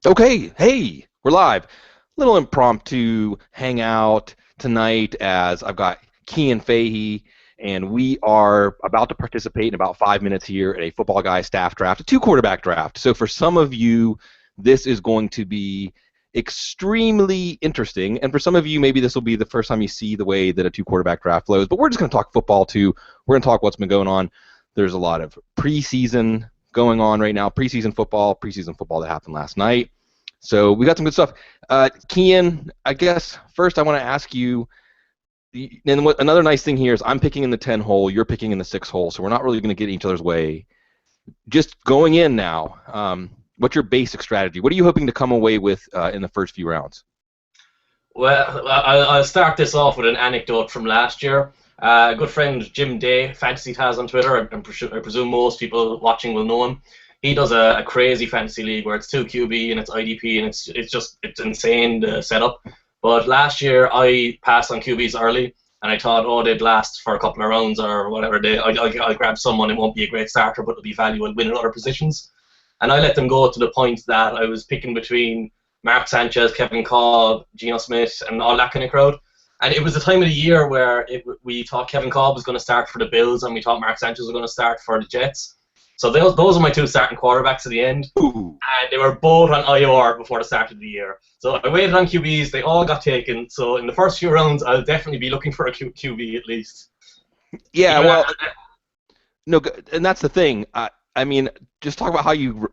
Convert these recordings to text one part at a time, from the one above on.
Okay, hey, we're live. Little impromptu hangout tonight as I've got Kean Fahey, and we are about to participate in about 5 minutes here at a Football Guy staff draft, a two-quarterback draft. So for some of you, this is going to be extremely interesting, and for some of you, maybe this will be the first time you see the way that a two-quarterback draft flows. But we're just going to talk football too. We're going to talk what's been going on. There's a lot of preseason going on right now, preseason football that happened last night. So we got some good stuff. Kian, I guess first I want to ask you, and another nice thing here is I'm picking in the 10 hole, you're picking in the 6 hole, so we're not really going to get in each other's way. Just going in now, what's your basic strategy? What are you hoping to come away with in the first few rounds? Well, I'll start this off with an anecdote from last year. A good friend, Jim Day, Fantasy Taz on Twitter, I presume most people watching will know him. He does a crazy fantasy league where it's 2 QB and it's IDP and it's insane the setup. But last year I passed on QBs early and I thought, oh, they'd last for a couple of rounds or whatever. I'll grab someone. It won't be a great starter, but it'll be value and win in other positions. And I let them go to the point that I was picking between Mark Sanchez, Kevin Kolb, Geno Smith, and all that kind of crowd. And it was the time of the year where we thought Kevin Kolb was going to start for the Bills and we thought Mark Sanchez was going to start for the Jets. So those are my two starting quarterbacks at the end. Ooh. And they were both on IR before the start of the year. So I waited on QBs. They all got taken. So in the first few rounds, I'll definitely be looking for a QB at least. Yeah, Even well, no, and that's the thing. I mean, just talk about how you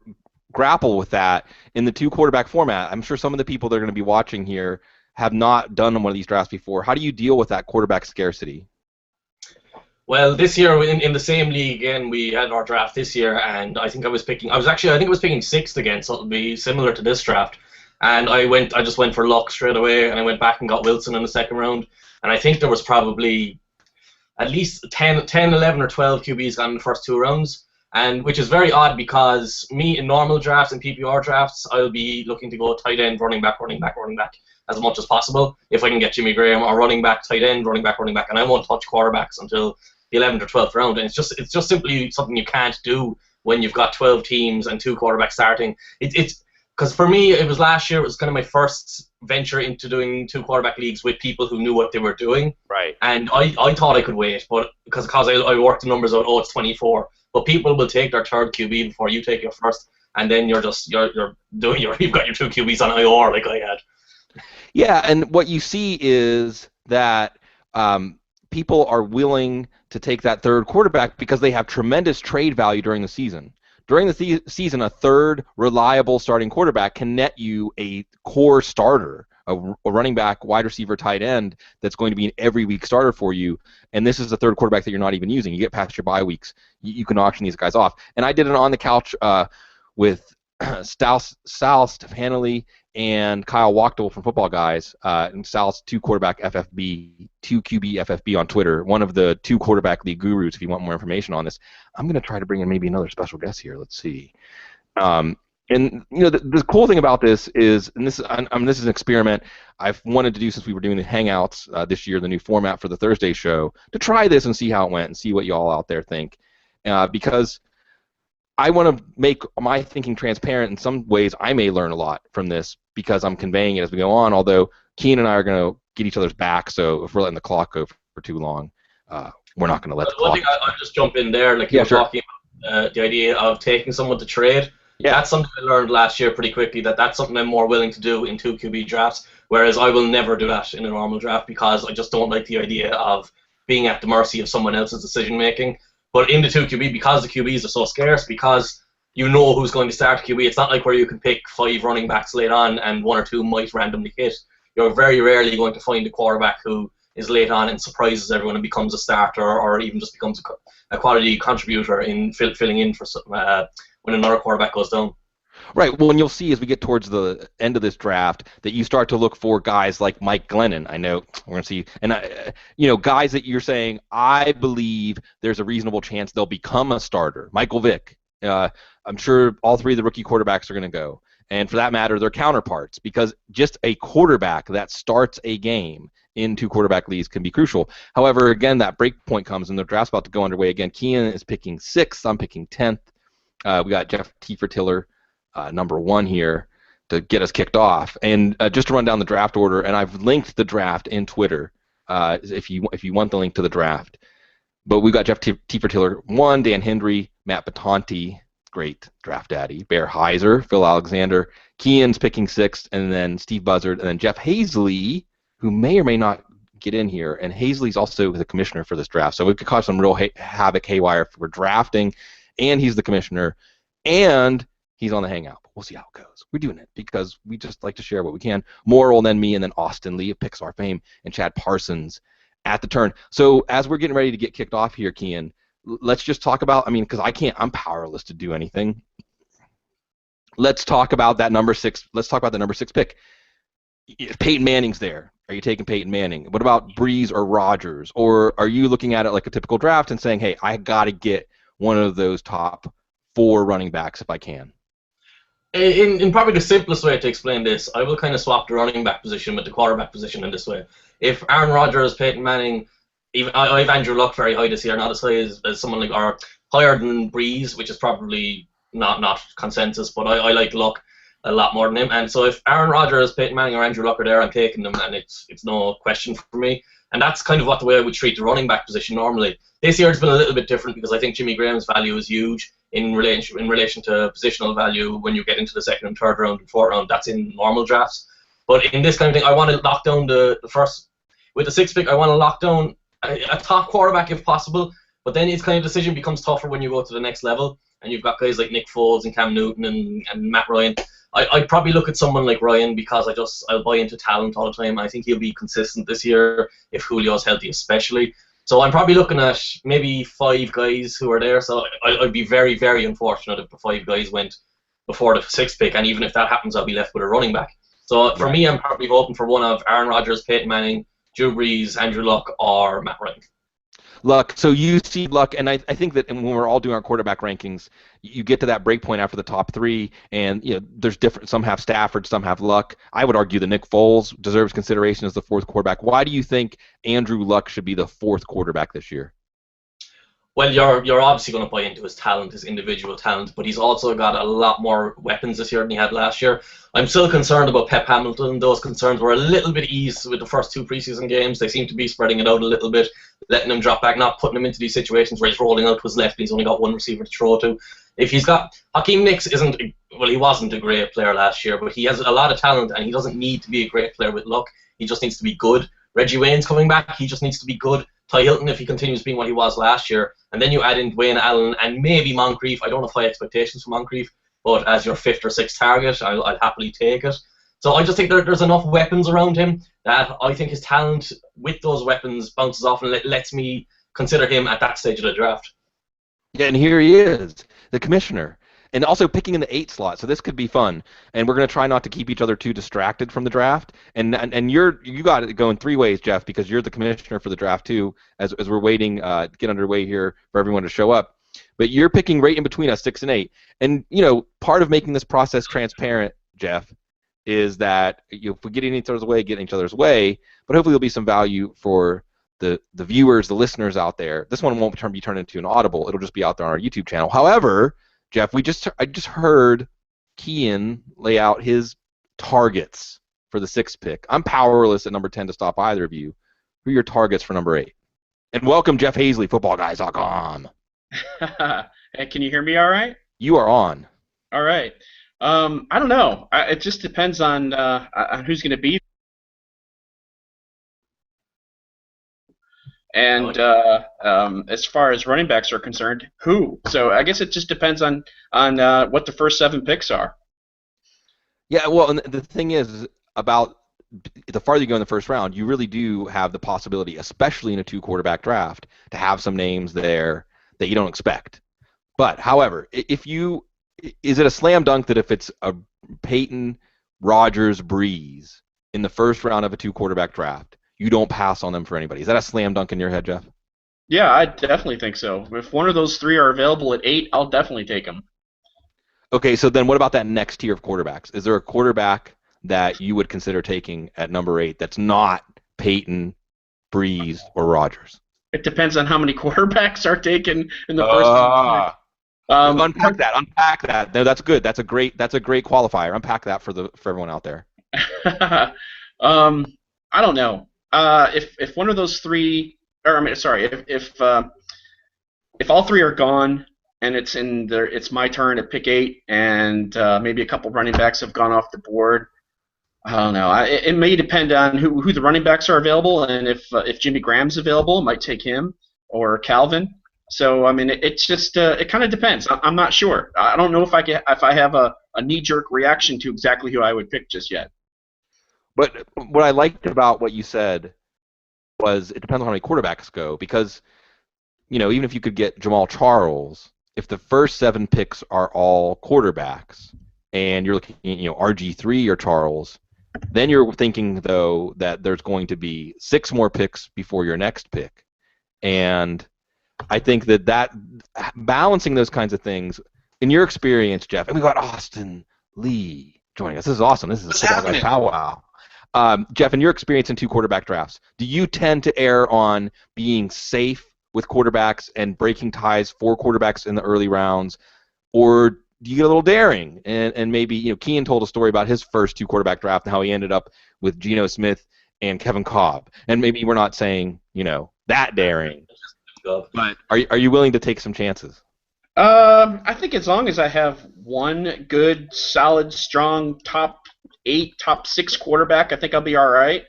grapple with that in the two-quarterback format. I'm sure some of the people that are going to be watching here have not done one of these drafts before. How do you deal with that quarterback scarcity? Well, this year in the same league again, we had our draft this year, and I think I was picking. I think I was picking sixth again, so it'll be similar to this draft. And I just went for luck straight away, and I went back and got Wilson in the second round. And I think there was probably at least 10, 11, or 12 QBs gone in the first two rounds, and which is very odd because me in normal drafts and PPR drafts, I'll be looking to go tight end, running back, running back, running back as much as possible. If I can get Jimmy Graham or running back, tight end, running back, and I won't touch quarterbacks until the 11th or 12th round. And it's just simply something you can't do when you've got 12 teams and two quarterbacks starting. It's because for me, it was last year. It was kind of my first venture into doing two quarterback leagues with people who knew what they were doing. Right. And I thought I could wait, but because I worked the numbers out, oh, it's 24. But people will take their third QB before you take your first, and then you're doing you've got your two QBs on IR like I had. Yeah, and what you see is that people are willing to take that third quarterback because they have tremendous trade value during the season. During the season, a third reliable starting quarterback can net you a core starter, a running back, wide receiver, tight end that's going to be an every week starter for you. And this is the third quarterback that you're not even using. You get past your bye weeks, you can auction these guys off. And I did it on the couch with Sal Stefanelli and Kyle Wachtel from Football Guys, and Sal's two quarterback FFB, two QB FFB on Twitter, one of the two quarterback league gurus. If you want more information on this, I'm going to try to bring in maybe another special guest here. Let's see. And you know, the cool thing about this is, and this is an experiment I've wanted to do since we were doing the Hangouts this year, the new format for the Thursday show, to try this and see how it went and see what you all out there think, because I want to make my thinking transparent. In some ways, I may learn a lot from this because I'm conveying it as we go on, although Keen and I are going to get each other's back, so if we're letting the clock go for too long, we're not going to let the One clock. thing I'll just jump in there, like you Yeah, were sure. talking about the idea of taking someone to trade. Yeah. That's something I learned last year pretty quickly, that's something I'm more willing to do in two QB drafts, whereas I will never do that in a normal draft because I just don't like the idea of being at the mercy of someone else's decision making. But in the two QB, because the QBs are so scarce, because you know who's going to start QB. It's not like where you can pick 5 running backs late on and 1 or 2 might randomly hit. You're very rarely going to find a quarterback who is late on and surprises everyone and becomes a starter or even just becomes a quality contributor in filling in for when another quarterback goes down. Right. Well, and you'll see as we get towards the end of this draft that you start to look for guys like Mike Glennon. I know we're going to see, and guys that you're saying, I believe there's a reasonable chance they'll become a starter. Michael Vick. I'm sure all 3 of the rookie quarterbacks are going to go. And for that matter, their counterparts, because just a quarterback that starts a game in two quarterback leagues can be crucial. However, again, that break point comes and the draft's about to go underway again. Kean is picking 6th. I'm picking 10th. We got Jeff Tiefer-Tiller, number 1 here. to get us kicked off. And just to run down the draft order, and I've linked the draft in Twitter if you want the link to the draft. But we've got Jeff Tiefertiller 1, Dan Hendry, Matt Batanti, great draft daddy, Bear Heiser, Phil Alexander, Kean's picking 6th, and then Steve Buzzard, and then Jeff Hazley, who may or may not get in here. And Hazley's also the commissioner for this draft, so it could cause some real havoc haywire for drafting. And he's the commissioner, and he's on the Hangout. We'll see how it goes. We're doing it because we just like to share what we can. Morrill, then me, and then Austin Lee of Pixar fame, and Chad Parsons at the turn. So as we're getting ready to get kicked off here, Kean, let's just talk about, because I'm powerless to do anything. Let's talk about that number 6. Let's talk about the number 6 pick. If Peyton Manning's there, are you taking Peyton Manning? What about Breeze or Rodgers? Or are you looking at it like a typical draft and saying, hey, I got to get one of those top 4 running backs if I can? In probably the simplest way to explain this, I will kind of swap the running back position with the quarterback position in this way. If Aaron Rodgers, Peyton Manning, even I have Andrew Luck very high this year, not as high as someone like, or higher than Breeze, which is probably not consensus, but I like Luck a lot more than him. And so if Aaron Rodgers, Peyton Manning, or Andrew Luck are there, I'm taking them, and it's no question for me. And that's kind of the way I would treat the running back position normally. This year it's been a little bit different because I think Jimmy Graham's value is huge in relation to positional value when you get into the 2nd and 3rd round and 4th round. That's in normal drafts. But in this kind of thing, I want to lock down the first. With the 6th pick, I want to lock down a top quarterback if possible. But then its kind of decision becomes tougher when you go to the next level. And you've got guys like Nick Foles and Cam Newton and Matt Ryan. I'd probably look at someone like Ryan because I'll buy into talent all the time. I think he'll be consistent this year if Julio's healthy especially. So I'm probably looking at maybe 5 guys who are there. So I'd be very, very unfortunate if the 5 guys went before the 6th pick. And even if that happens, I'll be left with a running back. So for me, I'm probably hoping for one of Aaron Rodgers, Peyton Manning, Drew Brees, Andrew Luck, or Matt Ryan. Luck. So you see Luck, and I think that when we're all doing our quarterback rankings, you get to that break point after the top 3, and there's different. Some have Stafford, some have Luck. I would argue that Nick Foles deserves consideration as the 4th quarterback. Why do you think Andrew Luck should be the 4th quarterback this year? Well, you're obviously going to buy into his talent, his individual talent, but he's also got a lot more weapons this year than he had last year. I'm still concerned about Pep Hamilton. Those concerns were a little bit eased with the first 2 preseason games. They seem to be spreading it out a little bit, letting him drop back, not putting him into these situations where he's rolling out to his left and he's only got one receiver to throw to. If he's got Hakeem Nicks he wasn't a great player last year, but he has a lot of talent and he doesn't need to be a great player with luck. He just needs to be good. Reggie Wayne's coming back. He just needs to be good. Ty Hilton, if he continues being what he was last year, and then you add in Dwayne Allen and maybe Moncrief. I don't have high expectations for Moncrief, but as your 5th or 6th target, I'll happily take it. So I just think there's enough weapons around him that I think his talent with those weapons bounces off and lets me consider him at that stage of the draft. Yeah, and here he is, the commissioner. And also picking in the 8 slot, so this could be fun. And we're going to try not to keep each other too distracted from the draft. And you got it going 3 ways, Jeff, because you're the commissioner for the draft too, as we're waiting to get underway here for everyone to show up. But you're picking right in between us, 6 and 8. And part of making this process transparent, Jeff, is that if we get in each other's way, but hopefully there'll be some value for the viewers, the listeners out there. This one won't be turned into an audible. It'll just be out there on our YouTube channel. However, Jeff, I just heard Kean lay out his targets for the 6th pick. I'm powerless at number 10 to stop either of you. Who are your targets for number 8? And welcome, Jeff Hazley, footballguys.com. Hey, can you hear me all right? You are on. All right. I don't know. It just depends on who's going to be. And as far as running backs are concerned, who? So I guess it just depends on what the first 7 picks are. Yeah, well, and the thing is about the farther you go in the first round, you really do have the possibility, especially in a 2-quarterback draft, to have some names there that you don't expect. But, however, is it a slam dunk that if it's a Peyton, Rodgers, Breeze in the first round of a 2-quarterback draft, you don't pass on them for anybody? Is that a slam dunk in your head, Jeff? Yeah, I definitely think so. If one of those 3 are available at 8, I'll definitely take them. Okay, so then what about that next tier of quarterbacks? Is there a quarterback that you would consider taking at number 8 that's not Peyton, Breeze, or Rodgers? It depends on how many quarterbacks are taken in the first. Unpack that. Unpack that. No, that's good. That's a great qualifier. Unpack that for everyone out there. I don't know. If one of those three, or I mean, sorry, if all three are gone and it's my turn at pick 8, and maybe a couple running backs have gone off the board. I don't know. It may depend on who the running backs are available, and if Jimmy Graham's available, I might take him or Calvin. So I mean, it's just it kind of depends. I'm not sure. I don't know if I have a knee-jerk reaction to exactly who I would pick just yet. But what I liked about what you said was it depends on how many quarterbacks go, because even if you could get Jamal Charles, if the first 7 picks are all quarterbacks and you're looking at RG3 or Charles, then you're thinking though that there's going to be 6 more picks before your next pick, and I think that balancing those kinds of things, in your experience, Jeff, and we got Austin Lee joining us. This is awesome. This is a football guy powwow. Jeff, in your experience in 2 quarterback drafts, do you tend to err on being safe with quarterbacks and breaking ties for quarterbacks in the early rounds, or do you get a little daring? And maybe, Kean told a story about his first 2 quarterback draft and how he ended up with Geno Smith and Kevin Kolb. And maybe we're not saying, that daring, but are you willing to take some chances? I think as long as I have one good, solid, strong top 8, top 6 quarterback, I think I'll be all right.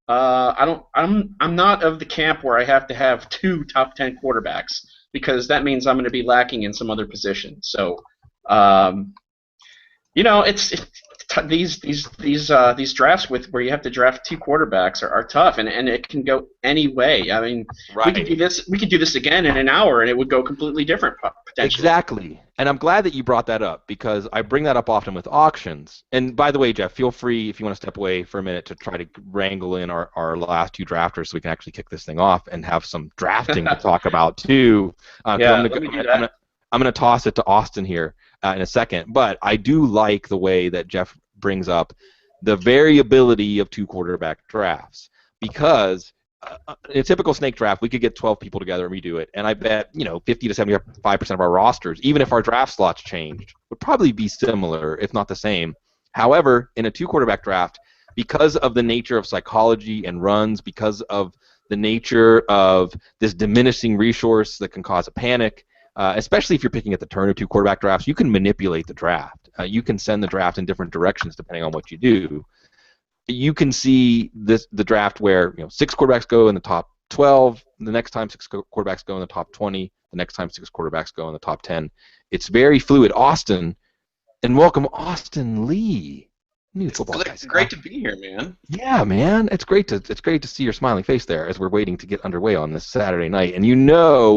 I'm not of the camp where I have to have 2 top 10 quarterbacks, because that means I'm going to be lacking in some other position. So, these drafts where you have to draft 2 quarterbacks are tough, and it can go any way. I mean, right. we could do this again in an hour, and it would go completely different potentially. Exactly, and I'm glad that you brought that up, because I bring that up often with auctions. And by the way, Jeff, feel free if you want to step away for a minute to try to wrangle in our last 2 drafters so we can actually kick this thing off and have some drafting to talk about too. I'm going to toss it to Austin here in a second, but I do like the way that Jeff brings up the variability of 2 quarterback drafts, because in a typical snake draft, we could get 12 people together and redo it, and I bet 50 to 75% of our rosters, even if our draft slots changed, would probably be similar, if not the same. However, in a 2 quarterback draft, because of the nature of psychology and runs, because of the nature of this diminishing resource that can cause a panic, especially if you're picking at the turn of 2 quarterback drafts, you can manipulate the draft. You can send the draft in different directions depending on what you do. You can see the draft where 6 quarterbacks go in the top 12. The next time 6 quarterbacks go in the top 20. The next time 6 quarterbacks go in the top 10. It's very fluid. Austin, and welcome Austin Lee. It's great to be here, man. Yeah, man. It's great to see your smiling face there as we're waiting to get underway on this Saturday night. And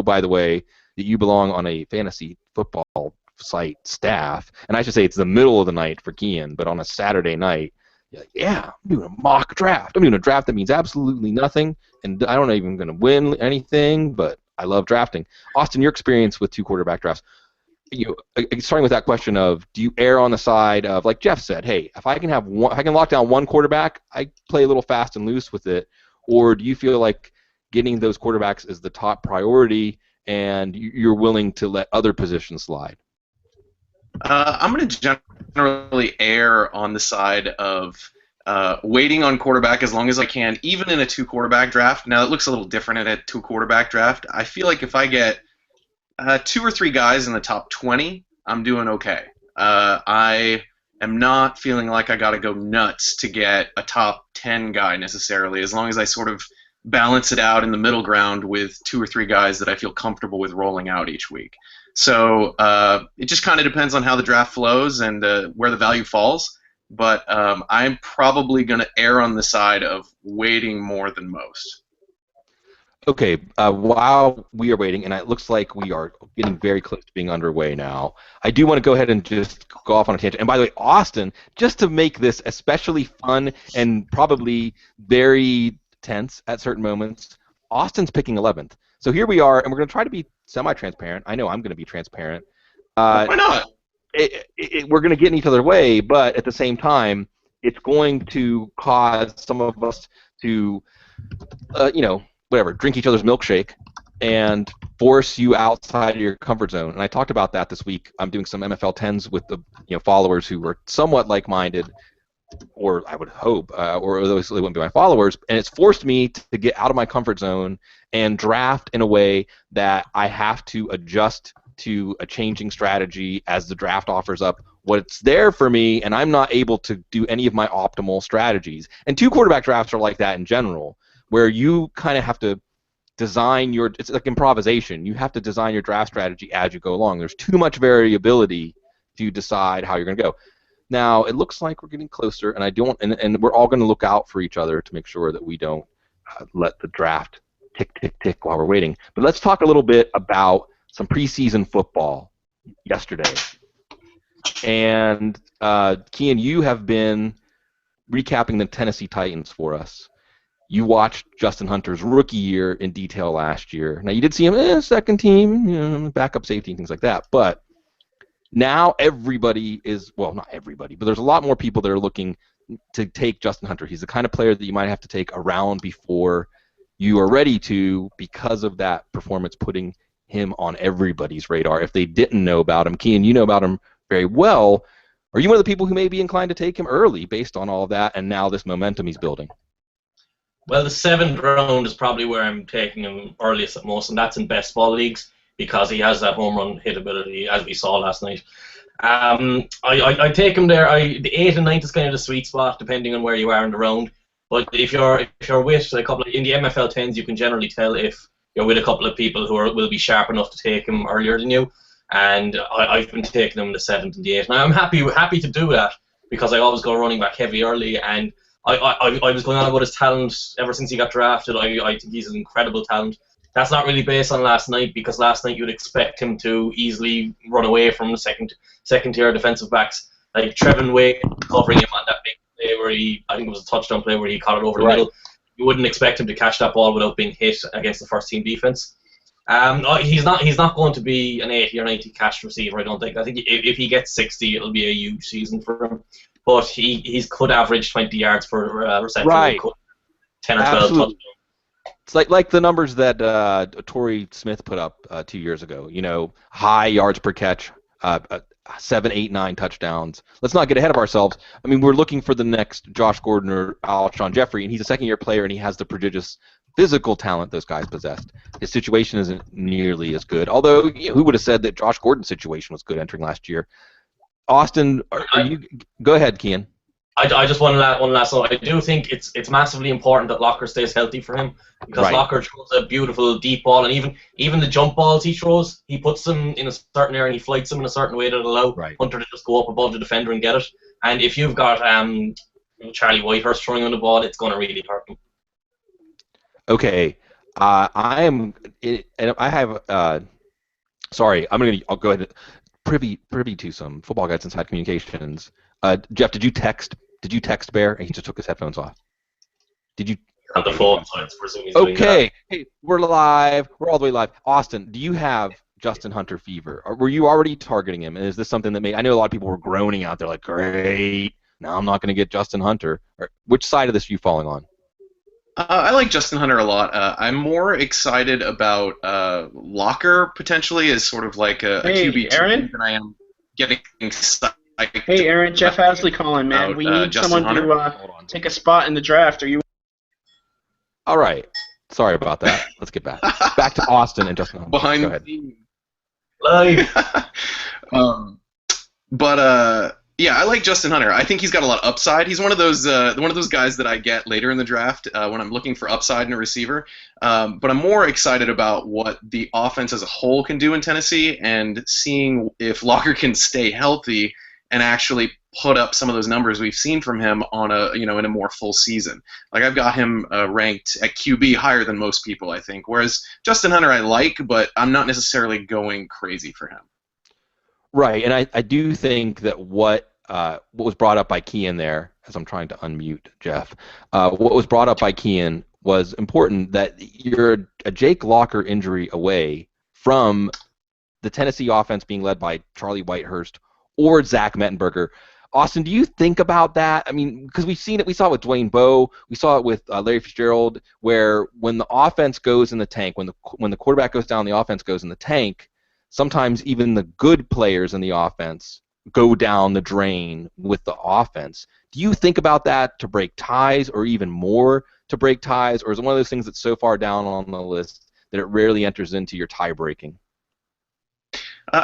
by the way, that you belong on a fantasy football site staff, and I should say it's the middle of the night for Kean, but on a Saturday night, you're like, yeah, I'm doing a mock draft. I'm doing a draft that means absolutely nothing, and I don't even going to win anything, but I love drafting. Austin, your experience with 2 quarterback drafts, starting with that question of, do you err on the side of, like Jeff said, hey, if I can lock down 1 quarterback, I play a little fast and loose with it, or do you feel like getting those quarterbacks is the top priority and you're willing to let other positions slide? I'm going to generally err on the side of waiting on quarterback as long as I can, even in a 2 quarterback draft. Now, it looks a little different in a 2 quarterback draft. I feel like if I get 2 or 3 guys in the top 20, I'm doing okay. I am not feeling like I got to go nuts to get a top 10 guy necessarily, as long as I sort of balance it out in the middle ground with 2 or 3 guys that I feel comfortable with rolling out each week. So it just kind of depends on how the draft flows and where the value falls. But I'm probably going to err on the side of waiting more than most. Okay, while we are waiting, and it looks like we are getting very close to being underway now, I do want to go ahead and just go off on a tangent. And by the way, Austin, just to make this especially fun and probably very tense at certain moments, Austin's picking 11th. So here we are, and we're going to try to be semi-transparent. I know I'm going to be transparent. Why not? We're going to get in each other's way, but at the same time, it's going to cause some of us to, drink each other's milkshake. And force you outside of your comfort zone. And I talked about that this week. I'm doing some MFL 10s with the followers who were somewhat like-minded, or I would hope, or those wouldn't be my followers. And it's forced me to get out of my comfort zone and draft in a way that I have to adjust to a changing strategy as the draft offers up what's there for me, and I'm not able to do any of my optimal strategies. And 2 quarterback drafts are like that in general, where you kind of have to design it's like improvisation. You have to design your draft strategy as you go along. There's too much variability to decide how you're going to go. Now, it looks like we're getting closer, and and we're all going to look out for each other to make sure that we don't let the draft tick, tick, tick while we're waiting. But let's talk a little bit about some preseason football yesterday. And Kian, you have been recapping the Tennessee Titans for us. You watched Justin Hunter's rookie year in detail last year. Now, you did see him second team, backup safety and things like that. But now everybody is, well, not everybody, but there's a lot more people that are looking to take Justin Hunter. He's the kind of player that you might have to take around before you are ready to, because of that performance putting him on everybody's radar. If they didn't know about him, Kian, you know about him very well. Are you one of the people who may be inclined to take him early based on all of that and now this momentum he's building? Well, the 7th round is probably where I'm taking him earliest at most, and that's in best ball leagues because he has that home run hit ability, as we saw last night. I take him there. The 8th and 9th is kind of the sweet spot, depending on where you are in the round. But if you're with a couple in the MFL 10s, you can generally tell if you're with a couple of people who will be sharp enough to take him earlier than you. And I've been taking him the 7th and the 8th. Now I'm happy to do that because I always go running back heavy early, and I was going on about his talent ever since he got drafted. I think he's an incredible talent. That's not really based on last night, because last night you'd expect him to easily run away from the second tier defensive backs like Trevin Wade covering him on that big play where I think it was a touchdown play where he caught it over the middle. You wouldn't expect him to catch that ball without being hit against the first team defense. He's not going to be an 80 or 90 catch receiver, I don't think. I think if he gets 60, it'll be a huge season for him. But he could average 20 yards per reception. Right. 10 or 12 touchdowns. It's like the numbers that Torrey Smith put up 2 years ago. High yards per catch, 7, 8, 9 touchdowns. Let's not get ahead of ourselves. I mean, we're looking for the next Josh Gordon or Alshon Jeffrey, and he's a second-year player, and he has the prodigious physical talent those guys possessed. His situation isn't nearly as good. Although, who would have said that Josh Gordon's situation was good entering last year? Austin, go ahead, Kian. I just one last note. I do think it's massively important that Locker stays healthy for him, because Locker throws a beautiful deep ball, and even the jump balls he throws, he puts them in a certain area and he flights them in a certain way that allow Hunter to just go up above the defender and get it. And if you've got Charlie Whitehurst throwing on the ball, it's going to really hurt him. Okay, I am, and I have. Sorry, I'll go ahead. Privy to some Football Guys Inside Communications. Jeff, did you text Bear? And he just took his headphones off. Did you? On the phone, so it's presuming he's okay. doing that. Hey, we're live. We're all the way live. Austin, do you have Justin Hunter fever? Or were you already targeting him? And is this something that I know a lot of people were groaning out there like, great, now I'm not going to get Justin Hunter. Which side of this are you falling on? I like Justin Hunter a lot. I'm more excited about Locker potentially as sort of like a QB Aaron? than I am getting excited. Hey, Aaron, Jeff Hasley calling, man. We need someone to take a spot in the draft. Are you? All right. Sorry about that. Let's get back to Austin and Justin Hunter. Behind Go ahead. Live. Yeah, I like Justin Hunter. I think he's got a lot of upside. He's one of those guys that I get later in the draft when I'm looking for upside in a receiver. But I'm more excited about what the offense as a whole can do in Tennessee, and seeing if Locker can stay healthy and actually put up some of those numbers we've seen from him on in a more full season. Like, I've got him ranked at QB higher than most people, I think. Whereas Justin Hunter I like, but I'm not necessarily going crazy for him. Right, and I do think that what was brought up by Kian there, as I'm trying to unmute Jeff, what was brought up by Kian was important, that you're a Jake Locker injury away from the Tennessee offense being led by Charlie Whitehurst or Zach Mettenberger. Austin, do you think about that? I mean, because we've seen it. We saw it with Dwayne Bowe. We saw it with Larry Fitzgerald, where when the offense goes in the tank, when the quarterback goes down, the offense goes in the tank. Sometimes even the good players in the offense go down the drain with the offense. Do you think about that to break ties, or even more to break ties, or is it one of those things that's so far down on the list that it rarely enters into your tie breaking?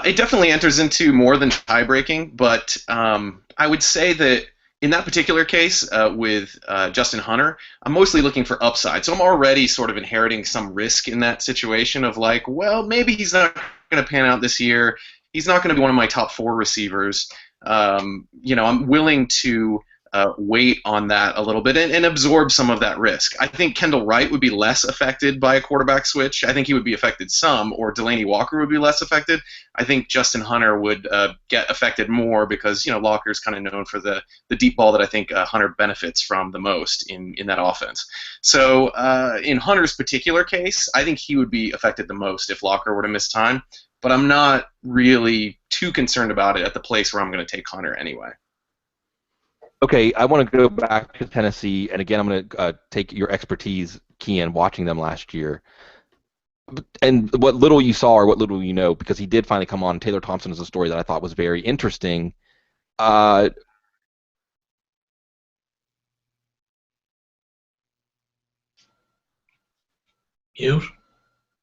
It definitely enters into more than tie breaking, but I would say that in that particular case with Justin Hunter, I'm mostly looking for upside. So I'm already sort of inheriting some risk in that situation of like, well, maybe he's not going to pan out this year. He's not going to be one of my top 4 receivers. I'm willing to wait on that a little bit and absorb some of that risk. I think Kendall Wright would be less affected by a quarterback switch. I think he would be affected some, or Delaney Walker would be less affected. I think Justin Hunter would get affected more because Walker's kind of known for the deep ball that I think Hunter benefits from the most in that offense. So in Hunter's particular case, I think he would be affected the most if Walker were to miss time. But I'm not really too concerned about it at the place where I'm going to take Hunter anyway. Okay, I want to go back to Tennessee, and again, I'm going to take your expertise, Kian, watching them last year. And what little you saw or what little you know, because he did finally come on. Taylor Thompson is a story that I thought was very interesting. Mute?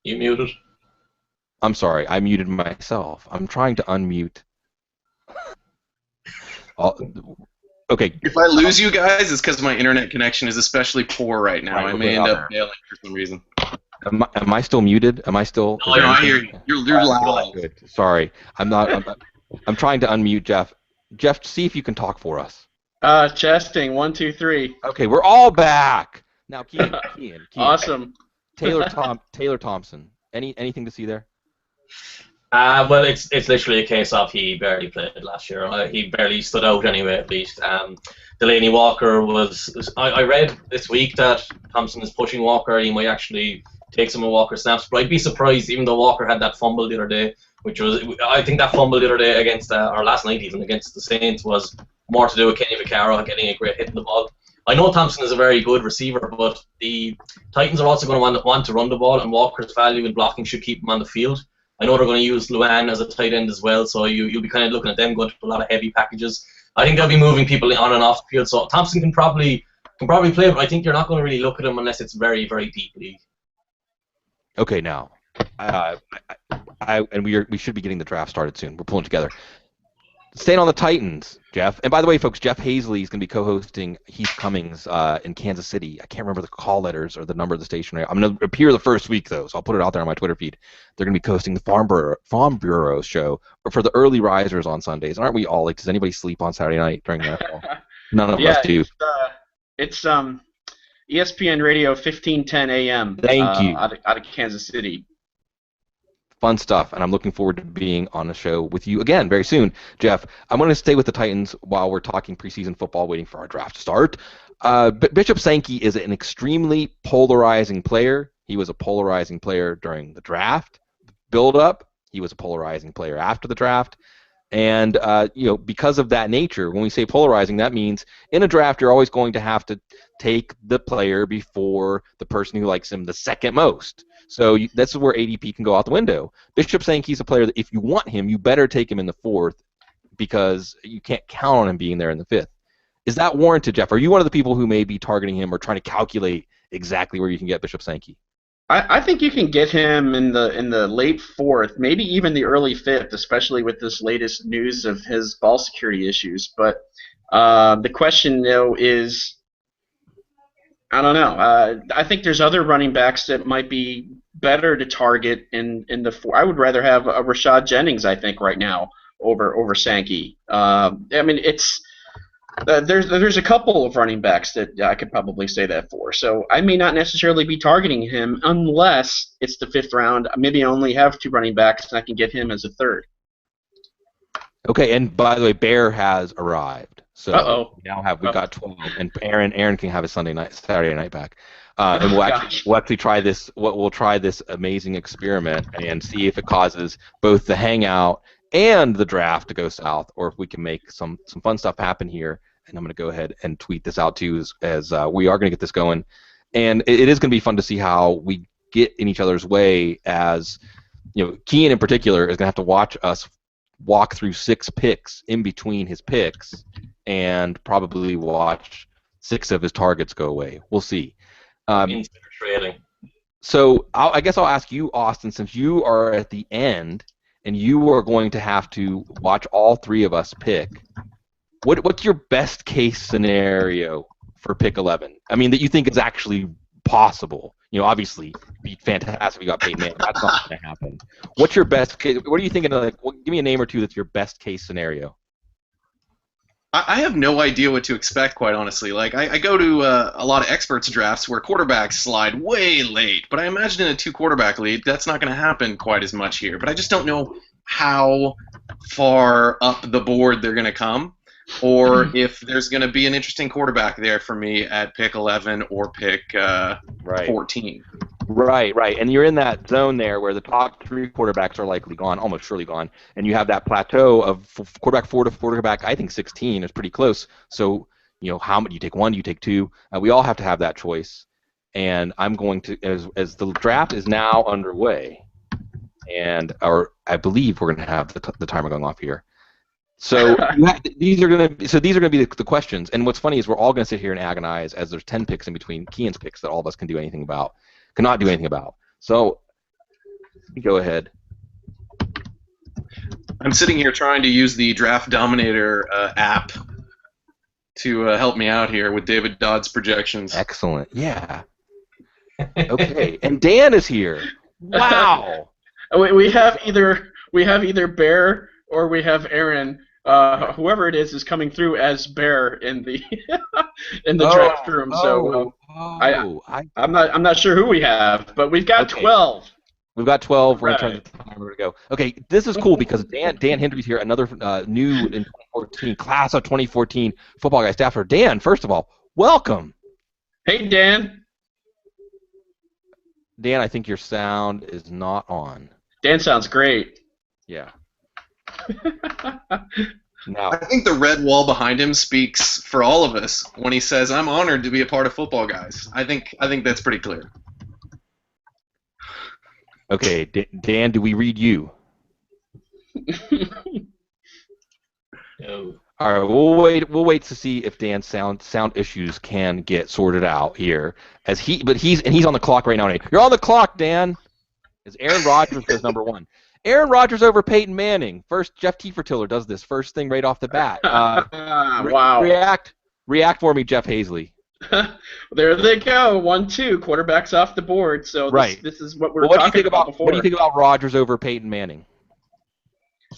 You muted? I'm sorry, I muted myself. I'm trying to unmute. Okay. If I lose you guys, it's because my internet connection is especially poor right now. Right, I may end up bailing for some reason. Am I still muted? Am I still? No, I hear you. You're loud. Good. Sorry, I'm not. I'm trying to unmute Jeff. Jeff, see if you can talk for us. Testing 1 2 3. Okay, we're all back now. Kian. Awesome. Taylor Thompson. Anything to see there? Well, it's literally a case of he barely played last year. He barely stood out anyway, at least. Delaney Walker was. I read this week that Thompson is pushing Walker. He might actually take some of Walker's snaps, but I'd be surprised, even though Walker had that fumble the other day, which was, I think that fumble the other day against, or last night even, against the Saints was more to do with Kenny Vaccaro getting a great hit in the ball. I know Thompson is a very good receiver, but the Titans are also going to want to run the ball, and Walker's value in blocking should keep him on the field. I know they're going to use Luan as a tight end as well, so you'll be kind of looking at them going to a lot of heavy packages. I think they'll be moving people on and off the field, so Thompson can probably play, but I think you're not going to really look at him unless it's very, very deep league. Okay, now, and we should be getting the draft started soon. We're pulling together. Staying on the Titans, Jeff. And by the way, folks, Jeff Hazley is going to be co-hosting Heath Cummings in Kansas City. I can't remember the call letters or the number of the station. I'm going to appear the first week, though, so I'll put it out there on my Twitter feed. They're going to be co-hosting the Farm Bureau show for the early risers on Sundays. Aren't we all? Like, does anybody sleep on Saturday night during that? None of us do. It's ESPN Radio 1510 AM. Thank you. Out of Kansas City. Fun stuff, and I'm looking forward to being on the show with you again very soon. Jeff, I'm going to stay with the Titans while we're talking preseason football, waiting for our draft to start. But Bishop Sankey is an extremely polarizing player. He was a polarizing player during the draft build-up. He was a polarizing player after the draft. And because of that nature, when we say polarizing, that means in a draft you're always going to have to take the player before the person who likes him the second most. So that's where ADP can go out the window. Bishop Sankey's a player that if you want him, you better take him in the 4th because you can't count on him being there in the 5th. Is that warranted, Jeff? Are you one of the people who may be targeting him or trying to calculate exactly where you can get Bishop Sankey? I think you can get him in the late 4th, maybe even the early 5th, especially with this latest news of his ball security issues. But the question, though, is, I don't know. I think there's other running backs that might be better to target in the 4th. I would rather have a Rashad Jennings, I think, right now over Sankey. I mean, it's. There's a couple of running backs that I could probably say that for. So I may not necessarily be targeting him unless it's the 5th round. Maybe I only have 2 running backs and I can get him as a 3rd. Okay, and by the way, Bear has arrived. So we got 12, and Aaron can have his Saturday night back. And we'll actually try this. We'll try this amazing experiment and see if it causes both the hangout and the draft to go south, or if we can make some fun stuff happen here. And I'm going to go ahead and tweet this out too, as we are going to get this going. And it is going to be fun to see how we get in each other's way, as Kian in particular is going to have to watch us walk through 6 picks in between his picks, and probably watch 6 of his targets go away. We'll see. Trading. So I guess I'll ask you, Austin, since you are at the end and you are going to have to watch all 3 of us pick. What's your best case scenario for pick 11? I mean, that you think is actually possible. Obviously, it'd be fantastic if you got Peyton Manning. That's not going to happen. What's your best case? What are you thinking of? Give me a name or two that's your best case scenario. I have no idea what to expect, quite honestly. Like, I go to a lot of experts drafts where quarterbacks slide way late, but I imagine in a 2-quarterback league, that's not going to happen quite as much here. But I just don't know how far up the board they're going to come, or if there's going to be an interesting quarterback there for me at pick 11 or pick 14. Right. And you're in that zone there where the top 3 quarterbacks are likely gone, almost surely gone, and you have that plateau of quarterback 4 to quarterback, I think 16 is pretty close. So, how do you take 1? Do you take 2? We all have to have that choice. And I'm going to, as the draft is now underway, and I believe we're going to have the timer going off here. So these are going to be the questions. And what's funny is we're all going to sit here and agonize as there's 10 picks in between Kian's picks that all of us cannot do anything about. So go ahead. I'm sitting here trying to use the Draft Dominator app to help me out here with David Dodd's projections. Excellent. Yeah. Okay. And Dan is here. Wow. We have either Bear or we have Aaron. Whoever it is coming through as Bear in the draft room. So I'm not sure who we have, but we've got 12. We've got 12. We're going to turn the timer to go. Okay, this is cool because Dan Hendry's here, another new in 2014 class of 2014 football guy staffer. Dan, first of all, welcome. Hey, Dan. Dan, I think your sound is not on. Dan sounds great. Yeah. Now, I think the red wall behind him speaks for all of us when he says, "I'm honored to be a part of Football Guys." I think that's pretty clear. Okay, Dan, do we read you? No. All right, we'll wait to see if Dan's sound issues can get sorted out here. He's on the clock right now. You're on the clock, Dan. As Aaron Rodgers goes number 1. Aaron Rodgers over Peyton Manning. First, Jeff Tiefertiller does this first thing right off the bat. Wow. React for me, Jeff Hazley. There they go. 1-2. Quarterbacks off the board. So this is what we're talking about before. What do you think about Rodgers over Peyton Manning?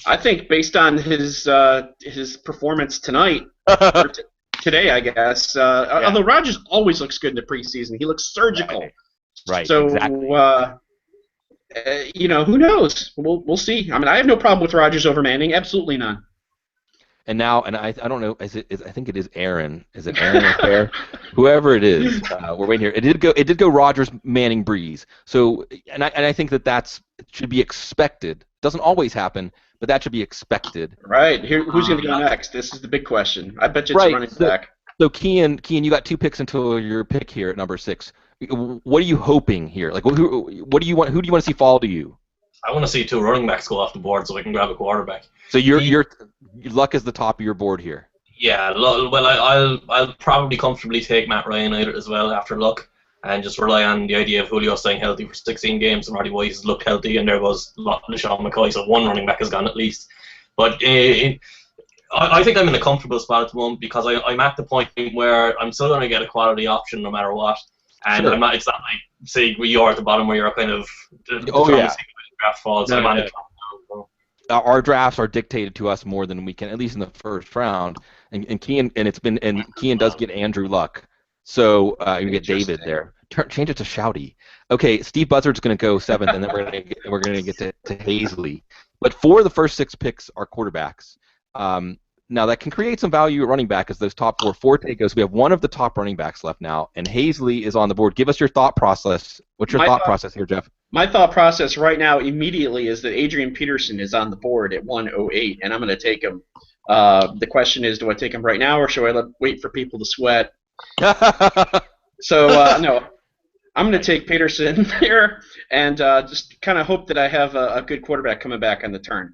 I think based on his performance tonight, today, I guess. Although Rodgers always looks good in the preseason. He looks surgical. Right. So, exactly. Who knows? We'll see. I mean, I have no problem with Rodgers over Manning. Absolutely none. And I don't know. I think it is Aaron. Is it Aaron or Bear? Whoever it is, we're waiting here. It did go Rodgers, Manning, Breeze. So, and I think that should be expected. Doesn't always happen, but that should be expected. Right. Who's going to go next? This is the big question. I bet you it's running back. So Kian, you got 2 picks until your pick here at number 6. What are you hoping here? Like, what do you want? Who do you want to see fall to you? I want to see 2 running backs go off the board so we can grab a quarterback. So your luck is the top of your board here. Yeah, well, I'll probably comfortably take Matt Ryan as well after Luck, and just rely on the idea of Julio staying healthy for 16 games, and Roddy White has looked healthy, and there was LaShawn McCoy, so 1 running back has gone at least. But I think I'm in a comfortable spot at the moment because I'm at the point where I'm still going to get a quality option no matter what. And sure. it's not like, say, you're at the bottom where you're kind of draft falls. No. Our drafts are dictated to us more than we can, at least in the first round. And Kian does get Andrew Luck. So you get David there. Change it to Shouty. Okay, Steve Buzzard's going to go 7th, and then we're going to get to Hazley. But 4 of the first 6 picks are quarterbacks. Now, that can create some value at running back as those top 4 Forte goes. We have 1 of the top running backs left now, and Hazley is on the board. Give us your thought process. What's your thought process here, Jeff? My thought process right now immediately is that Adrian Peterson is on the board at 108, and I'm going to take him. The question is, do I take him right now, or should I wait for people to sweat? So, no, I'm going to take Peterson here and just kind of hope that I have a good quarterback coming back on the turn.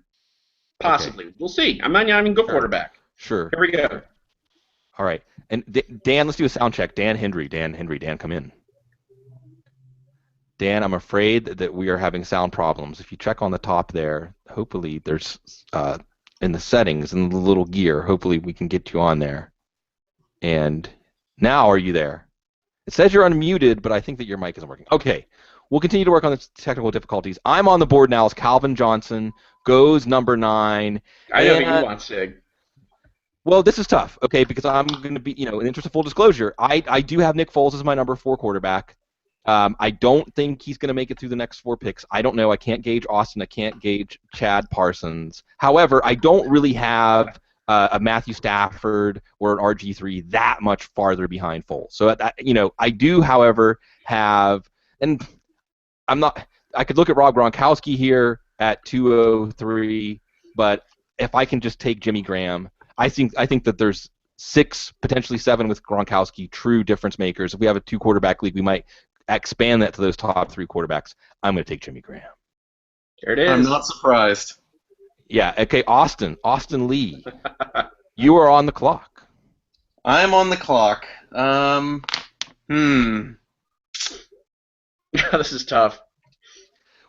Possibly. Okay. We'll see. I might not even go quarterback. Sure. Here we go. All right. And Dan, let's do a sound check. Dan, come in. Dan, I'm afraid that we are having sound problems. If you check on the top there, hopefully there's in the settings, in the little gear, hopefully we can get you on there. And now are you there? It says you're unmuted, but I think that your mic isn't working. Okay. We'll continue to work on the technical difficulties. I'm on the board now as Calvin Johnson, goes number 9. I know who you want, Sig. Well, this is tough, okay, because I'm going to be, in the interest of full disclosure, I do have Nick Foles as my number 4 quarterback. I don't think he's going to make it through the next 4 picks. I don't know. I can't gauge Austin. I can't gauge Chad Parsons. However, I don't really have a Matthew Stafford or an RG3 that much farther behind Foles. So, I do, however, have, and I'm not, I could look at Rob Gronkowski here at 203, but if I can just take Jimmy Graham, I think that there's 6, potentially 7 with Gronkowski, true difference makers. If we have a 2-quarterback league, we might expand that to those top 3 quarterbacks. I'm going to take Jimmy Graham. There it is. I'm not surprised. Yeah, okay, Austin Lee, you are on the clock. I'm on the clock. This is tough.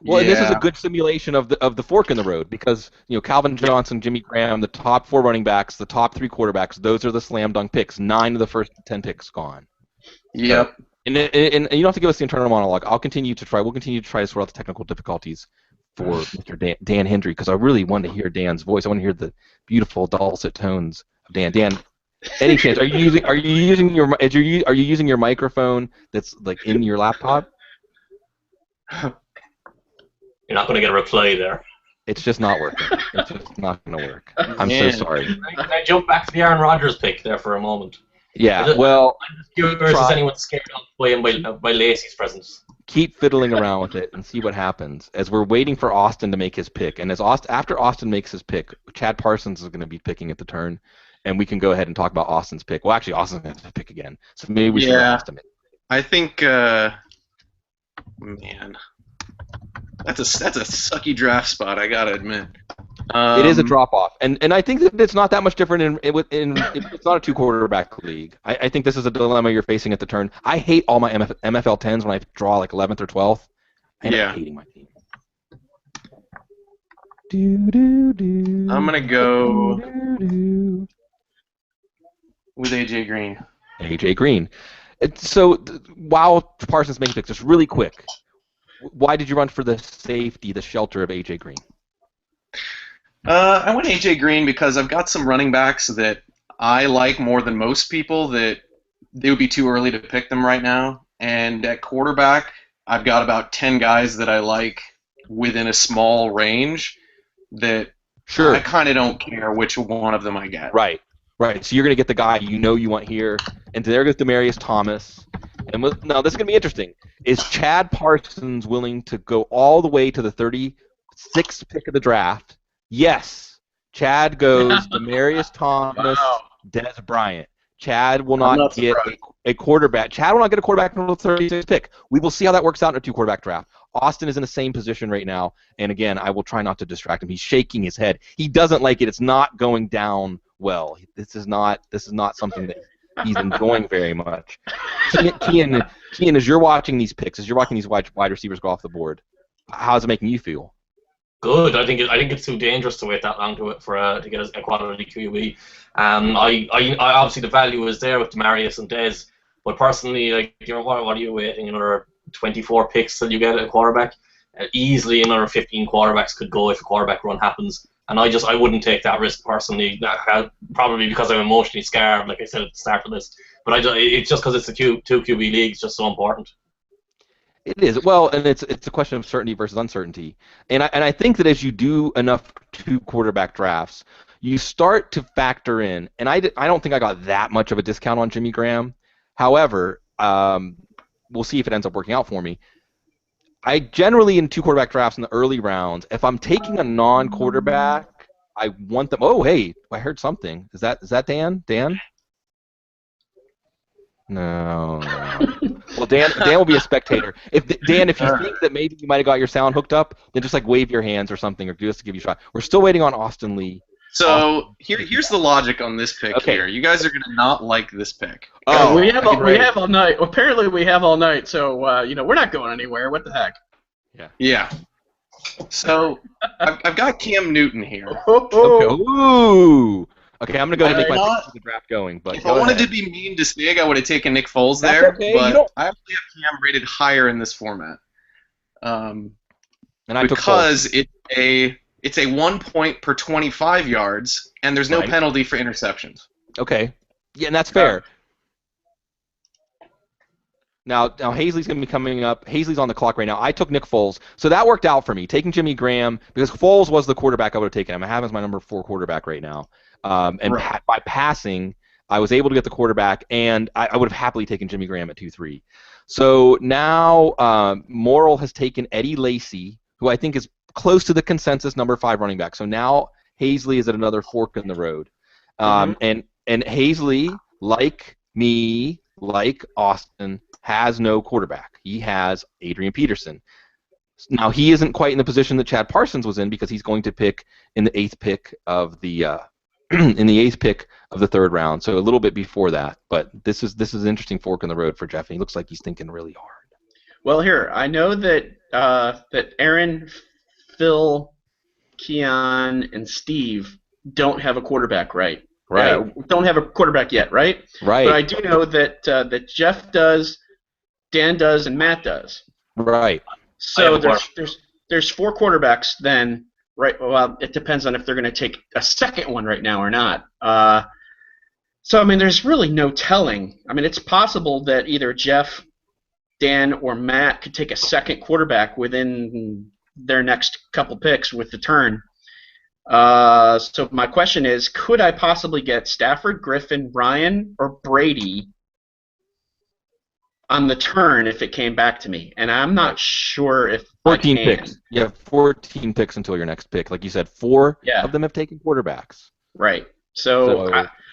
Well, and this is a good simulation of the fork in the road because Calvin Johnson, Jimmy Graham, the top 4 running backs, the top 3 quarterbacks, those are the slam dunk picks. 9 of the first 10 picks gone. Yep. So, and you don't have to give us the internal monologue. We'll continue to try to sort out the technical difficulties for Mr. Dan Hendry because I really want to hear Dan's voice. I want to hear the beautiful dulcet tones of Dan. Dan, any chance? Are you using your microphone that's like in your laptop? You're not going to get a reply there. It's just not working. It's just not going to work. I'm so sorry. Can I jump back to the Aaron Rodgers pick there for a moment? Yeah, well... I'm just curious, is anyone scared by Lacey's presence? Keep fiddling around with it and see what happens as we're waiting for Austin to make his pick. And after Austin makes his pick, Chad Parsons is going to be picking at the turn, and we can go ahead and talk about Austin's pick. Well, actually, Austin's going to pick again, so maybe we should let Austin make. I think, man... That's a sucky draft spot, I gotta admit. It is a drop off, and I think that it's not that much different it's not a 2-quarterback league. I think this is a dilemma you're facing at the turn. I hate all my MFL 10s when I draw like 11th or 12th. I'm hating my team. I'm gonna go with AJ Green. AJ Green. So while Parsons making picks, just really quick. Why did you run for the safety, the shelter of AJ Green? I went AJ Green because I've got some running backs that I like more than most people that it would be too early to pick them right now. And at quarterback, I've got about 10 guys that I like within a small range that I kind of don't care which one of them I get. Right. So you're going to get the guy you want here. And there goes Demaryius Thomas. And now this is going to be interesting. Is Chad Parsons willing to go all the way to the 36th pick of the draft? Yes. Chad goes Demaryius Thomas, Dez Bryant. Chad will not get a quarterback. Chad will not get a quarterback until the 36th pick. We will see how that works out in a 2-quarterback draft. Austin is in the same position right now, and again, I will try not to distract him. He's shaking his head. He doesn't like it. It's not going down well. This is not something that he's enjoying very much. Kian, as you're watching these picks, as you're watching these wide receivers go off the board, how's it making you feel? Good. I think it's too dangerous to wait that long to get a quality QB. I obviously the value is there with Demaryius and Dez, but personally, what are you waiting? Another 24 picks till you get a quarterback? Easily another 15 quarterbacks could go if a quarterback run happens. And I wouldn't take that risk personally, probably because I'm emotionally scarred, like I said at the start of this. But it's just because it's a two QB league, it's just so important. It is. Well, and it's a question of certainty versus uncertainty. And I think that as you do enough 2-quarterback drafts, you start to factor in, and I don't think I got that much of a discount on Jimmy Graham. However, we'll see if it ends up working out for me. I generally in 2 quarterback drafts in the early rounds, if I'm taking a non-quarterback, I want them. Oh, hey, I heard something. Is that Dan? Dan? No. Well, Dan will be a spectator. Dan, if you think that maybe you might have got your sound hooked up, then just like wave your hands or something, or just to give you a shot. We're still waiting on Austin Lee. So here's the logic on this pick Okay. here. You guys are gonna not like this pick. Oh, we have great. all night. Apparently, we have all night. So we're not going anywhere. What the heck? Yeah. So I've got Cam Newton here. Okay. Ooh. Okay, I'm gonna go ahead and make my pick the draft going. But If I wanted to be mean to Stig, I would have taken Nick Foles That's there. okay. But I actually have Cam rated higher in this format. And I because it's a 1 point per 25 yards, and there's no penalty for interceptions. Okay. Yeah, and that's fair. Now Hazley's going to be coming up. Hazley's on the clock right now. I took Nick Foles, so that worked out for me. Taking Jimmy Graham, because Foles was the quarterback I would have taken him. I have him as my number 4 quarterback right now. By passing, I was able to get the quarterback, and I would have happily taken Jimmy Graham at 2-3. So now Morrill has taken Eddie Lacy, who I think is close to the consensus number 5 running back. So now Hazley is at another fork in the road. And Hazley, like me, like Austin, has no quarterback. He has Adrian Peterson. Now he isn't quite in the position that Chad Parsons was in because he's going to pick in the 8th pick of the in the 8th pick of the 3rd round. So a little bit before that. But this is an interesting fork in the road for Jeff. And he looks like he's thinking really hard. Well, here I know that that Aaron, Phil, Keon, and Steve don't have a quarterback, right? Don't have a quarterback yet, right? Right. But I do know that that Jeff does, Dan does, and Matt does. Right. So there's 4 quarterbacks then, right? Well, it depends on if they're going to take a second one right now or not. So I mean, there's really no telling. I mean, it's possible that either Jeff, Dan, or Matt could take a second quarterback within their next couple picks with the turn. So my question is, could I possibly get Stafford, Griffin, Ryan, or Brady on the turn if it came back to me? And I'm not sure if 14 I can. picks. You have 14 picks until your next pick. Like you said, 4 of them have taken quarterbacks. Right. So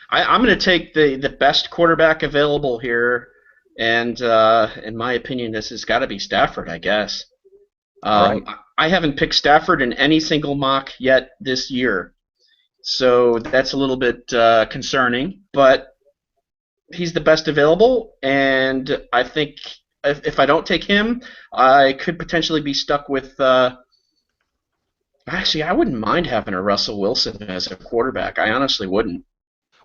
I'm going to take the best quarterback available here, and in my opinion, this has got to be Stafford, I guess. I haven't picked Stafford in any single mock yet this year, so that's a little bit concerning. But he's the best available, and I think if I don't take him, I could potentially be stuck with. Actually, I wouldn't mind having a Russell Wilson as a quarterback. I honestly wouldn't.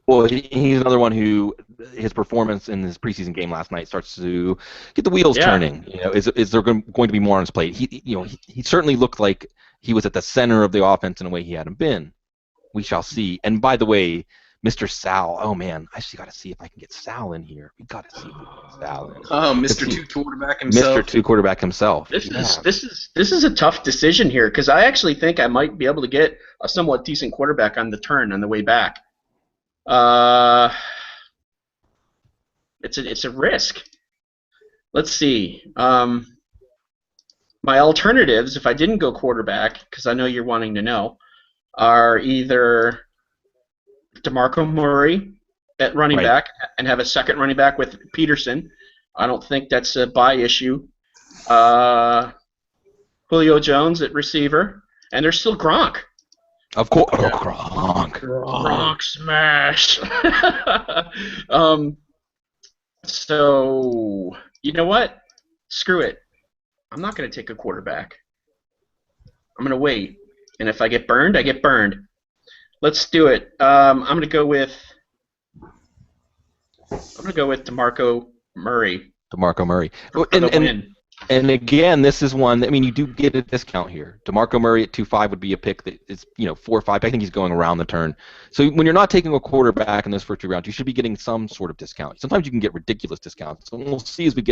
Well, he's another one who his performance in his preseason game last night starts to get the wheels turning. You know, is there going to be more on his plate? He certainly looked like he was at the center of the offense in a way he hadn't been. We shall see. And by the way, Mr. Sal. Oh man, I actually got to see if I can get Sal in here. We got to see if we can get Sal in. Oh, Mr. 2 quarterback himself. Mr. 2 quarterback himself. This is a tough decision here because I actually think I might be able to get a somewhat decent quarterback on the turn on the way back. It's a risk. Let's see. My alternatives, if I didn't go quarterback, because I know you're wanting to know, are either DeMarco Murray at running back and have a second running back with Peterson. I don't think that's a buy issue. Julio Jones at receiver, and there's still Gronk. Of course, Gronk. Gronk smash. So you know what? Screw it. I'm not going to take a quarterback. I'm going to wait, and if I get burned, I get burned. Let's do it. I'm going to go with DeMarco Murray. DeMarco Murray. For the win. And again, this is one. I mean, you do get a discount here. DeMarco Murray at 2.5 would be a pick that is 4 or 5. I think he's going around the turn. So when you're not taking a quarterback in those first 2 rounds, you should be getting some sort of discount. Sometimes you can get ridiculous discounts. So we'll see as we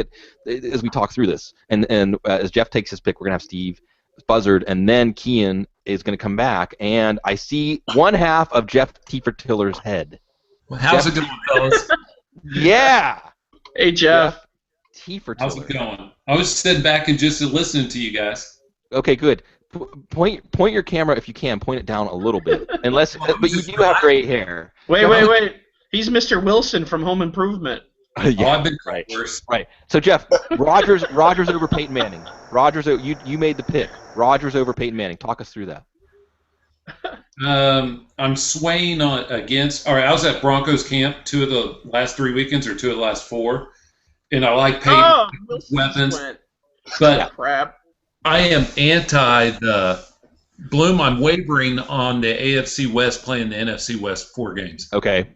talk through this. And as Jeff takes his pick, we're gonna have Steve Buzzard, and then Kean is gonna come back. And I see one half of Jeff Tiefer-Tiller's head. Well, how's it going, fellas? Yeah. Hey, Jeff. How's it Tiller. going? I was sitting back and just listening to you guys. Okay, good. Point your camera if you can. Point it down a little bit, but you do have gray hair. Wait. He's Mr. Wilson from Home Improvement. Oh, I've been right. worse. Right. So Jeff, Rogers over Peyton Manning. You made the pick. Rogers over Peyton Manning. Talk us through that. I'm swaying against. All right, I was at Broncos camp 2 of the last 3 weekends or 2 of the last 4, and I like Peyton's weapons. But crap. I am anti the Bloom. I'm wavering on the AFC West playing the NFC West 4 games. Okay.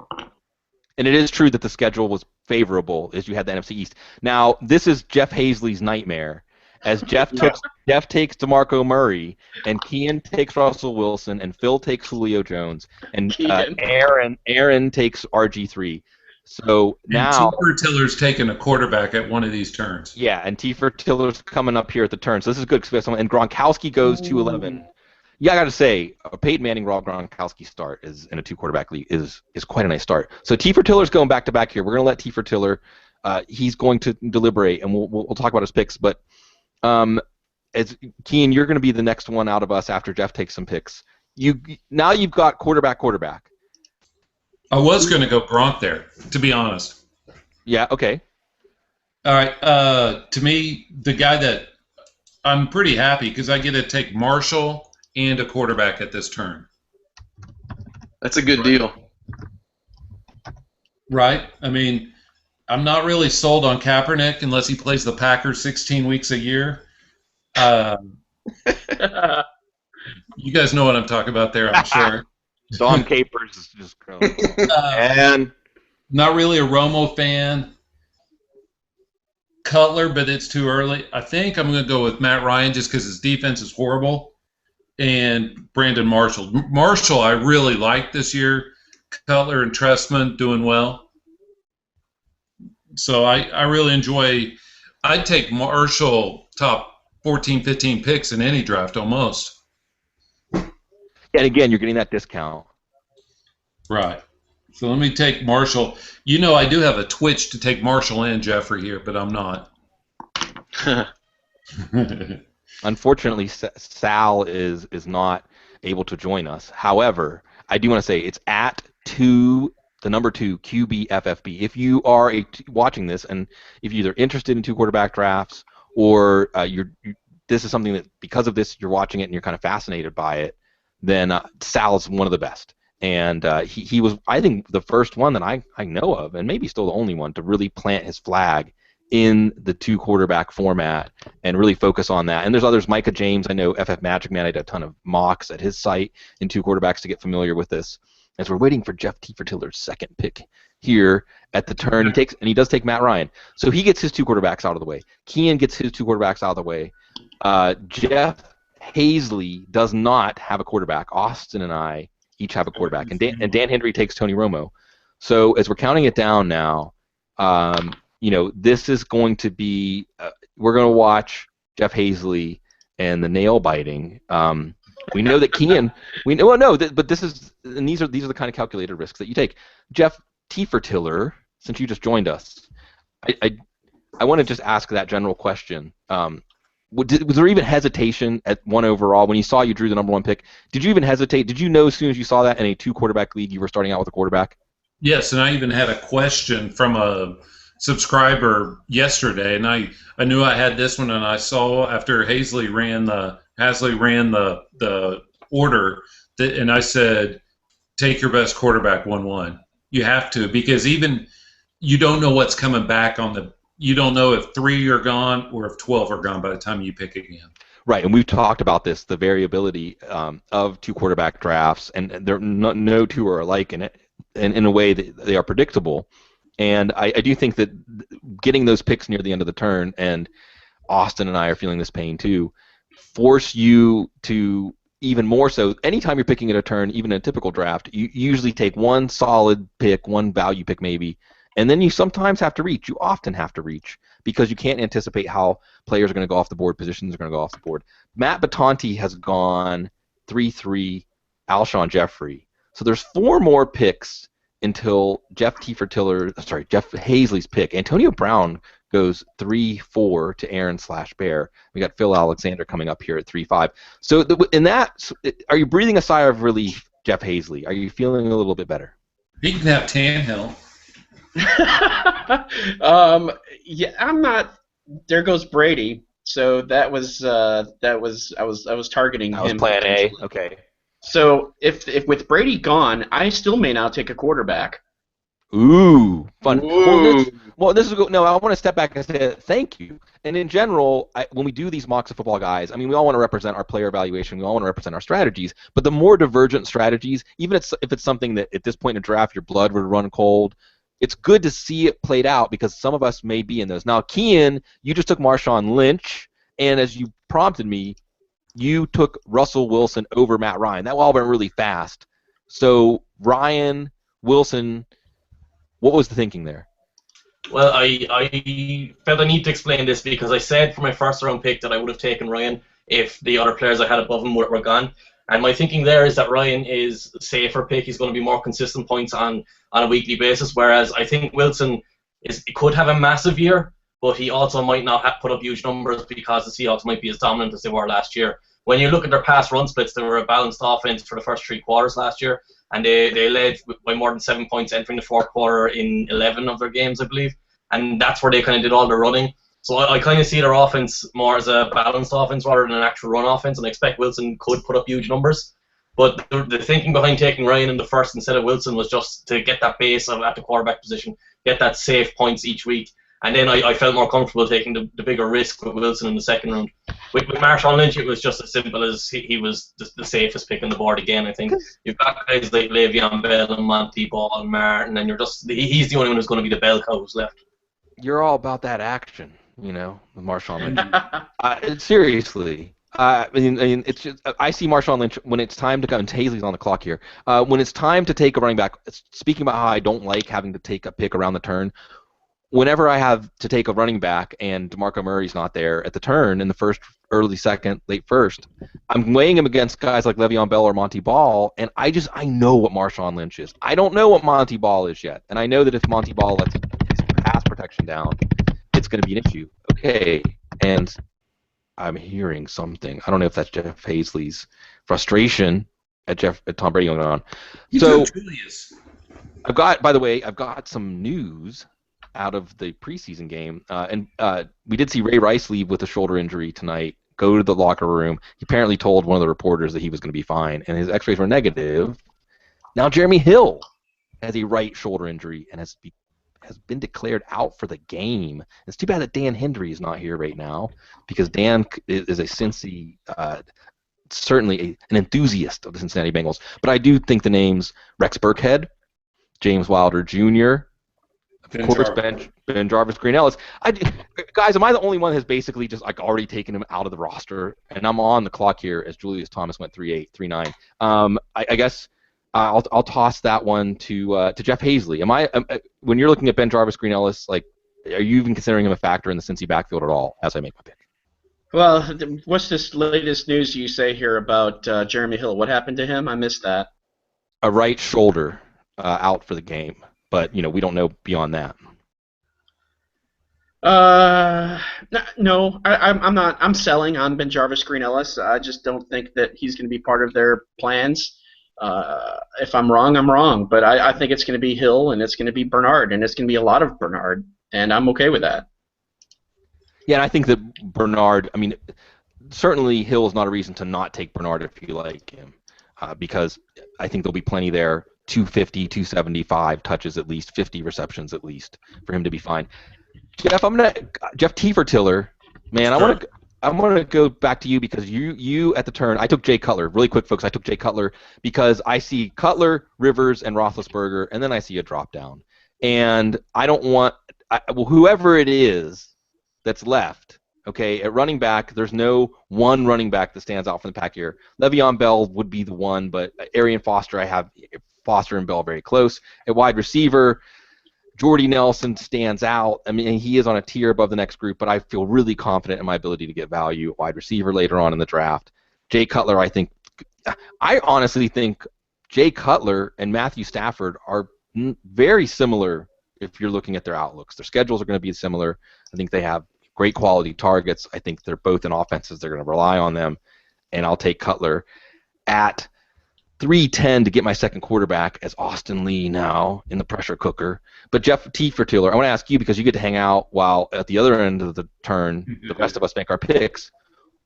And it is true that the schedule was favorable as you had the NFC East. Now, this is Jeff Hazley's nightmare, as Jeff takes DeMarco Murray, and Kian takes Russell Wilson, and Phil takes Julio Jones, and Aaron takes RG3. So now Tiller's taking a quarterback at one of these turns. Yeah, and Tiller's coming up here at the turn. So this is good. And Gronkowski goes to 11. Yeah, I got to say, a Peyton Manning, Rob Gronkowski start is in a 2-quarterback league is quite a nice start. So Tiller's going back to back here. We're going to let Tiller. He's going to deliberate, and we'll talk about his picks. But as Keen, you're going to be the next one out of us after Jeff takes some picks. Now you've got quarterback. I was going to go Gronk there, to be honest. Yeah. Okay. All right. To me, the guy that I'm pretty happy because I get to take Marshall and a quarterback at this turn. That's a good deal. Right? I mean, I'm not really sold on Kaepernick unless he plays the Packers 16 weeks a year. You guys know what I'm talking about there, I'm sure. Dom Capers is just growing. And not really a Romo fan. Cutler, but it's too early. I think I'm going to go with Matt Ryan just because his defense is horrible. And Brandon Marshall. Marshall I really like this year. Cutler and Trestman doing well. So I really enjoy. I'd take Marshall top 14, 15 picks in any draft almost. And again, you're getting that discount. Right. So let me take Marshall. You know I do have a twitch to take Marshall and Jeffrey here, but I'm not. Unfortunately, Sal is not able to join us. However, I do want to say it's at the number 2 QBFFB. If you are watching this and if you're either interested in 2-quarterback drafts or this is something that because of this you're watching it and you're kind of fascinated by it, then Sal is one of the best. And he was, I think, the first one that I know of, and maybe still the only one, to really plant his flag in the 2-quarterback format and really focus on that. And there's others, Micah James, I know FF Magic Man, I did a ton of mocks at his site in 2 quarterbacks to get familiar with this. As we're waiting for Jeff Tiller's second pick here at the turn, he does take Matt Ryan. So he gets his 2 quarterbacks out of the way. Kian gets his 2 quarterbacks out of the way. Jeff Hazley does not have a quarterback. Austin and I each have a quarterback. And Dan Hendry takes Tony Romo. So as we're counting it down now, this is going to be we're going to watch Jeff Hazley and the nail biting. We know that Kian. But these are the kind of calculated risks that you take. Jeff Tiller, since you just joined us, I want to just ask that general question. Was there even hesitation at 1 overall when you saw you drew the number 1 pick? Did you even hesitate? Did you know as soon as you saw that in a 2-quarterback league you were starting out with a quarterback? Yes, and I even had a question from a subscriber yesterday, and I knew I had this one, and I saw after Hazley ran the order, and I said, take your best quarterback 1-1. You have to, because even you don't know what's coming back you don't know if 3 are gone or if 12 are gone by the time you pick again. Right, and we've talked about this, the variability of 2-quarterback drafts, and no 2 are alike in it, and in a way that they are predictable. And I do think that getting those picks near the end of the turn, and Austin and I are feeling this pain too, force you to even more so. Anytime you're picking at a turn, even in a typical draft, you usually take one solid pick, one value pick maybe, and then you sometimes have to reach. You often have to reach because you can't anticipate how players are going to go off the board, positions are going to go off the board. Matt Batanti has gone 3-3, Alshon Jeffrey. So there's 4 more picks until Jeff Hazley's pick. Antonio Brown goes 3-4 to Aaron/Bear. We got Phil Alexander coming up here at 3-5. So in that, are you breathing a sigh of relief, Jeff Hazley? Are you feeling a little bit better? He can have Tannehill. Yeah, I'm not. There goes Brady. So that was I was targeting That was him. plan A. Okay. So if with Brady gone, I still may now take a quarterback. Ooh, fun. Ooh. This is no. I want to step back and say thank you. And in general, when we do these mocks of football guys, I mean, we all want to represent our player evaluation. We all want to represent our strategies. But the more divergent strategies, even if it's something that at this point in the draft your blood would run cold, it's good to see it played out because some of us may be in those. Now, Kian, you just took Marshawn Lynch, and as you prompted me, you took Russell Wilson over Matt Ryan. That all went really fast. So Ryan, Wilson. What was the thinking there? Well, I felt I need to explain this because I said for my first round pick that I would have taken Ryan if the other players I had above him were gone. And my thinking there is that Ryan is a safer pick. He's going to be more consistent points on a weekly basis, whereas I think Wilson could have a massive year, but he also might not put up huge numbers because the Seahawks might be as dominant as they were last year. When you look at their past run splits, they were a balanced offense for the first 3 quarters last year, and they led by more than 7 points entering the fourth quarter in 11 of their games, I believe. And that's where they kind of did all the running. So I kind of see their offense more as a balanced offense rather than an actual run offense, and I expect Wilson could put up huge numbers. But the thinking behind taking Ryan in the first instead of Wilson was just to get that base at the quarterback position, get that safe points each week. And then I felt more comfortable taking the bigger risk with Wilson in the second round. With Marshawn Lynch, it was just as simple as he was the safest pick on the board again, I think. You've got guys like Le'Veon Bell and Monty Ball and Martin, and he's the only one who's going to be the bell cow who's left. You're all about that action, with Marshawn Lynch. Seriously. I mean, it's just I see Marshawn Lynch when it's time to go, and Hazley's on the clock here. When it's time to take a running back, speaking about how I don't like having to take a pick around the turn, whenever I have to take a running back and DeMarco Murray's not there at the turn in the first, early second, late first, I'm weighing him against guys like Le'Veon Bell or Monty Ball, and I know what Marshawn Lynch is. I don't know what Monty Ball is yet, and I know that if Monty Ball lets his pass protection down, it's going to be an issue. Okay, and I'm hearing something. I don't know if that's Jeff Hazley's frustration at Tom Brady going on. So I've got some news out of the preseason game, and we did see Ray Rice leave with a shoulder injury tonight, go to the locker room. He apparently told one of the reporters that he was going to be fine, and his x-rays were negative. Now Jeremy Hill has a right shoulder injury and has been declared out for the game. It's too bad that Dan Hendry is not here right now, because Dan is a Cincy, certainly an enthusiast of the Cincinnati Bengals. But I do think the names Rex Burkhead, James Wilder Jr., of course, Ben Jarvis, Green Ellis. Guys, am I the only one that has basically just already taken him out of the roster? And I'm on the clock here as Julius Thomas went 3-8, 3-9. I guess I'll toss that one to Jeff Hazley. When you're looking at Ben Jarvis, Green Ellis, are you even considering him a factor in the Cincy backfield at all as I make my pick? Well, what's this latest news you say here about Jeremy Hill? What happened to him? I missed that. A right shoulder out for the game. But we don't know beyond that. No, I'm not. I'm selling on Ben Jarvis, Green Ellis. I just don't think that he's going to be part of their plans. If I'm wrong, I'm wrong. But I think it's going to be Hill, and it's going to be Bernard, and it's going to be a lot of Bernard, and I'm okay with that. Yeah, and I think that Bernard. I mean, certainly Hill is not a reason to not take Bernard if you like him, because I think there'll be plenty there. 250, 275 touches at least, 50 receptions at least for him to be fine. Jeff Tiefertiller, man, sure. I want to go back to you because you at the turn. I took Jay Cutler. Really quick, folks. I took Jay Cutler because I see Cutler, Rivers, and Roethlisberger, and then I see a drop down. And I don't want whoever it is that's left. Okay, at running back, there's no one running back that stands out from the pack here. Le'Veon Bell would be the one, but Arian Foster, I have Foster and Bell very close. At wide receiver, Jordy Nelson stands out. I mean, he is on a tier above the next group, but I feel really confident in my ability to get value at wide receiver later on in the draft. Jay Cutler, I honestly think Jay Cutler and Matthew Stafford are very similar if you're looking at their outlooks. Their schedules are going to be similar. I think they have great quality targets. I think they're both in offenses. They're going to rely on them, and I'll take Cutler at 310 to get my second quarterback as Austin Lee now in the pressure cooker. But Jeff T. Fertiller, I want to ask you, because you get to hang out while at the other end of the turn, the rest of us make our picks.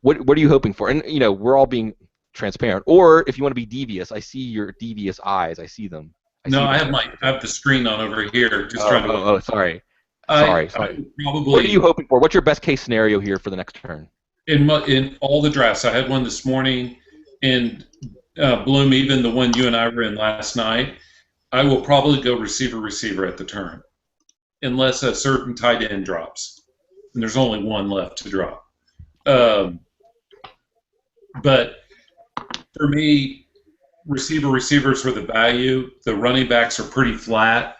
What are you hoping for? And, we're all being transparent. Or if you want to be devious, I see your devious eyes. I see them. I have the screen on over here. Just trying to. Oh, sorry. Sorry. Probably. What are you hoping for? What's your best case scenario here for the next turn? In all the drafts, I had one this morning, and Bloom, even the one you and I were in last night, I will probably go receiver at the turn, unless a certain tight end drops, and there's only one left to drop. But for me, receivers for the value. The running backs are pretty flat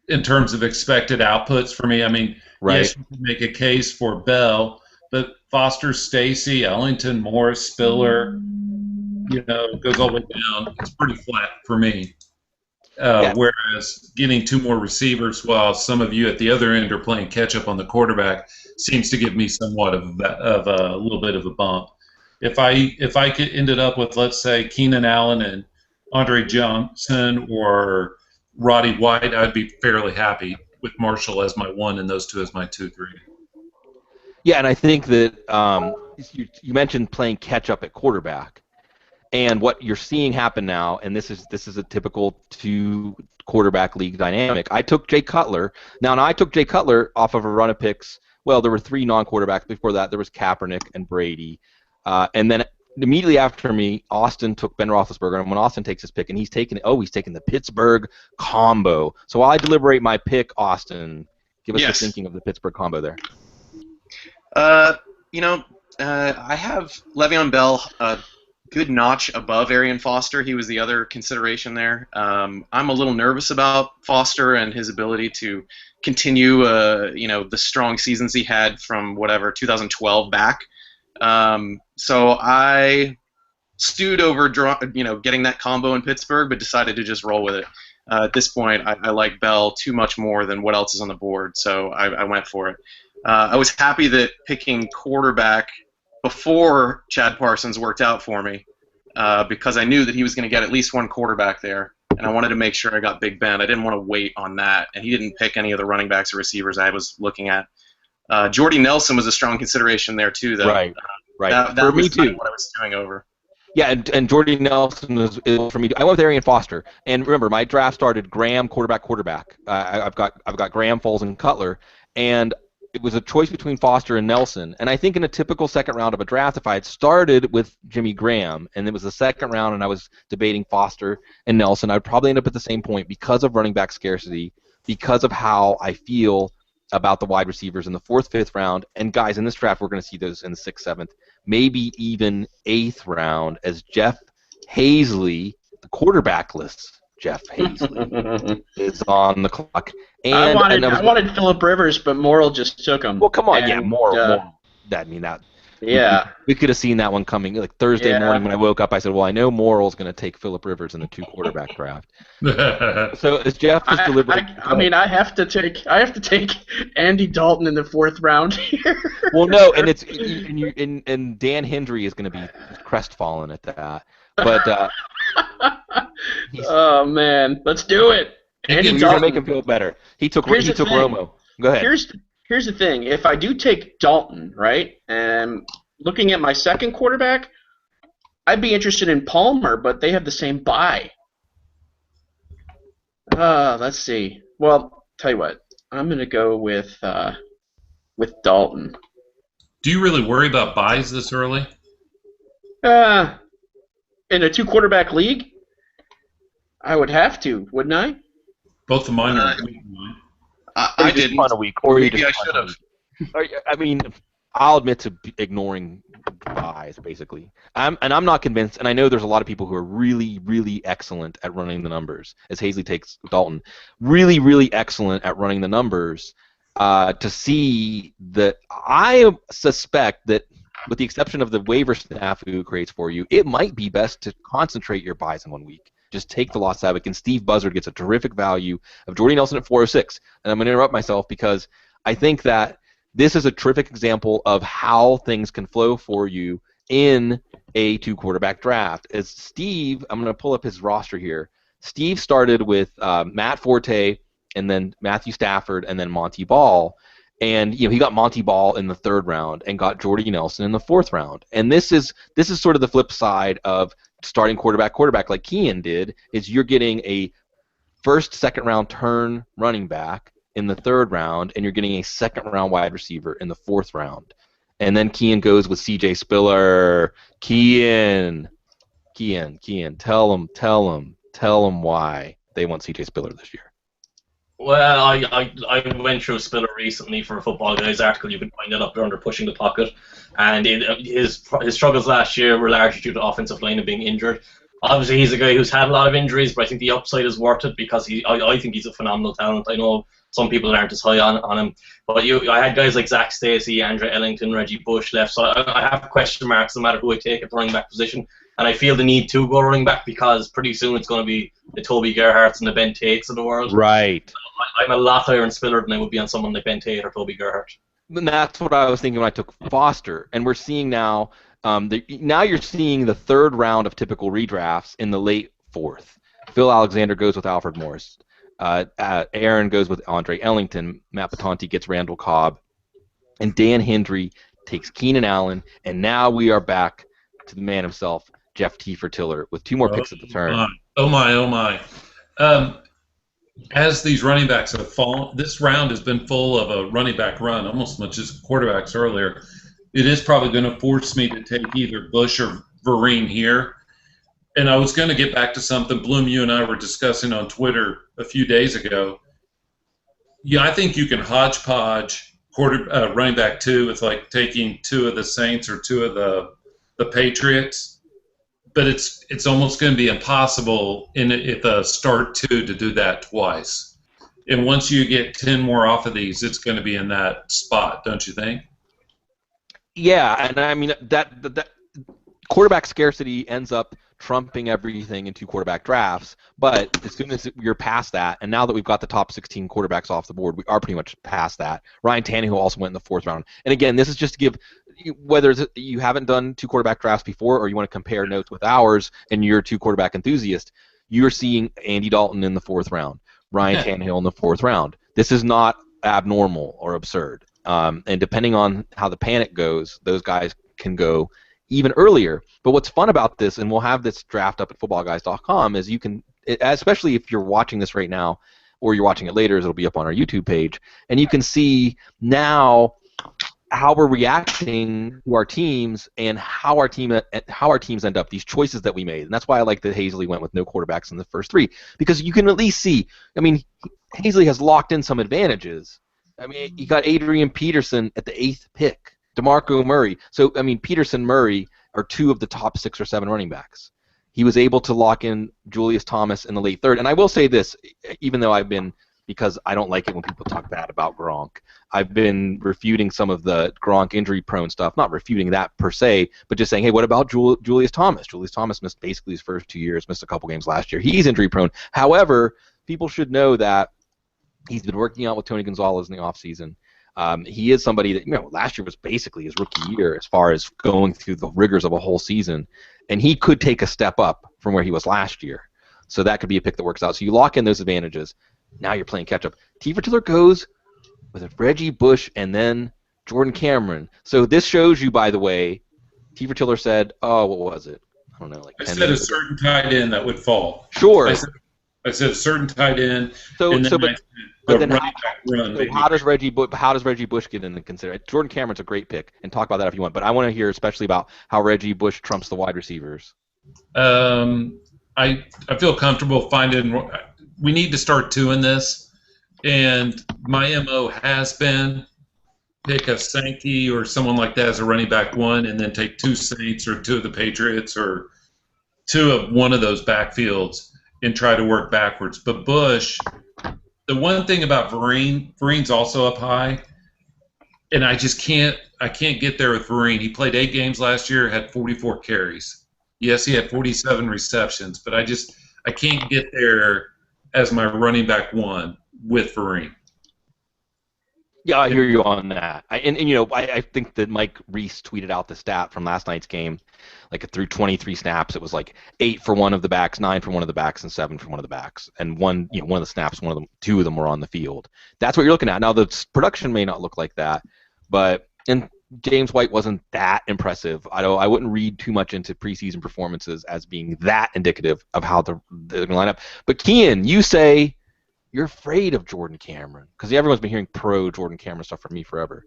in terms of expected outputs for me. I mean, yes, you can make a case for Bell, but Foster, Stacy, Ellington, Morris, Spiller, goes all the way down. It's pretty flat for me. Whereas getting two more receivers while some of you at the other end are playing catch-up on the quarterback seems to give me somewhat of a little bit of a bump. If I could ended up with, let's say, Keenan Allen and Andre Johnson or Roddy White, I'd be fairly happy with Marshall as my 1 and those two as my 2, 3. Yeah, and I think that you mentioned playing catch-up at quarterback. And what you're seeing happen now, and this is a typical 2-quarterback league dynamic. I took Jay Cutler. Now, I took Jay Cutler off of a run of picks. Well, there were 3 non-quarterbacks before that. There was Kaepernick and Brady. And then immediately after me, Austin took Ben Roethlisberger. And when Austin takes his pick, and he's taking the Pittsburgh combo. So while I deliberate my pick, Austin, give us the thinking of the Pittsburgh combo there. I have Le'Veon Bell good notch above Arian Foster. He was the other consideration there. I'm a little nervous about Foster and his ability to continue, the strong seasons he had from 2012 back. So I stewed over, getting that combo in Pittsburgh, but decided to just roll with it. At this point, I like Bell too much more than what else is on the board, so I went for it. I was happy that picking quarterback before Chad Parsons worked out for me, because I knew that he was going to get at least one quarterback there, and I wanted to make sure I got Big Ben. I didn't want to wait on that, and he didn't pick any of the running backs or receivers I was looking at. Jordy Nelson was a strong consideration there too, though. Right. That for was me too. What I was doing over. Yeah, and Jordy Nelson is for me. I went with Arian Foster, and remember, my draft started Graham, quarterback. I've got Graham, Foles, and Cutler, and it was a choice between Foster and Nelson. And I think in a typical second round of a draft, if I had started with Jimmy Graham and it was the second round and I was debating Foster and Nelson, I'd probably end up at the same point because of running back scarcity, because of how I feel about the wide receivers in the 4th, 5th round. And guys, in this draft, we're going to see those in the 6th, 7th, maybe even 8th round as Jeff Hazley, the quarterback list, Jeff Hazley, is on the clock. And I wanted Phillip Rivers, but Morrill just took him. Well, come on, Morrill. Yeah. We could have seen that one coming. Like Thursday morning when I woke up, I said, well, I know Morrill's going to take Phillip Rivers in the 2-quarterback draft. So as Jeff is delivering, I have to take Andy Dalton in the 4th round here. Well, no, and it's and Dan Hendry is going to be crestfallen at that. But oh man, let's do it. Andy Dalton, going to make him feel better. He took Romo. Go ahead. Here's the thing. If I do take Dalton, right, and looking at my second quarterback, I'd be interested in Palmer, but they have the same bye. Let's see. Well, tell you what, I'm going to go with Dalton. Do you really worry about buys this early? In a 2-quarterback league, I would have to, wouldn't I? Both of mine are. I didn't. On a week, or maybe I should have. I mean, I'll admit to ignoring buys, basically. I'm not convinced, and I know there's a lot of people who are really, really excellent at running the numbers, as Hazley takes Dalton. Really, really excellent at running the numbers. To see that, I suspect that, with the exception of the waiver snafu it creates for you, it might be best to concentrate your buys in 1 week. just take the lost Savick, and Steve Buzzard gets a terrific value of Jordy Nelson at 406. And I'm going to interrupt myself because I think that this is a terrific example of how things can flow for you in a two-quarterback draft. As Steve, I'm going to pull up his roster here. Steve started with Matt Forte, and then Matthew Stafford, and then Monty Ball. And he got Monty Ball in the 3rd round and got Jordy Nelson in the 4th round. And this is sort of the flip side of starting quarterback like Kean did, is you're getting a first, second round turn running back in the 3rd round, and you're getting a 2nd round wide receiver in the 4th round. And then Kean goes with C.J. Spiller. Kean, tell them why they want C.J. Spiller this year. Well, I went through Spiller recently for a Football Guys article. You can find it up there under Pushing the Pocket. And his struggles last year were largely due to offensive line and being injured. Obviously, he's a guy who's had a lot of injuries, but I think the upside is worth it because I think he's a phenomenal talent. I know some people aren't as high on him, but I had guys like Zach Stacy, Andre Ellington, Reggie Bush left, so I have question marks no matter who I take at the running back position, and I feel the need to go running back because pretty soon it's going to be the Toby Gerharts and the Ben Tates of the world. Right. I'm a lot higher on Spiller than I would be on someone like Ben Tate or Toby Gerhart. And that's what I was thinking when I took Foster, and we're seeing now. Now you're seeing the 3rd round of typical redrafts in the late 4th. Phil Alexander goes with Alfred Morris. Aaron goes with Andre Ellington. Matt Patonti gets Randall Cobb. And Dan Hendry takes Keenan Allen. And now we are back to the man himself, Jeff Tiefer-Tiller, with 2 more picks at the turn. Oh my. As these running backs have fallen, this round has been full of a running back run, almost as much as quarterbacks earlier. It is probably going to force me to take either Bush or Vereen here. And I was going to get back to something, Bloom, you and I were discussing on Twitter a few days ago. Yeah, I think you can hodgepodge running back 2 with like taking 2 of the Saints or 2 of the Patriots. But it's almost going to be impossible if a start 2 to do that twice. And once you get 10 more off of these, it's going to be in that spot, don't you think? Yeah, and I mean that quarterback scarcity ends up trumping everything in 2 quarterback drafts. But as soon as you're past that, and now that we've got the top 16 quarterbacks off the board, we are pretty much past that. Ryan Tannehill also went in the 4th round. And again, this is just to give, whether you haven't done 2 quarterback drafts before or you want to compare notes with ours and you're a 2 quarterback enthusiast, you're seeing Andy Dalton in the 4th round, Ryan Tannehill in the 4th round. This is not abnormal or absurd. And depending on how the panic goes, those guys can go even earlier. But what's fun about this, and we'll have this draft up at footballguys.com, is you can, especially if you're watching this right now or you're watching it later, as it'll be up on our YouTube page, and you can see now how we're reacting to our teams and how our teams end up, these choices that we made. And that's why I like that Hazley went with no quarterbacks in the first 3, because you can at least see, I mean, Hazley has locked in some advantages. I mean, you got Adrian Peterson at the 8th pick, DeMarco Murray. So, I mean, Peterson, Murray are 2 of the top 6 or 7 running backs. He was able to lock in Julius Thomas in the late 3rd. And I will say this, even though because I don't like it when people talk bad about Gronk, I've been refuting some of the Gronk injury-prone stuff. Not refuting that per se, but just saying, hey, what about Julius Thomas? Julius Thomas missed basically his first 2 years, missed a couple games last year. He's injury-prone. However, people should know that he's been working out with Tony Gonzalez in the offseason. He is somebody that, last year was basically his rookie year as far as going through the rigors of a whole season. And he could take a step up from where he was last year. So that could be a pick that works out. So you lock in those advantages. Now you're playing catch-up. Tiller goes with Reggie Bush and then Jordan Cameron. So this shows you, by the way, Tiller said, what was it? I don't know. Like I said a certain tight end that would fall. Sure. I said a certain tight end. How does Reggie Bush get into consideration? Jordan Cameron's a great pick, and talk about that if you want. But I want to hear especially about how Reggie Bush trumps the wide receivers. I feel comfortable finding. We need to start 2 in this, and my MO has been pick a Sankey or someone like that as a running back 1, and then take 2 Saints or 2 of the Patriots or 2 of one of those backfields and try to work backwards. But Bush, the one thing about Vereen's also up high, and I can't get there with Vereen. He played 8 games last year, had 44 carries. Yes, he had 47 receptions, but I can't get there as my running back one with Vereen. Yeah, I hear you on that. I think that Mike Reese tweeted out the stat from last night's game. Like through 23 snaps, it was like 8 for one of the backs, 9 for one of the backs, and 7 for one of the backs. And one of the snaps, two of them were on the field. That's what you're looking at. Now the production may not look like that, but James White wasn't that impressive. I wouldn't read too much into preseason performances as being that indicative of how they're going to line up. But Kian, you say you're afraid of Jordan Cameron because everyone's been hearing pro Jordan Cameron stuff from me forever.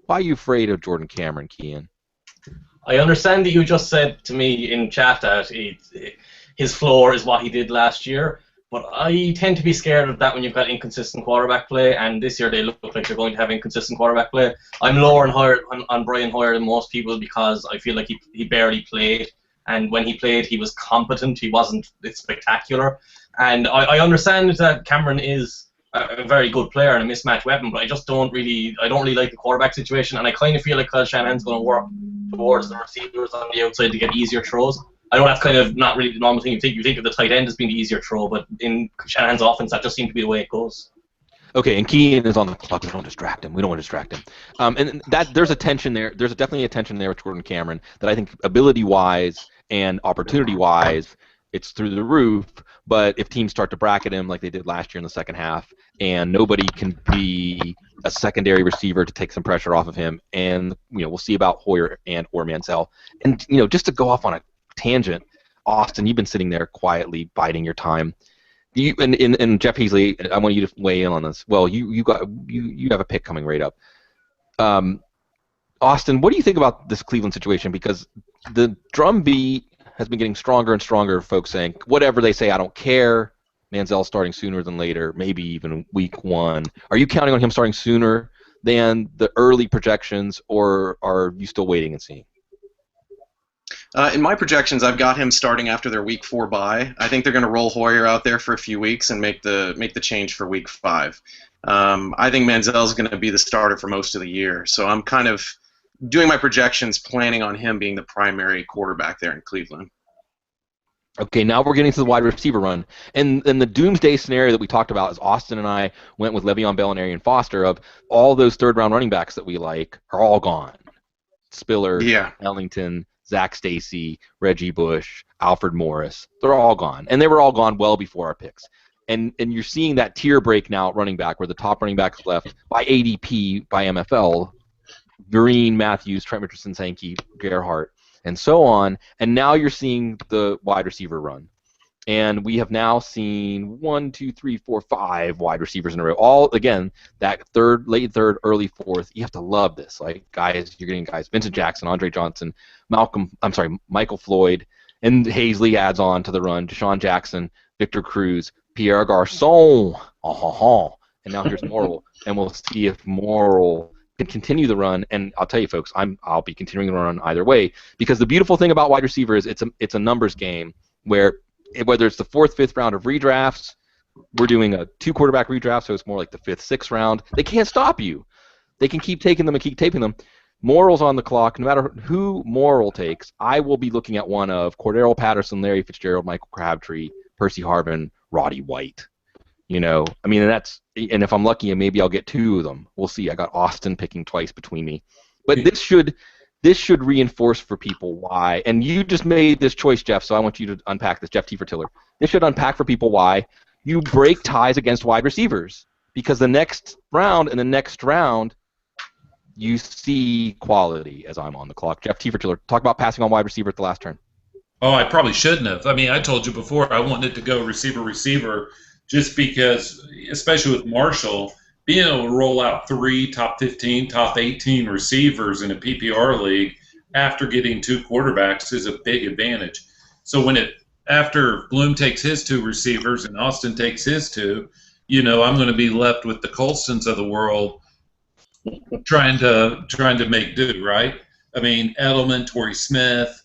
Why are you afraid of Jordan Cameron, Kian? I understand that you just said to me in chat that his floor is what he did last year, but I tend to be scared of that when you've got inconsistent quarterback play, and this year they look like they're going to have inconsistent quarterback play. I'm lower on Brian Hoyer than most people because I feel like he barely played, and when he played he was competent, he wasn't spectacular. And I understand that Cameron is a very good player and a mismatch weapon, but I don't really like the quarterback situation, and I kind of feel like Kyle Shanahan's going to work towards the receivers on the outside to get easier throws. I know that's kind of not really the normal thing you think. You think of the tight end as being the easier throw, but in Shanahan's offense, that just seems to be the way it goes. Okay, and Keane is on the clock. We don't distract him. We don't want to distract him. And that there's a tension there. There's definitely a tension there with Jordan Cameron that I think ability-wise and opportunity-wise, it's through the roof. But if teams start to bracket him like they did last year in the second half, and nobody can be a secondary receiver to take some pressure off of him, and we'll see about Hoyer and or Mansell. And just to go off on a tangent, Austin, you've been sitting there quietly biding your time. You and Jeff Heasley, I want you to weigh in on this. Well, you have a pick coming right up. Austin, what do you think about this Cleveland situation? Because the drumbeat has been getting stronger and stronger. Folks saying whatever they say, I don't care. Manziel starting sooner than later, maybe even week 1. Are you counting on him starting sooner than the early projections, or are you still waiting and seeing? In my projections, I've got him starting after their Week 4 bye. I think they're going to roll Hoyer out there for a few weeks and make the change for Week 5. I think Manziel's going to be the starter for most of the year, so I'm kind of doing my projections planning on him being the primary quarterback there in Cleveland. Okay, now we're getting to the wide receiver run. And the doomsday scenario that we talked about is Austin and I went with Le'Veon Bell and Arian Foster of all those third-round running backs that we like are all gone. Spiller, Ellington, Zach Stacy, Reggie Bush, Alfred Morris. They're all gone. And they were all gone well before our picks. And you're seeing that tier break now at running back where the top running backs left by ADP, by MFL, Vereen, Matthews, Trent Richardson, Sankey, Gerhardt, and so on. And now you're seeing the wide receiver run. And we have now seen 1, 2, 3, 4, 5 wide receivers in a row. All, again, that late third, early fourth. You have to love this. Like, guys, you're getting guys, Vincent Jackson, Andre Johnson, Michael Floyd, and Hazley adds on to the run. Deshaun Jackson, Victor Cruz, Pierre Garçon. And now here's Morrill. And we'll see if Morrill can continue the run, and I'll tell you, folks, I'll be continuing the run either way, because the beautiful thing about wide receiver is it's a numbers game where whether it's the 4th, 5th round of redrafts, we're doing a 2-quarterback redraft, so it's more like the 5th, 6th round. They can't stop you. They can keep taking them and keep taping them. Morrill's on the clock. No matter who Morrill takes, I will be looking at one of Cordero Patterson, Larry Fitzgerald, Michael Crabtree, Percy Harvin, Roddy White. And if I'm lucky, maybe I'll get 2 of them. We'll see. I got Austin picking twice between me, but this should reinforce for people why. And you just made this choice, Jeff. So I want you to unpack this, Jeff Tiefer-Tiller. This should unpack for people why you break ties against wide receivers, because the next round and the next round, you see quality. As I'm on the clock, Jeff Tiefer-Tiller, talk about passing on wide receiver at the last turn. Oh, I probably shouldn't have. I mean, I told you before I wanted to go receiver. Just because, especially with Marshall, being able to roll out 3 top 15, top 18 receivers in a PPR league after getting 2 quarterbacks is a big advantage. So after Bloom takes his 2 receivers and Austin takes his 2, I'm going to be left with the Colstons of the world trying to make do, right? I mean, Edelman, Torrey Smith,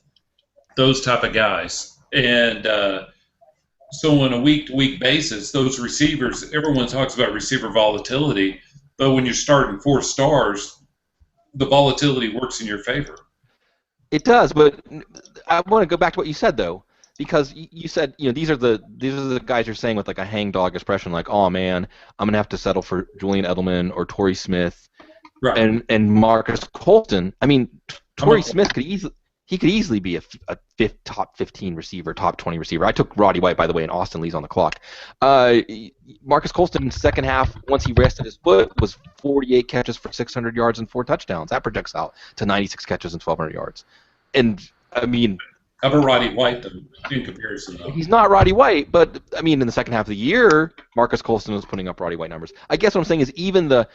those type of guys. And so on a week-to-week basis, those receivers, everyone talks about receiver volatility, but when you're starting 4 stars, the volatility works in your favor. It does, but I want to go back to what you said, though. because you said these are the guys you're saying with like a hangdog expression, like, oh man, I'm gonna have to settle for Julian Edelman or Torrey Smith Right. and Marcus Colston. I mean, I'm a- Torrey Smith could easily be a top 15 receiver, top 20 receiver. I took Roddy White, by the way, and Austin Lee's on the clock. Marcus Colston in the second half, once he rested his foot, was 48 catches for 600 yards and 4 touchdowns. That projects out to 96 catches and 1,200 yards. And I mean, How about Roddy White, though, in comparison, though? he's not Roddy White, but I mean, in the second half of the year, Marcus Colston was putting up Roddy White numbers. I guess what I'm saying is even the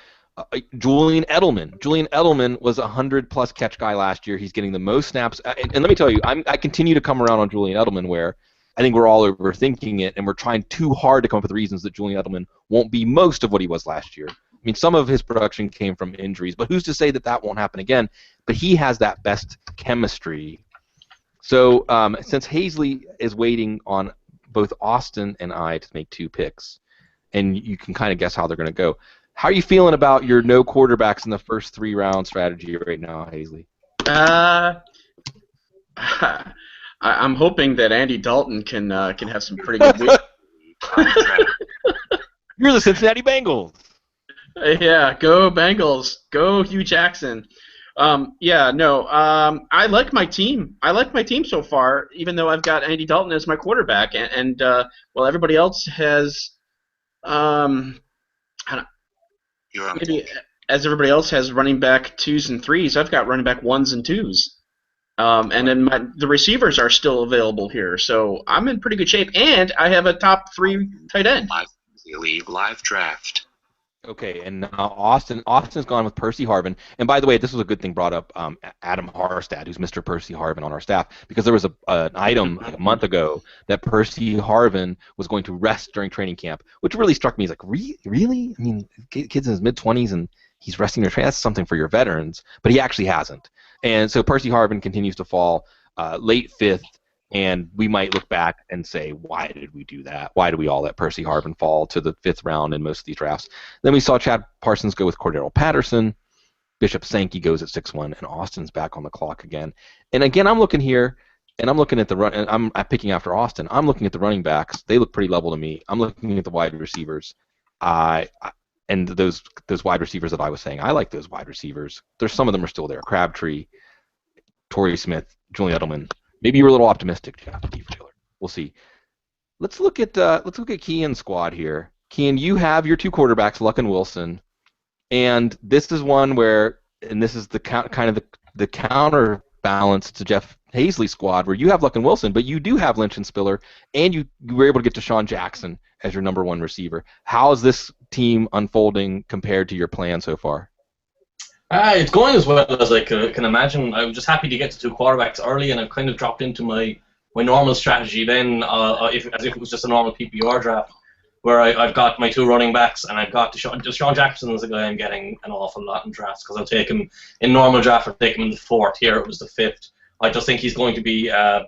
Julian Edelman. Julian Edelman was a 100-plus catch guy last year. He's getting the most snaps. And let me tell you, I continue to come around on Julian Edelman where I think we're all overthinking it, and we're trying too hard to come up with reasons that Julian Edelman won't be most of what he was last year. I mean, some of his production came from injuries, but who's to say that that won't happen again? But he has that best chemistry. So since Hazley is waiting on both Austin and I to make 2 picks, and you can kind of guess how they're going to go, how are you feeling about your no quarterbacks in the first 3-round strategy right now, Hazley? I'm hoping that Andy Dalton can have some pretty good weeks. You're the Cincinnati Bengals. Yeah, go Bengals. Go Hugh Jackson. I like my team. I like my team so far, even though I've got Andy Dalton as my quarterback, and well, everybody else has maybe as everybody else has running back 2s and 3s, I've got running back 1s and 2s. And then the receivers are still available here, so I'm in pretty good shape, and I have a top 3 tight end. Live draft. Okay, and now Austin's gone with Percy Harvin. And by the way, this was a good thing brought up Adam Harstad, who's Mr. Percy Harvin on our staff, because there was an item like a month ago that Percy Harvin was going to rest during training camp, which really struck me as like, really? I mean, kid's in his mid-20s and he's resting their training. That's something for your veterans, but he actually hasn't. And so Percy Harvin continues to fall late 5th, and we might look back and say, why did we do that? Why did we all let Percy Harvin fall to the 5th round in most of these drafts? Then we saw Chad Parsons go with Cordero Patterson. Bishop Sankey goes at 6-1, and Austin's back on the clock again. And again, I'm looking here, and I'm looking at the run. And I'm picking after Austin. I'm looking at the running backs. They look pretty level to me. I'm looking at the wide receivers. And those wide receivers that I was saying, I like those wide receivers. There's some of them are still there. Crabtree, Torrey Smith, Julian Edelman. Maybe you were a little optimistic, Jeff Taylor. We'll see. Let's look at Kian's squad here. Kian, you have your 2 quarterbacks, Luck and Wilson, and this is one where, and this is the kind of the counterbalance to Jeff Hazley's squad, where you have Luck and Wilson, but you do have Lynch and Spiller, and you were able to get Deshaun Jackson as your number 1 receiver. How is this team unfolding compared to your plan so far? It's going as well as I can imagine. I was just happy to get to 2 quarterbacks early, and I've kind of dropped into my normal strategy then, as if it was just a normal PPR draft, where I've got my 2 running backs, and I've got Deshaun Jackson is a guy I'm getting an awful lot in drafts, because I'll take him in normal draft, I'll take him in the 4th. Here it was the 5th. I just think he's going to be a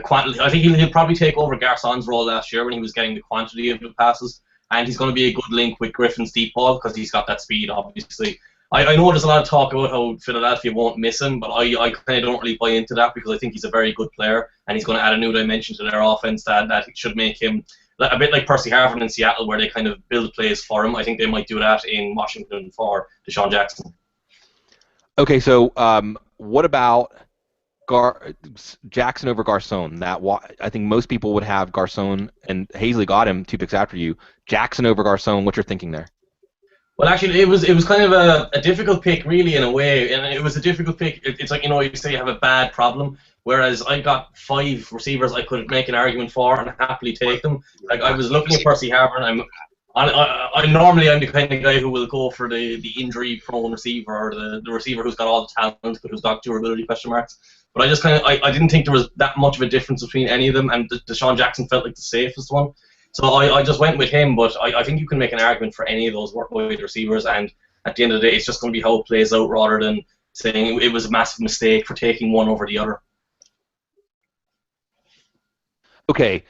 quantity. I think he'll probably take over Garcon's role last year when he was getting the quantity of the passes. And he's going to be a good link with Griffin's deep ball because he's got that speed, obviously. I know there's a lot of talk about how Philadelphia won't miss him, but I kind of don't really buy into that, because I think he's a very good player, and he's going to add a new dimension to their offense that should make him a bit like Percy Harvin in Seattle, where they kind of build plays for him. I think they might do that in Washington for Deshaun Jackson. Okay, so what about Jackson over Garcon? I think most people would have Garcon, and Hazley got him 2 picks after you. Jackson over Garcon, what you're thinking there? Well, actually, it was kind of a difficult pick, really, in a way, and it was a difficult pick. It's like, you say you have a bad problem, whereas I got 5 receivers I could make an argument for and happily take them. Like, I was looking at Percy Harvin. Normally I'm the kind of guy who will go for the injury-prone receiver, or the receiver who's got all the talent but who's got durability question marks. But I just I didn't think there was that much of a difference between any of them, and Deshaun Jackson felt like the safest one. So I just went with him, but I think you can make an argument for any of those wide receivers, and at the end of the day, it's just going to be how it plays out rather than saying it was a massive mistake for taking one over the other. Okay,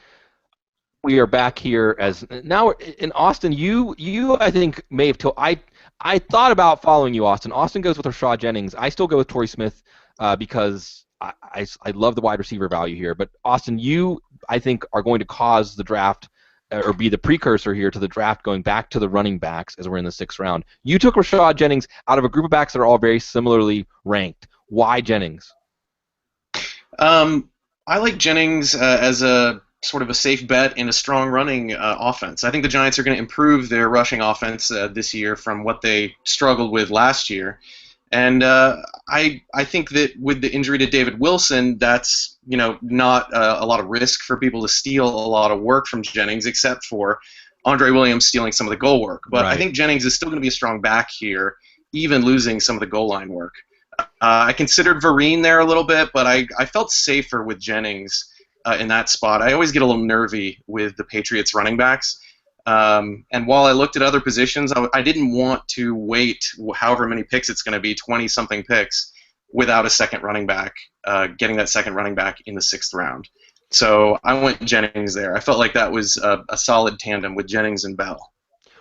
we are back here as now in Austin. You I think may have told I thought about following you, Austin. Austin goes with Rashad Jennings. I still go with Torrey Smith because I love the wide receiver value here, but Austin, you I think are going to cause the draft or be the precursor here to the draft going back to the running backs as we're in the 6th round. You took Rashad Jennings out of a group of backs that are all very similarly ranked. Why Jennings? I like Jennings as a sort of a safe bet in a strong running offense. I think the Giants are going to improve their rushing offense this year from what they struggled with last year. And I think that with the injury to David Wilson, that's not a lot of risk for people to steal a lot of work from Jennings, except for Andre Williams stealing some of the goal work. But Right. I think Jennings is still going to be a strong back here, even losing some of the goal line work. I considered Vereen there a little bit, but I felt safer with Jennings in that spot. I always get a little nervy with the Patriots running backs. And while I looked at other positions, I didn't want to wait however many picks it's going to be, 20-something picks, without a second running back, getting that second running back in the 6th round. So I went Jennings there. I felt like that was a solid tandem with Jennings and Bell.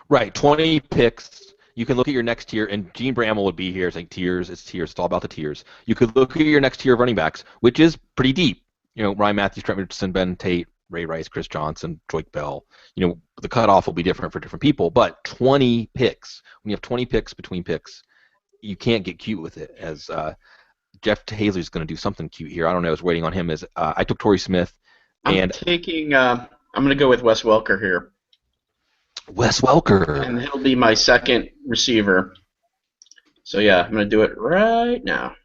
Right, 20 picks. You can look at your next tier, and Gene Bramwell would be here saying tiers, it's all about the tiers. You could look at your next tier of running backs, which is pretty deep. Ryan Matthews, Trent Richardson, Ben Tate, Ray Rice, Chris Johnson, Joik Bell. The cutoff will be different for different people, but 20 picks. When you have 20 picks between picks, you can't get cute with it. As Jeff Hazley's going to do something cute here. I don't know. I was waiting on him. As I took Torrey Smith, and I'm going to go with Wes Welker here. Wes Welker. And he'll be my second receiver. So, yeah, I'm going to do it right now.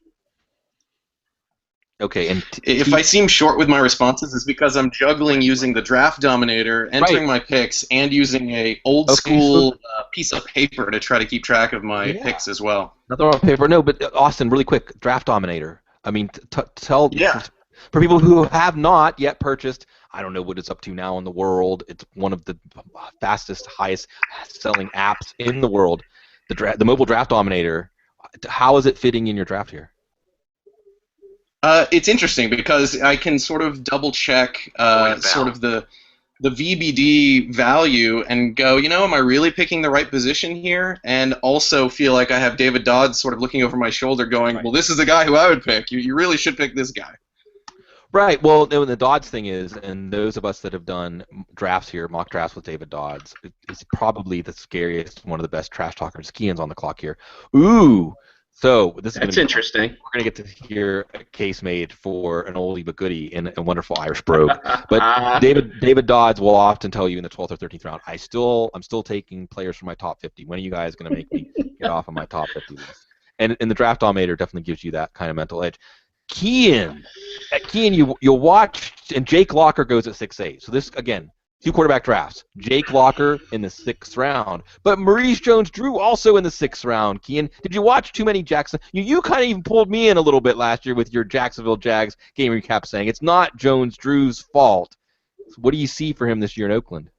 Okay, and if I seem short with my responses, it's because I'm juggling using the draft dominator, entering my picks, and using a old school piece of paper to try to keep track of my picks as well. Nothing wrong with paper. No, but Austin, really quick, draft dominator. I mean, tell for people who have not yet purchased. I don't know what it's up to now in the world. It's one of the fastest, highest selling apps in the world. The mobile draft dominator. How is it fitting in your draft here? It's interesting because I can sort of double check sort of the VBD value and go, am I really picking the right position here? And also feel like I have David Dodds sort of looking over my shoulder going, well, this is the guy who I would pick. You really should pick this guy. Right. Well, the Dodds thing is, and those of us that have done drafts here, mock drafts with David Dodds, is probably the scariest, one of the best trash talkers. Kean's on the clock here. Ooh. So That's interesting. We're going to get to hear a case made for an oldie but goodie in a wonderful Irish brogue. But David Dodds will often tell you in the 12th or 13th round, I'm still taking players from my top 50. When are you guys going to make me get off of my top 50 list? And the draft dominator definitely gives you that kind of mental edge. Kean, you'll watch, and Jake Locker goes at 6'8". So this, again, 2 quarterback drafts. Jake Locker in the 6th round. But Maurice Jones-Drew also in the 6th round. Kean, did you watch too many Jackson? You kind of even pulled me in a little bit last year with your Jacksonville Jags game recap saying it's not Jones-Drew's fault. So what do you see for him this year in Oakland?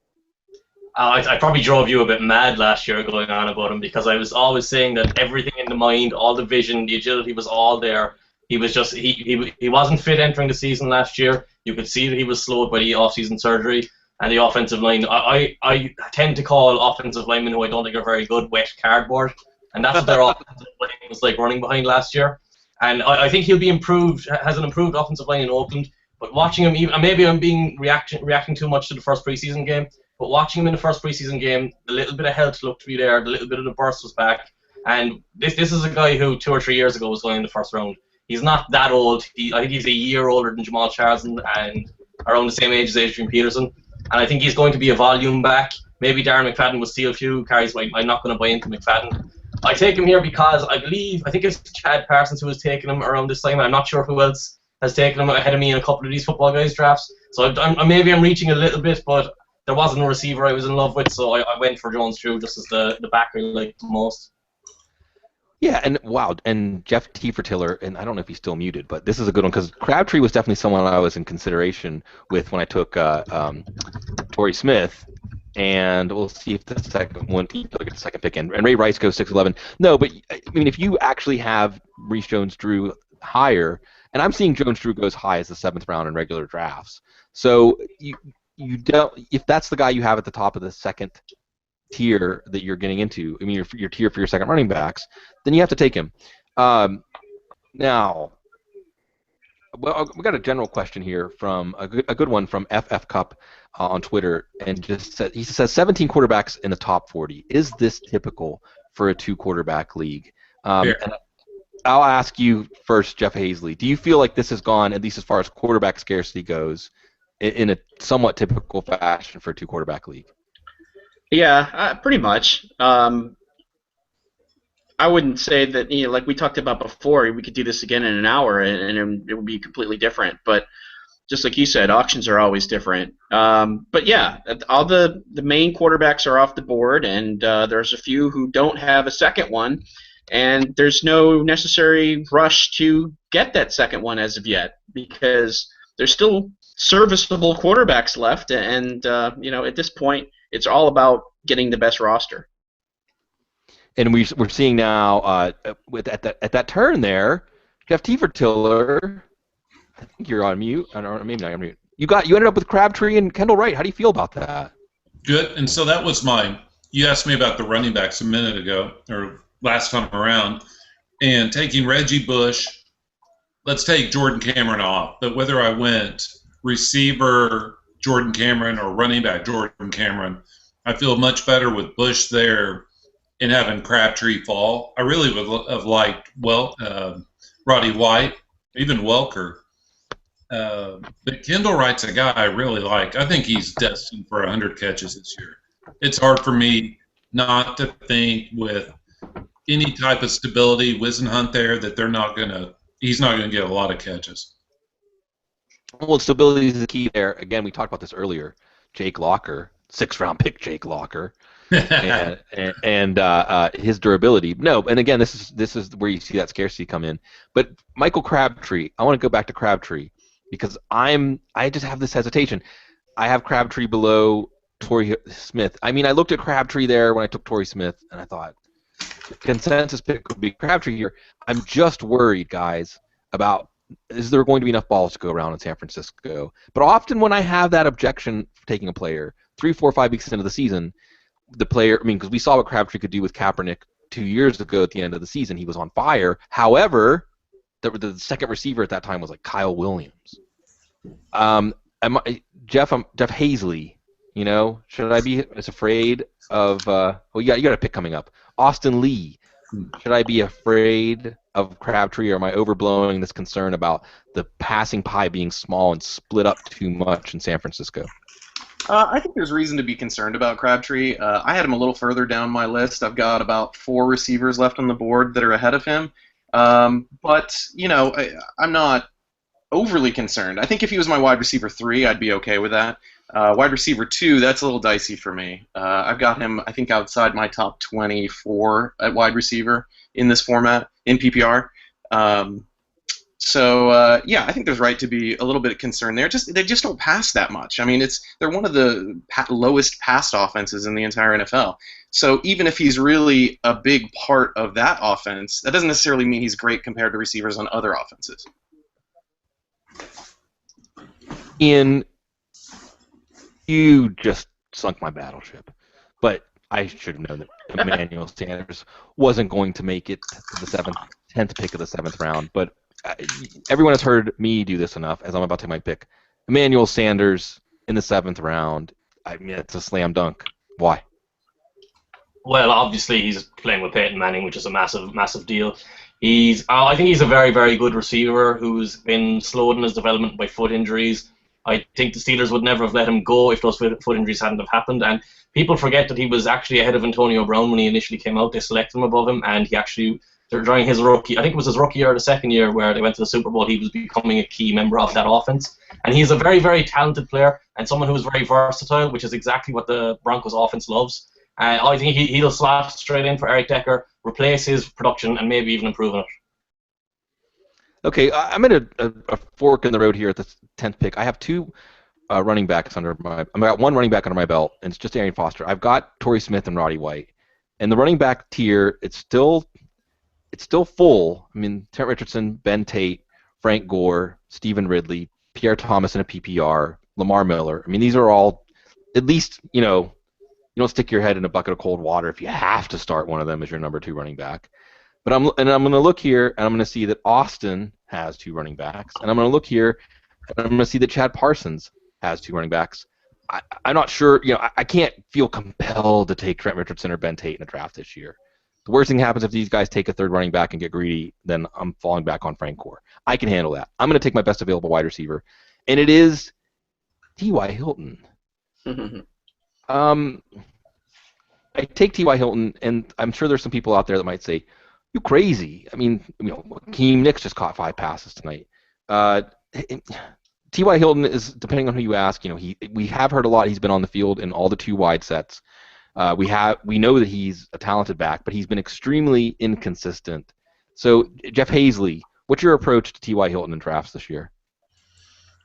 I probably drove you a bit mad last year going on about him because I was always saying that everything in the mind, all the vision, the agility was all there. He was just he wasn't fit entering the season last year. You could see that he was slowed by the off-season surgery. And the offensive line, I tend to call offensive linemen who I don't think are very good wet cardboard, and that's what their offensive line was like running behind last year. And I think he'll be improved, has an improved offensive line in Oakland. But watching him, even maybe I'm being reacting too much to the first preseason game. But watching him in the first preseason game, the little bit of health looked to be there, the little bit of the burst was back. And this is a guy who 2 or 3 years ago was going in the first round. He's not that old. I think he's a year older than Jamal Charles and around the same age as Adrian Peterson. And I think he's going to be a volume back. Maybe Darren McFadden will steal a few carries, but I'm not going to buy into McFadden. I take him here because I think it's Chad Parsons who has taken him around this time. I'm not sure who else has taken him ahead of me in a couple of these football guys drafts. So maybe I'm reaching a little bit, but there wasn't a receiver I was in love with, so I went for Jones-Drew just as the back I liked the most. Yeah, and wow, and Jeff Tiefertiller, and I don't know if he's still muted, but this is a good one because Crabtree was definitely someone I was in consideration with when I took Torrey Smith, and we'll see if the second one, look at the second pick, and Ray Rice goes 6'11". No, but I mean, if you actually have Maurice Jones-Drew higher, and I'm seeing Jones-Drew go as high as the 7th round in regular drafts, so you don't, if that's the guy you have at the top of the second tier that you're getting into, I mean your tier for your second running backs, then you have to take him. Now, well, we got a general question here from a good one from FF Cup on Twitter, and he says 17 quarterbacks in the top 40. Is this typical for a 2-quarterback league? Fair. And I'll ask you first, Jeff Hazley. Do you feel like this has gone, at least as far as quarterback scarcity goes, in a somewhat typical fashion for a 2-quarterback league? Yeah, pretty much. I wouldn't say that, like we talked about before, we could do this again in an hour and it would be completely different. But just like you said, auctions are always different. But yeah, all the main quarterbacks are off the board, and there's a few who don't have a second one, and there's no necessary rush to get that second one as of yet because there's still serviceable quarterbacks left, and at this point, it's all about getting the best roster. And we're seeing now at that turn there, Jeff Tiefertiller. I think you're on mute. I don't know, maybe not on mute. You ended up with Crabtree and Kendall Wright. How do you feel about that? Good. And so that was mine. You asked me about the running backs a minute ago, or last time around, and taking Reggie Bush. Let's take Jordan Cameron off. But whether I went receiver Jordan Cameron or running back Jordan Cameron, I feel much better with Bush there and having Crabtree fall. I really would have liked Roddy White, even Welker. But Kendall Wright's a guy I really like. I think he's destined for 100 catches this year. It's hard for me not to think with any type of stability, Wisenhunt there, that he's not gonna get a lot of catches. Well, stability is the key there. Again, we talked about this earlier. Jake Locker, 6th-round pick Jake Locker. and his durability. No, and again, this is where you see that scarcity come in. But Michael Crabtree, I want to go back to Crabtree because I just have this hesitation. I have Crabtree below Torrey Smith. I mean, I looked at Crabtree there when I took Torrey Smith, and I thought the consensus pick would be Crabtree here. I'm just worried, guys, about is there going to be enough balls to go around in San Francisco? But often when I have that objection for taking a player, 3, 4, 5 weeks into the season, the player, because we saw what Crabtree could do with Kaepernick 2 years ago at the end of the season. He was on fire. However, the second receiver at that time was like Kyle Williams. Jeff Hazley, should I be as afraid of? You got a pick coming up. Austin Lee. Should I be afraid of Crabtree, or am I overblowing this concern about the passing pie being small and split up too much in San Francisco? I think there's reason to be concerned about Crabtree. I had him a little further down my list. I've got about 4 receivers left on the board that are ahead of him. But I'm not overly concerned. I think if he was my wide receiver 3, I'd be okay with that. Wide receiver 2, that's a little dicey for me. I've got him, I think, outside my top 24 at wide receiver in this format, in PPR. I think there's right to be a little bit concerned there. They just don't pass that much. I mean, they're one of the lowest passed offenses in the entire NFL. So even if he's really a big part of that offense, that doesn't necessarily mean he's great compared to receivers on other offenses. Ian, you just sunk my battleship. But I should have known that Emmanuel Sanders wasn't going to make it to the 10th pick of the 7th round. But everyone has heard me do this enough, as I'm about to take my pick. Emmanuel Sanders in the 7th round. I mean, it's a slam dunk. Why? Well, obviously he's playing with Peyton Manning, which is a massive, massive deal. I think he's a very, very good receiver who's been slowed in his development by foot injuries. I think the Steelers would never have let him go if those foot injuries hadn't have happened. And people forget that he was actually ahead of Antonio Brown when he initially came out. They selected him above him, and he actually, during his rookie, I think it was his rookie year or the second year where they went to the Super Bowl, he was becoming a key member of that offense. And he's a very, very talented player and someone who is very versatile, which is exactly what the Broncos offense loves. I think he'll slot straight in for Eric Decker, replace his production, and maybe even improve on it. Okay, I'm at a fork in the road here at the 10th pick. I have 2 running backs I've got 1 running back under my belt, and it's just Arian Foster. I've got Torrey Smith and Roddy White. And the running back tier, it's still full. I mean, Trent Richardson, Ben Tate, Frank Gore, Stephen Ridley, Pierre Thomas in a PPR, Lamar Miller. I mean, these are all, at least, you don't stick your head in a bucket of cold water if you have to start one of them as your number 2 running back. But I'm going to look here, and I'm going to see that Austin has 2 running backs, and I'm going to look here, and I'm going to see that Chad Parsons has 2 running backs. I'm not sure. I can't feel compelled to take Trent Richardson or Ben Tate in a draft this year. The worst thing happens if these guys take a 3rd running back and get greedy, then I'm falling back on Frank Gore. I can handle that. I'm going to take my best available wide receiver, and it is T.Y. Hilton. I take T.Y. Hilton, and I'm sure there's some people out there that might say, "You crazy?" I mean, Keem Nicks just caught 5 passes tonight. T.Y. Hilton is, depending on who you ask, we have heard a lot. He's been on the field in all the 2 wide sets. We know that he's a talented back, but he's been extremely inconsistent. So, Jeff Hazley, what's your approach to T.Y. Hilton in drafts this year?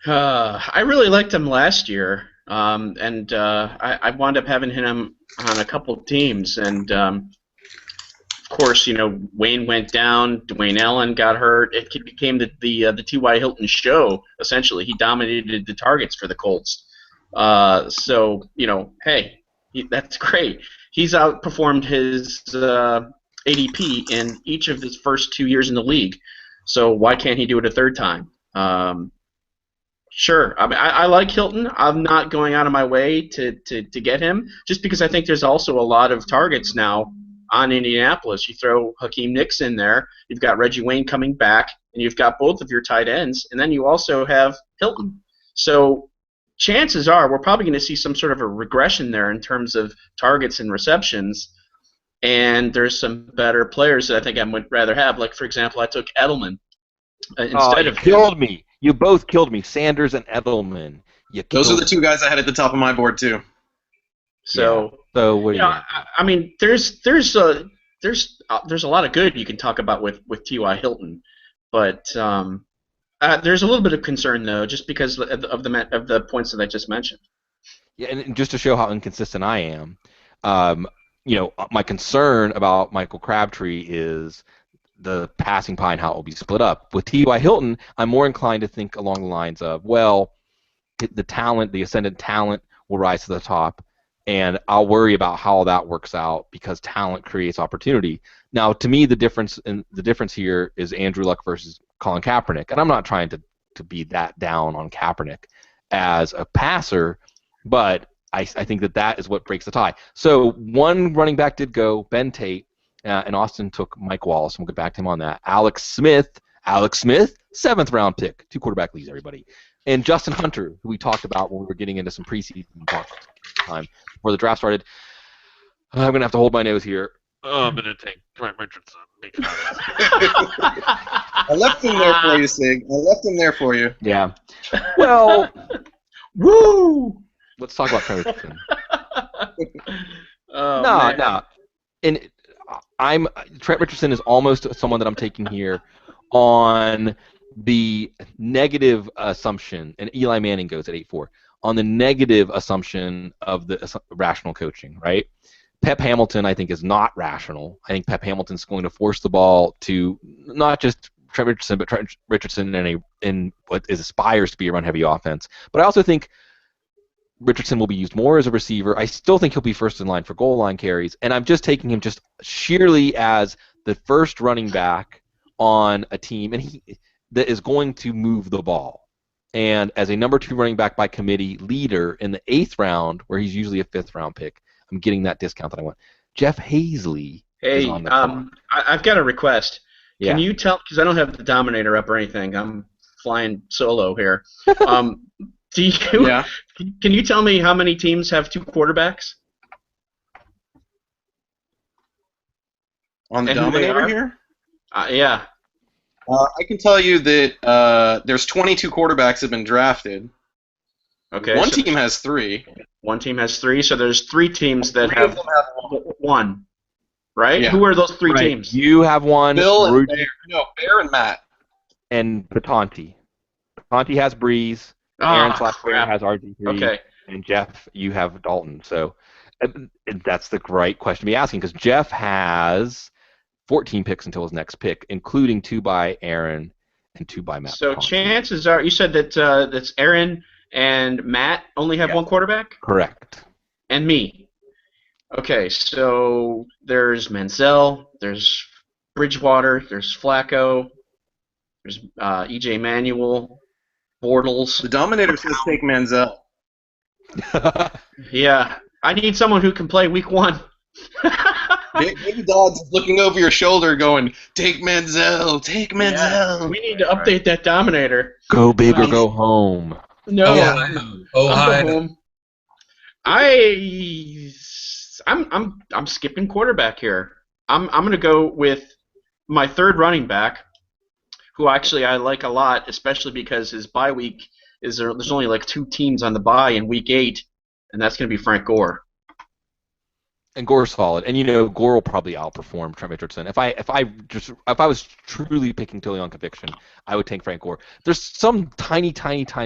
I really liked him last year, and I wound up having him on a couple of teams, and of course, Wayne went down, Dwayne Allen got hurt. It became the T.Y. Hilton show. Essentially, he dominated the targets for the Colts. So hey, that's great. He's outperformed his ADP in each of his first 2 years in the league. So why can't he do it a 3rd time? Sure. I mean, I like Hilton. I'm not going out of my way to get him, just because I think there's also a lot of targets now on Indianapolis. You throw Hakeem Nicks in there, you've got Reggie Wayne coming back, and you've got both of your tight ends, and then you also have Hilton. So chances are we're probably going to see some sort of a regression there in terms of targets and receptions, and there's some better players that I think I would rather have. Like, for example, I took Edelman instead of him. Killed me. You both killed me, Sanders and Edelman. Those are the 2 guys I had at the top of my board too. So, what do you? I mean, there's a lot of good you can talk about with T.Y. Hilton, but there's a little bit of concern though, just because of the points that I just mentioned. Yeah, and just to show how inconsistent I am, my concern about Michael Crabtree is the passing pie and how it will be split up. With T.Y. Hilton, I'm more inclined to think along the lines of, well, the ascendant talent will rise to the top, and I'll worry about how that works out because talent creates opportunity. Now, to me, the difference here is Andrew Luck versus Colin Kaepernick, and I'm not trying to be that down on Kaepernick as a passer, but I think that is what breaks the tie. So 1 running back did go, Ben Tate, and Austin took Mike Wallace, and we'll get back to him on that. Alex Smith, 7th round pick, 2 quarterback leagues, everybody. And Justin Hunter, who we talked about when we were getting into some preseason talk time before the draft started. I'm going to have to hold my nose here. I'm going to take Trent Richardson. I left him there for you, Sig. I left him there for you. Yeah. Well, woo! Let's talk about Trent Richardson. No. And Trent Richardson is almost someone that I'm taking here on the negative assumption, and Eli Manning goes at 8-4, on the negative assumption of the rational coaching, right? Pep Hamilton, I think, is not rational. I think Pep Hamilton's going to force the ball to not just Trent Richardson, but Trent Richardson in what aspires to be a run-heavy offense. But I also think Richardson will be used more as a receiver. I still think he'll be first in line for goal line carries, and I'm just taking him just sheerly as the first running back on a team, and that is going to move the ball. And as a number 2 running back by committee leader in the 8th round, where he's usually a 5th round pick, I'm getting that discount that I want. Jeff Hazley is on the clock. I've got a request. Yeah. Can you tell, because I don't have the Dominator up or anything, I'm flying solo here. Can you tell me how many teams have 2 quarterbacks? On the Dominator here? Yeah. I can tell you that there's 22 quarterbacks have been drafted. Okay. One team has 3. One team has 3, so there's 3 teams that have 1. Right? Yeah. Who are those 3 teams? You have 1. Bill and Bear. No, Bear and Matt. And Patanti. Patanti has Breeze. Aaron Slackberry has RG3. Okay. And Jeff, you have Dalton. So that's the right question to be asking, because Jeff has 14 picks until his next pick, including 2 by Aaron and 2 by Matt. So Patanti. chances are, you said that that's Aaron and Matt only have 1 quarterback? Correct. And me. Okay, so there's Manziel, there's Bridgewater, there's Flacco. There's EJ Manuel, Bortles. The Dominator says take Manziel. Yeah, I need someone who can play week 1. Baby Dodds is looking over your shoulder going, take Manziel, take Manziel. Yeah, we need to update that Dominator. Go big or go home. No, Yeah. I'm Ohio. home. I'm skipping quarterback here. I'm gonna go with my third running back, who actually I like a lot, especially because his bye week there's only like 2 teams on the bye in week 8, and that's gonna be Frank Gore. And Gore's solid, and Gore will probably outperform Trent Richardson. If I was truly picking totally on conviction, I would take Frank Gore. There's some tiny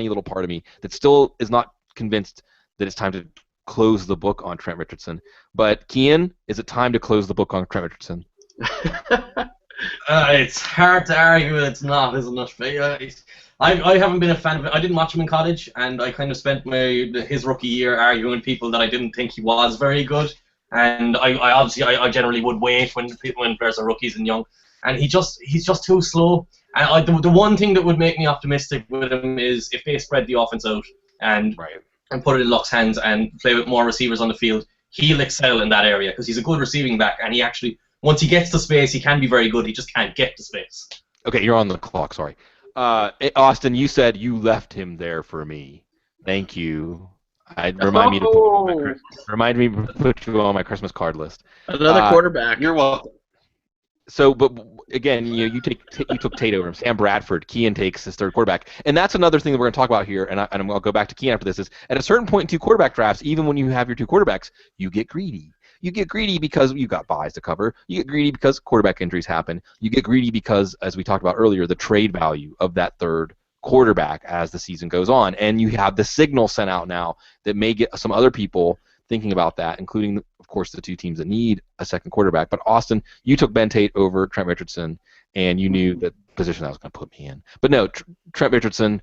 little part of me that still is not convinced that it's time to close the book on Trent Richardson. But Kian, is it time to close the book on Trent Richardson? It's hard to argue it's not, isn't it? I haven't been a fan of it. I didn't watch him in college, and I kind of spent his rookie year arguing with people that I didn't think he was very good. And I generally would wait when players are rookies and young, and he's just too slow. And the one thing that would make me optimistic with him is if they spread the offense out and put it in Luck's hands and play with more receivers on the field, he'll excel in that area because he's a good receiving back, and he actually, once he gets to space, he can be very good. He just can't get to space. Okay, you're on the clock. Sorry, Austin. You said you left him there for me. Thank you. Remind me to put you on my Christmas card list. Another quarterback. You're welcome. So, but again, you took Tate over him. Sam Bradford, Kian takes his third quarterback, and that's another thing that we're going to talk about here. And I'll go back to Kian after this. Is at a certain point in 2 quarterback drafts, even when you have your 2 quarterbacks, you get greedy. You get greedy because you got buys to cover. You get greedy because quarterback injuries happen. You get greedy because, as we talked about earlier, the trade value of that third quarterback as the season goes on, and you have the signal sent out now that may get some other people thinking about that, including, of course, the 2 teams that need a second quarterback. But Austin, you took Ben Tate over Trent Richardson, and you knew that position that was going to put me in. But no, Trent Richardson,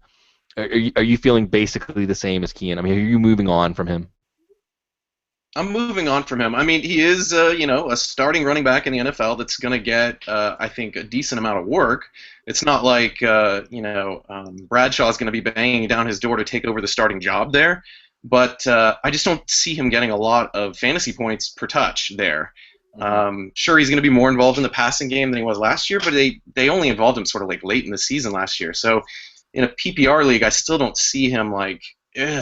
are you feeling basically the same as Kian? I mean, are you moving on from him? I'm moving on from him. I mean, he is, a starting running back in the NFL that's going to get, I think, a decent amount of work. It's not like, Bradshaw is going to be banging down his door to take over the starting job there. But I just don't see him getting a lot of fantasy points per touch there. Sure, he's going to be more involved in the passing game than he was last year, but they only involved him sort of like late in the season last year. So in a PPR league, I still don't see him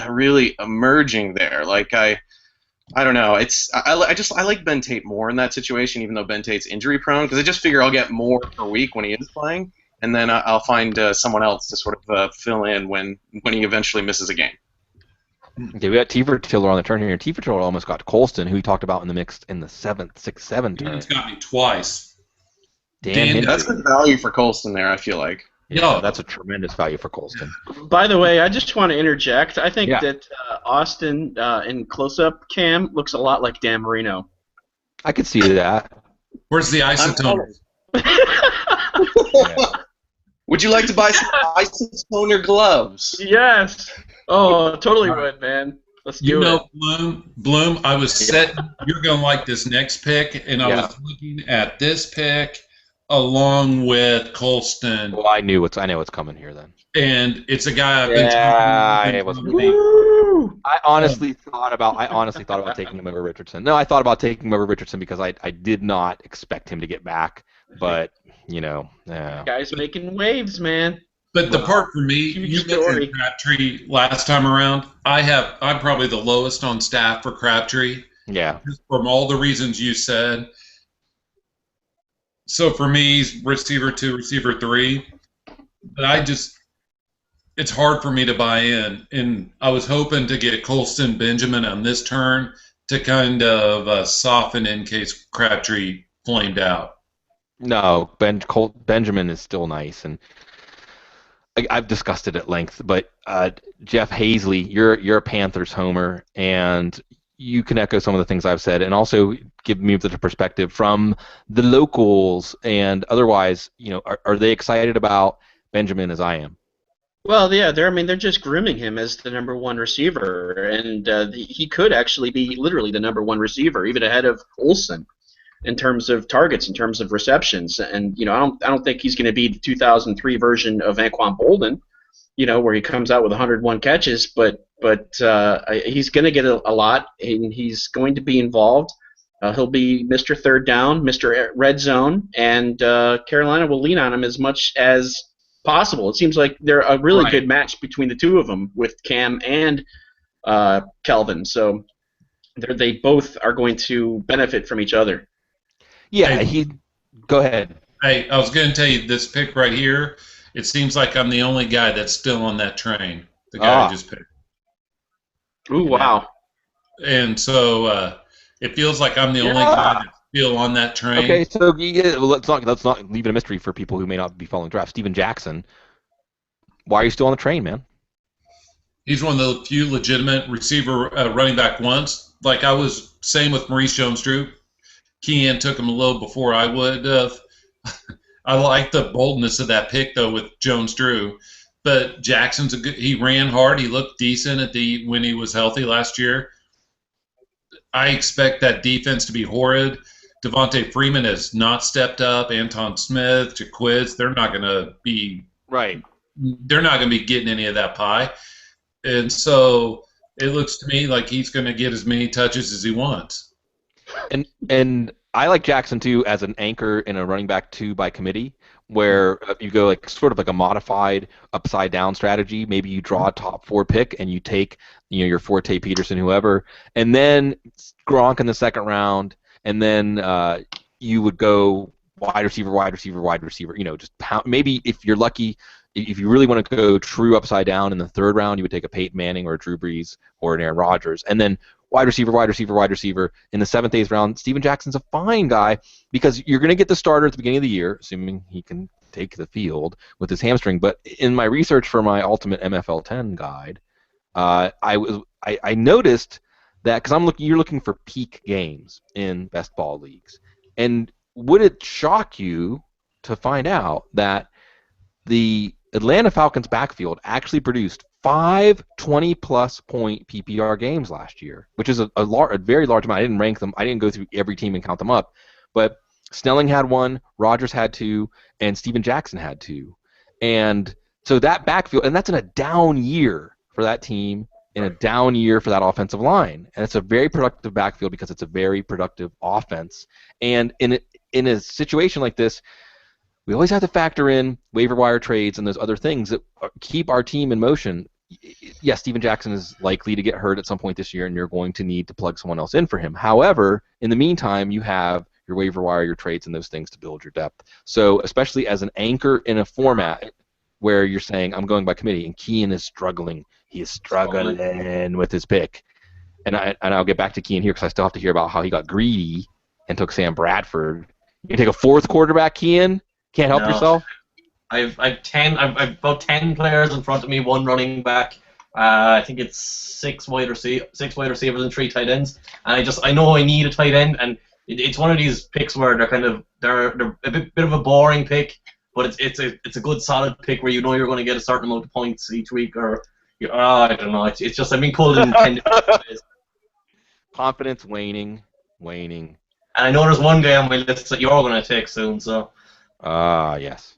really emerging there. I don't know. I like Ben Tate more in that situation, even though Ben Tate's injury prone, because I just figure I'll get more per week when he is playing, and then I'll find someone else to sort of fill in when he eventually misses a game. Okay, we got Tiefer Tiller on the turn here, and Tiefer Tiller almost got Colston, who we talked about in the mix in the 7th, 6th, 7th turn. Dan's got me twice. Dan That's good value for Colston there, I feel like. Yeah, that's a tremendous value for Colston. By the way, I just want to interject. I think that Austin in close-up cam looks a lot like Dan Marino. I could see that. Where's the isotone? Would you like to buy some isotoner gloves? Yes. Oh, totally would, man. Let's do it. Bloom, I was set. You're going to like this next pick, and I was looking at this pick along with Colston. Well, I know what's coming here then. And it's a guy I've been talking about. I honestly thought about taking him over Richardson. No, I thought about taking him over Richardson because I did not expect him to get back. But, Guy's making waves, man. But the part for me, you mentioned Crabtree last time around. I'm probably the lowest on staff for Crabtree. Yeah. From all the reasons you said. So for me, he's receiver 2, receiver 3. But it's hard for me to buy in. And I was hoping to get Colston Benjamin on this turn to kind of soften in case Crabtree flamed out. No, Benjamin is still nice, and I've discussed it at length. But Jeff Hazley, you're a Panthers homer, and you can echo some of the things I've said, and also give me the perspective from the locals and otherwise. Are they excited about Benjamin as I am? Well, yeah, they're just grooming him as the number 1 receiver, and he could actually be literally the number 1 receiver, even ahead of Olsen. in terms of targets, in terms of receptions. And I don't think he's going to be the 2003 version of Anquan Bolden, where he comes out with 101 catches, but he's going to get a lot, and he's going to be involved. He'll be Mr. Third Down, Mr. Red Zone, and Carolina will lean on him as much as possible. It seems like they're a really good match between the two of them with Cam and Kelvin. So they both are going to benefit from each other. Yeah, go ahead. Hey, I was going to tell you this pick right here. It seems like I'm the only guy that's still on that train. The guy I just picked. Ooh, wow. And so it feels like I'm the only guy that's still on that train. Okay, so let's not leave it a mystery for people who may not be following draft. Steven Jackson, why are you still on the train, man? He's one of the few legitimate receiver running back ones. Like I was saying with Maurice Jones-Drew, Kean took him a little before I would have. I like the boldness of that pick, though, with Jones-Drew. But Jackson's he ran hard. He looked decent when he was healthy last year. I expect that defense to be horrid. Devontae Freeman has not stepped up. Anton Smith, Jaquiz, they're not going to be They're not going to be getting any of that pie. And so it looks to me like he's going to get as many touches as he wants. And I like Jackson too as an anchor in a running back 2 by committee, where you go like sort of like a modified upside down strategy. Maybe you draw a top 4 pick and you take your Forte, Peterson, whoever, and then Gronk in the second round, and then you would go wide receiver. Just pound. Maybe if you're lucky, if you really want to go true upside down in the third round, you would take a Peyton Manning or a Drew Brees or an Aaron Rodgers, and then wide receiver. In the 7th, 8th round, Steven Jackson's a fine guy because you're going to get the starter at the beginning of the year, assuming he can take the field with his hamstring. But in my research for my Ultimate MFL 10 guide, I noticed that because you're looking for peak games in best ball leagues, and would it shock you to find out that the Atlanta Falcons backfield actually produced 5 20-plus point PPR games last year, which is a very large amount. I didn't rank them. I didn't go through every team and count them up. But Snelling had 1, Rodgers had 2, and Steven Jackson had 2. And so that backfield, and that's in a down year for that team, in a down year for that offensive line. And it's a very productive backfield because it's a very productive offense. And in a situation like this, we always have to factor in waiver wire trades and those other things that keep our team in motion. Yes, Steven Jackson is likely to get hurt at some point this year, and you're going to need to plug someone else in for him. However, in the meantime, you have your waiver wire, your trades, and those things to build your depth. So especially as an anchor in a format where you're saying, I'm going by committee, and Kean is struggling. He is struggling with his pick. And I'll get back to Kean here because I still have to hear about how he got greedy and took Sam Bradford. You take a 4th quarterback, Kean? Can't help yourself? I've about 10 players in front of me, 1 running back. I think it's 6 wide receivers and 3 tight ends. And I know I need a tight end, and it's one of these picks where they're a bit of a boring pick, but it's a good solid pick where you're going to get a certain amount of points each week, or I don't know. It's just I've been pulled in 10 different ways. Confidence waning. And I know there's one guy on my list that you're going to take soon, so. Yes.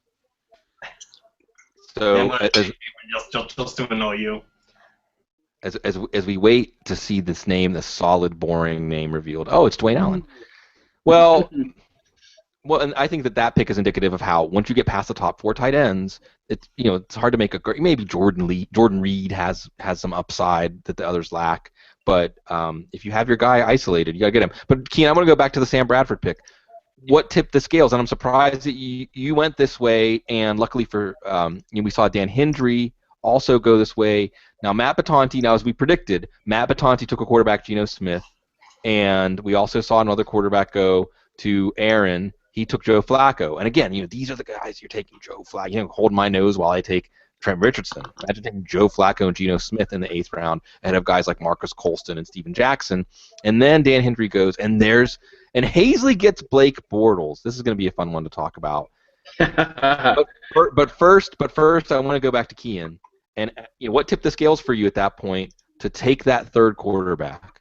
So just to annoy you. As we wait to see this solid, boring name revealed. Oh, it's Dwayne Allen. Well, and I think that pick is indicative of how once you get past the top 4 tight ends, it's hard to make a great. Maybe Jordan Reed has some upside that the others lack, but if you have your guy isolated, you gotta get him. But Kean, I'm gonna go back to the Sam Bradford pick. What tipped the scales? And I'm surprised that you went this way, and luckily for we saw Dan Hendry also go this way. Now Matt Batanti, as we predicted, Matt Batanti took a quarterback, Geno Smith, and we also saw another quarterback go to Aaron. He took Joe Flacco. And again, these are the guys you're taking. Joe Flacco, hold my nose while I take Trent Richardson. Imagine taking Joe Flacco and Geno Smith in the 8th round ahead of guys like Marcus Colston and Steven Jackson. And then Dan Hendry goes, and Hazley gets Blake Bortles. This is going to be a fun one to talk about. but first, I want to go back to Kean. And what tipped the scales for you at that point to take that 3rd quarterback?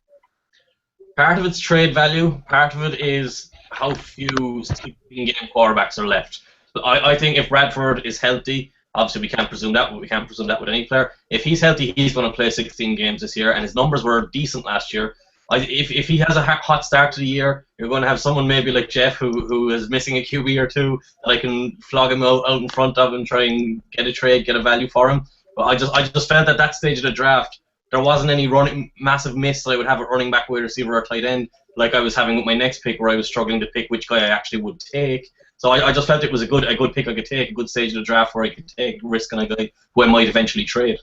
Part of it's trade value. Part of it is how few 16-game quarterbacks are left. I think if Bradford is healthy, obviously we can't presume that, but we can't presume that with any player. If he's healthy, he's going to play 16 games this year, and his numbers were decent last year. If he has a hot start to the year, you're going to have someone maybe like Jeff who is missing a QB or two that I can flog him out in front of and try and get a trade, get a value for him. But I just felt at that stage of the draft there wasn't any massive miss that I would have at running back, wide receiver, or tight end like I was having with my next pick, where I was struggling to pick which guy I actually would take. So I just felt it was a good pick I could take, a good stage of the draft where I could take risk on a guy who I might eventually trade.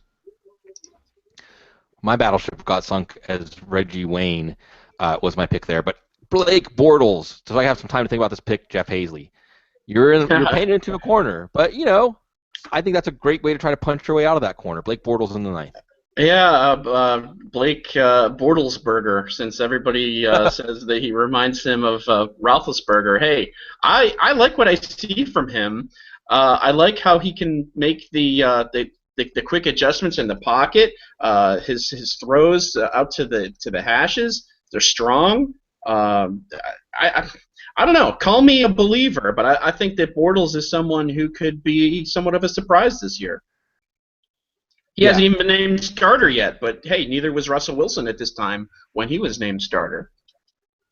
My battleship got sunk as Reggie Wayne was my pick there, but Blake Bortles. So I have some time to think about this pick, Jeff Hazley. You're painted into a corner, but I think that's a great way to try to punch your way out of that corner. Blake Bortles in the ninth. Yeah, Blake Bortlesberger, since everybody says that he reminds him of Roethlisberger. Hey, I like what I see from him. I like how he can make the quick adjustments in the pocket. His throws out to the hashes, they're strong. I don't know. Call me a believer, but I think that Bortles is someone who could be somewhat of a surprise this year. He hasn't even been named starter yet, but hey, neither was Russell Wilson at this time when he was named starter.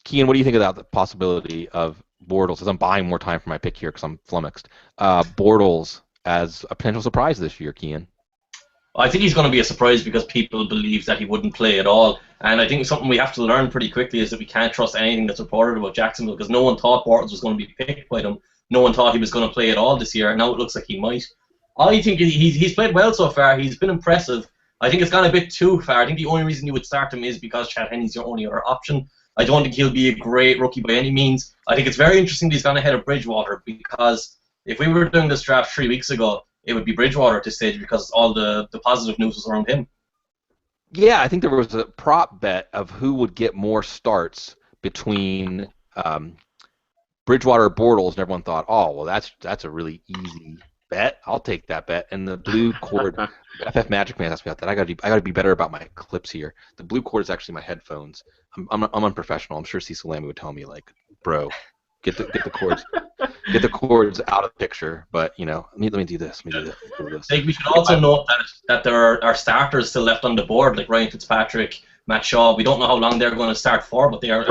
Kean, what do you think about the possibility of Bortles, as I'm buying more time for my pick here because I'm flummoxed, Bortles as a potential surprise this year, Kean? I think he's going to be a surprise because people believe that he wouldn't play at all. And I think something we have to learn pretty quickly is that we can't trust anything that's reported about Jacksonville, because no one thought Bortles was going to be picked by them. No one thought he was going to play at all this year, and now it looks like he might. I think he's played well so far. He's been impressive. I think it's gone a bit too far. I think the only reason you would start him is because Chad Henne's your only other option. I don't think he'll be a great rookie by any means. I think it's very interesting that he's gone ahead of Bridgewater, because if we were doing this draft 3 weeks ago, it would be Bridgewater at this stage because all the positive news was around him. Yeah, I think there was a prop bet of who would get more starts between Bridgewater or Bortles, and everyone thought, oh, well, that's a really easy bet. I'll take that bet. And the blue cord, FF Magic Man asked me about that. I gotta be better about my clips here. The blue cord is actually my headphones. I'm unprofessional. I'm sure Cecil Lamb would tell me, like, bro, get the cords out of the picture. But let me do this. Let me do this. Like, we should also note that there are starters still left on the board, like Ryan Fitzpatrick, Matt Shaw. We don't know how long they're going to start for, but they're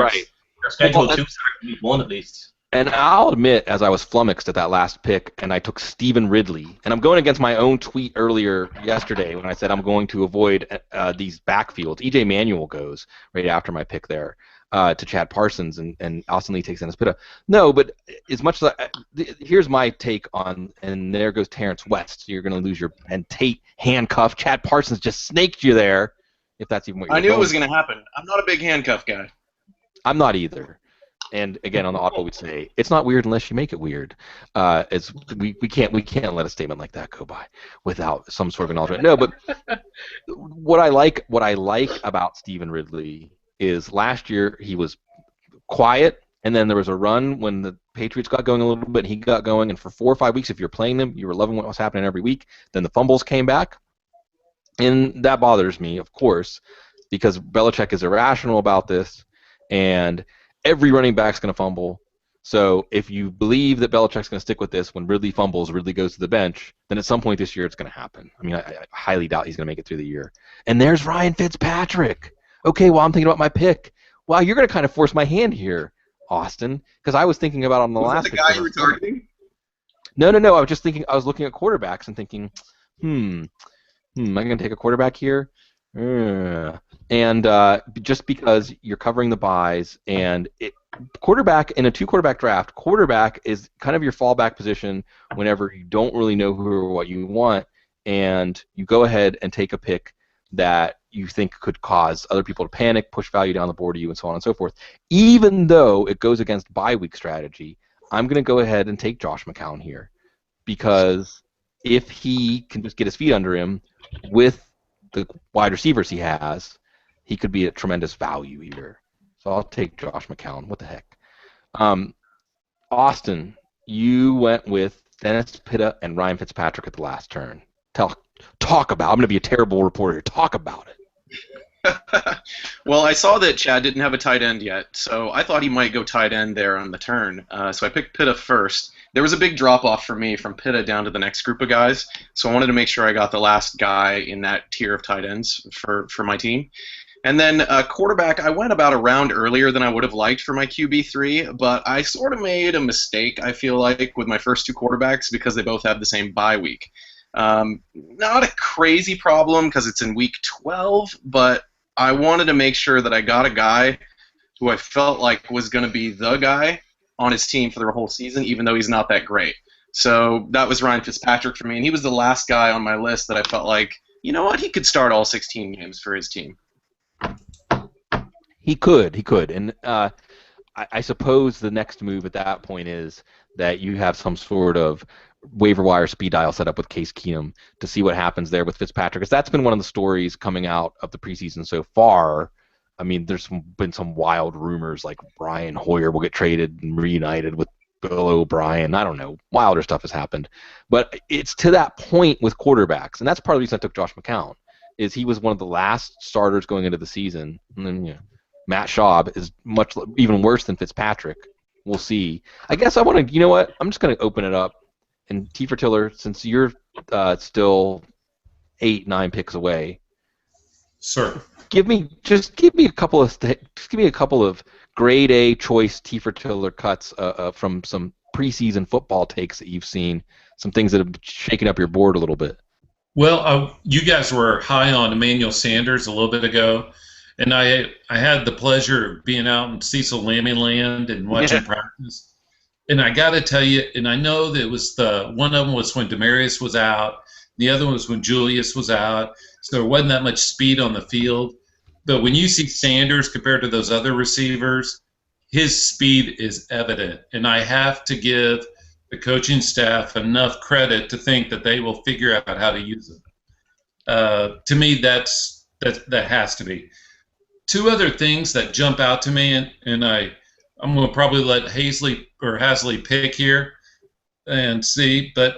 scheduled to start week 1 at least. And I'll admit, as I was flummoxed at that last pick, and I took Stephen Ridley, and I'm going against my own tweet earlier yesterday when I said I'm going to avoid these backfields. E.J. Manuel goes right after my pick there to Chad Parsons, and Austin Lee takes Dennis Pitta. No, but as much as here's my take on, and there goes Terrence West. So you're going to lose and Tate handcuff. Chad Parsons just snaked you there, if that's even what you're I knew going it was going to happen. I'm not a big handcuff guy. I'm not either. And again, on the audible, we'd say it's not weird unless you make it weird. We can't let a statement like that go by without some sort of acknowledgement. No, but what I like about Stephen Ridley is last year he was quiet, and then there was a run when the Patriots got going a little bit, and he got going, and for 4 or 5 weeks, if you're playing them, you were loving what was happening every week. Then the fumbles came back, and that bothers me, of course, because Belichick is irrational about this, and every running back's going to fumble. So if you believe that Belichick's going to stick with this, when Ridley fumbles, Ridley goes to the bench, then at some point this year it's going to happen. I mean, I highly doubt he's going to make it through the year. And there's Ryan Fitzpatrick. Okay, well, I'm thinking about my pick. Wow, you're going to kind of force my hand here, Austin, because I was thinking about on the last Was that the guy you were targeting? No. I was just thinking. I was looking at quarterbacks and thinking, am I going to take a quarterback here? And just because you're covering the buys, and quarterback in a 2-quarterback draft, quarterback is kind of your fallback position whenever you don't really know who or what you want, and you go ahead and take a pick that you think could cause other people to panic, push value down the board to you, and so on and so forth. Even though it goes against bye week strategy, I'm going to go ahead and take Josh McCown here, because if he can just get his feet under him with the wide receivers he has, he could be a tremendous value here. So I'll take Josh McCown. What the heck? Austin, you went with Dennis Pitta and Ryan Fitzpatrick at the last turn. Talk about. I'm going to be a terrible reporter here. Talk about it. Well, I saw that Chad didn't have a tight end yet, so I thought he might go tight end there on the turn. So I picked Pitta first. There was a big drop off for me from Pitta down to the next group of guys, so I wanted to make sure I got the last guy in that tier of tight ends for my team. And then quarterback, I went about a round earlier than I would have liked for my QB3, but I sort of made a mistake, I feel like, with my first two quarterbacks because they both have the same bye week. Not a crazy problem because it's in week 12, but I wanted to make sure that I got a guy who I felt like was going to be the guy on his team for the whole season, even though he's not that great. So that was Ryan Fitzpatrick for me, and he was the last guy on my list that I felt like, you know what, he could start all 16 games for his team. He could, and I suppose the next move at that point is that you have some sort of waiver wire speed dial set up with Case Keenum to see what happens there with Fitzpatrick, because that's been one of the stories coming out of the preseason so far. I mean, there's been some wild rumors like Brian Hoyer will get traded and reunited with Bill O'Brien. I don't know. Wilder stuff has happened. But it's to that point with quarterbacks, and that's part of the reason I took Josh McCown, is he was one of the last starters going into the season, and then Matt Schaub is even worse than Fitzpatrick. We'll see. I guess I want to, you know what? I'm just going to open it up. And T. Tiller, since you're still 8-9 picks away, Sir, give me a couple of grade A choice T. Tiller cuts from some preseason football takes that you've seen, some things that have shaken up your board a little bit. well, you guys were high on Emmanuel Sanders a little bit ago, and I had the pleasure of being out in Cecil Lammy Land and watching practice. And I got to tell you, and I know that it was one of them was when Demarius was out, the other one was when Julius was out, so there wasn't that much speed on the field. But when you see Sanders compared to those other receivers, his speed is evident. And I have to give the coaching staff enough credit to think that they will figure out how to use him. To me, that has to be. Two other things that jump out to me, and I'm going to probably let Hasley pick here and see, but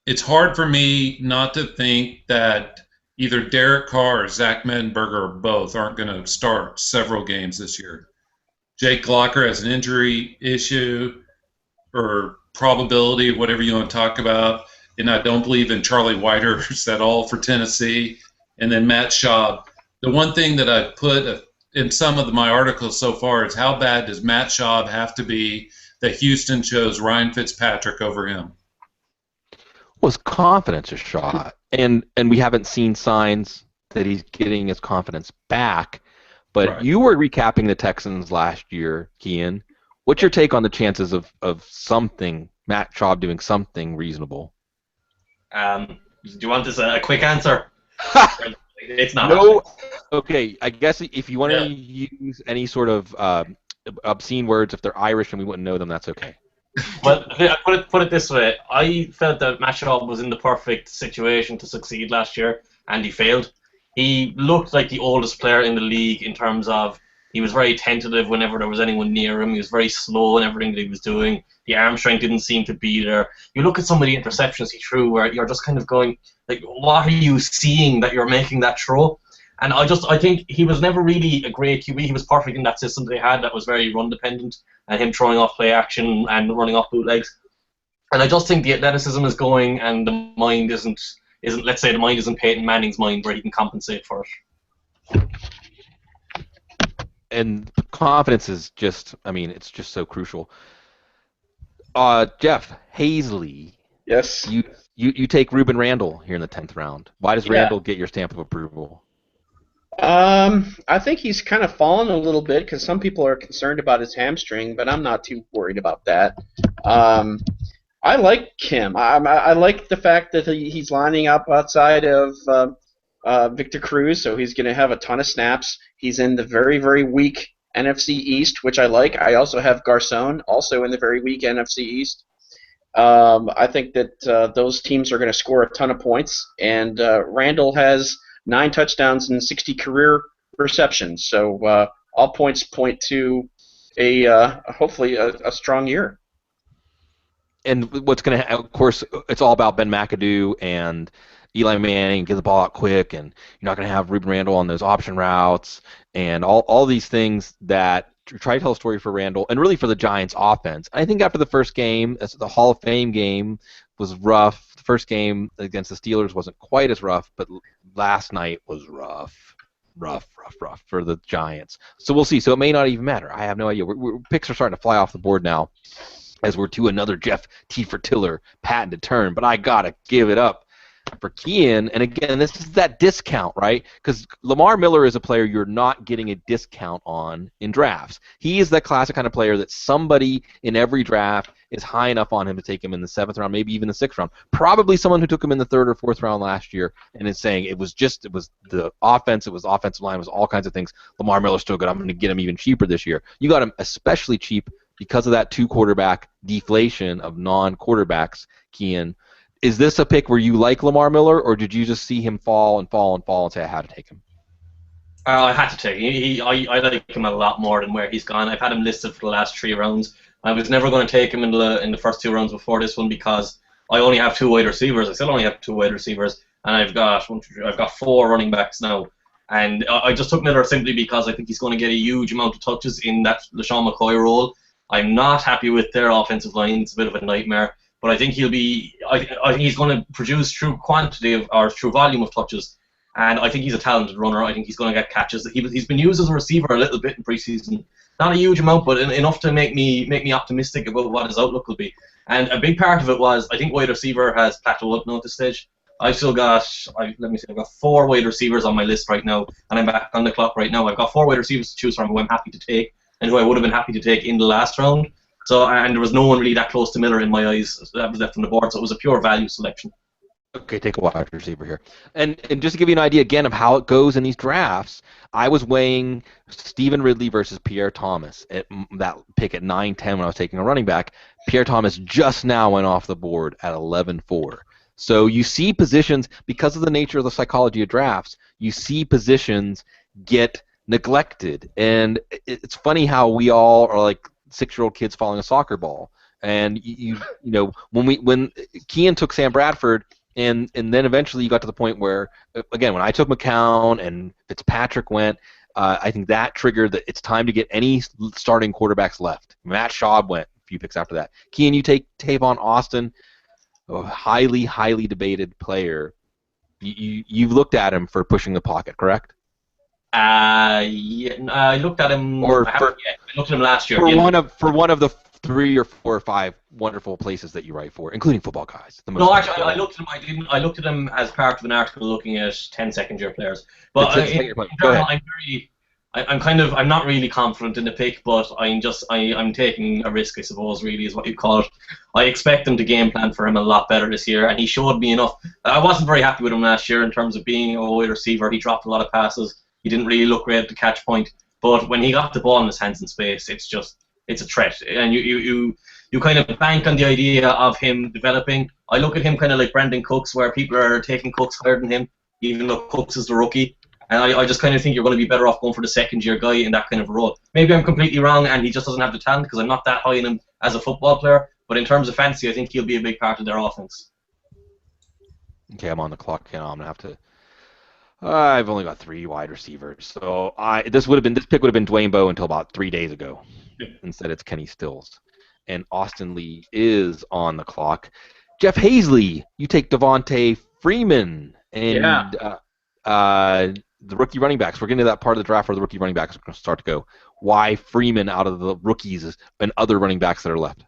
it's hard for me not to think that either Derek Carr or Zach Mettenberger or both aren't going to start several games this year. Jake Glocker has an injury issue or probability, whatever you want to talk about, and I don't believe in Charlie Whitehurst at all for Tennessee. And then Matt Schaub. The one thing that I've put in some of my articles so far is how bad does Matt Schaub have to be that Houston chose Ryan Fitzpatrick over him? Well, his confidence is shot, and we haven't seen signs that he's getting his confidence back. But Right. You were recapping the Texans last year, Kian. What's your take on the chances of something, Matt Schaub doing something reasonable? Do you want this a quick answer? It's not. No. Okay, I guess if you want Yeah. to use any sort of obscene words, if they're Irish and we wouldn't know them, that's okay. Well, put it this way. I felt that Matt Schaub was in the perfect situation to succeed last year, and he failed. He looked like the oldest player in the league in terms of he was very tentative whenever there was anyone near him. He was very slow in everything that he was doing. The arm strength didn't seem to be there. You look at some of the interceptions he threw where you're just kind of going, like, what are you seeing that you're making that throw? And I think he was never really a great QB. He was perfect in that system they had that was very run dependent, and him throwing off play action and running off bootlegs. And I just think the athleticism is going, and the mind isn't. Let's say the mind isn't Peyton Manning's mind where he can compensate for it. And confidence is just, I mean, it's just so crucial. Jeff Hasley, Yes. you take Ruben Randall here in the 10th round. Why does Yeah. Randall get your stamp of approval? I think he's kind of fallen a little bit because some people are concerned about his hamstring, but I'm not too worried about that. I like him. I like the fact that he's lining up outside of Victor Cruz, so he's going to have a ton of snaps. He's in the very, very weak NFC East, which I like. I also have Garcon, also in the very weak NFC East. I think that those teams are going to score a ton of points, and Randall has 9 touchdowns and 60 career receptions. So all points point to hopefully a strong year. And what's going to, of course, it's all about Ben McAdoo, and Eli Manning, get the ball out quick, and you're not going to have Ruben Randall on those option routes, and all these things that try to tell a story for Randall and really for the Giants offense. I think after the first game, the Hall of Fame game was rough. The first game against the Steelers wasn't quite as rough, but last night was rough for the Giants. So we'll see. So it may not even matter. I have no idea. Picks are starting to fly off the board now as we're to another Jeff T. Fertiller patented turn, but I got to give it up for Kian. And again, this is that discount, right? Because Lamar Miller is a player you're not getting a discount on in drafts. He is that classic kind of player that somebody in every draft is high enough on him to take him in the 7th round, maybe even the 6th round. Probably someone who took him in the 3rd or 4th round last year and is saying it was the offense, it was offensive line, it was all kinds of things. Lamar Miller's still good. I'm going to get him even cheaper this year. You got him especially cheap because of that 2-quarterback deflation of non-quarterbacks, Kian. Is this a pick where you like Lamar Miller, or did you just see him fall and say I had to take him? I had to take him. I like him a lot more than where he's gone. I've had him listed for the last 3 rounds. I was never going to take him in the first 2 rounds before this one because I only have 2 wide receivers. I still only have 2 wide receivers, and I've got 4 running backs now. And I just took Miller simply because I think he's going to get a huge amount of touches in that LaShawn McCoy role. I'm not happy with their offensive line. It's a bit of a nightmare. But I think he'll be. I think he's going to produce true volume of touches, and I think he's a talented runner. I think he's going to get catches. He's been used as a receiver a little bit in preseason, not a huge amount, but enough to make me optimistic about what his outlook will be. And a big part of it was I think wide receiver has plateaued now at this stage. I've got 4 wide receivers on my list right now, and I'm back on the clock right now. I've got 4 wide receivers to choose from who I'm happy to take, and who I would have been happy to take in the last round. So, and there was no one really that close to Miller in my eyes that was left on the board, so it was a pure value selection. Okay, take a wide receiver here. And just to give you an idea, again, of how it goes in these drafts, I was weighing Stephen Ridley versus Pierre Thomas at that pick at 9-10 when I was taking a running back. Pierre Thomas just now went off the board at 11-4. So you see positions, because of the nature of the psychology of drafts, you see positions get neglected. And it's funny how we all are like 6-year-old kids following a soccer ball, and you know when Kian took Sam Bradford, and then eventually you got to the point where, again, when I took McCown and Fitzpatrick went, I think that triggered that it's time to get any starting quarterbacks left. Matt Schaub went a few picks after that. Kian, you take Tavon Austin, a highly debated player. You've looked at him for pushing the pocket, correct? Yeah, I looked at him. I looked at him last year. For one of the 3 or 4 or 5 wonderful places that you write for, including Football Guys. No, actually, I looked at him. I looked at him as part of an article looking at 10 second-year players. But Go ahead. I'm not really confident in the pick, but I'm taking a risk, I suppose. Really, is what you call it. I expect him to game plan for him a lot better this year, and he showed me enough. I wasn't very happy with him last year in terms of being a wide receiver. He dropped a lot of passes. He didn't really look great at the catch point, but when he got the ball in his hands in space, it's a threat. And you kind of bank on the idea of him developing. I look at him kind of like Brandon Cooks, where people are taking Cooks higher than him, even though Cooks is the rookie. And I just kind of think you're going to be better off going for the second-year guy in that kind of role. Maybe I'm completely wrong, and he just doesn't have the talent because I'm not that high in him as a football player. But in terms of fantasy, I think he'll be a big part of their offense. Okay, I'm on the clock now. I'm gonna have to. I've only got 3 wide receivers, so this pick would have been Dwayne Bowe until about 3 days ago. Instead, it's Kenny Stills, and Austin Lee is on the clock. Jeff Hazley, you take Devontae Freeman and the rookie running backs. We're getting to that part of the draft where the rookie running backs are going to start to go. Why Freeman out of the rookies and other running backs that are left?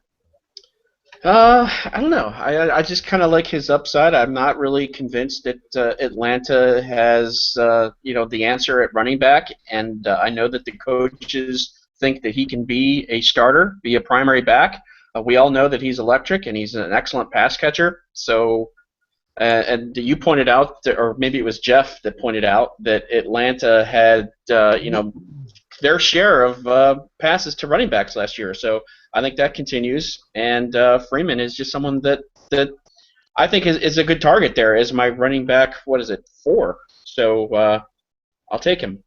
I don't know. I just kind of like his upside. I'm not really convinced that Atlanta has the answer at running back, and I know that the coaches think that he can be a starter, be a primary back. We all know that he's electric and he's an excellent pass catcher. So, and you pointed out, or maybe it was Jeff that pointed out, that Atlanta had their share of passes to running backs last year. So I think that continues, and Freeman is just someone that I think is a good target there as my running back. What is it, 4? So I'll take him.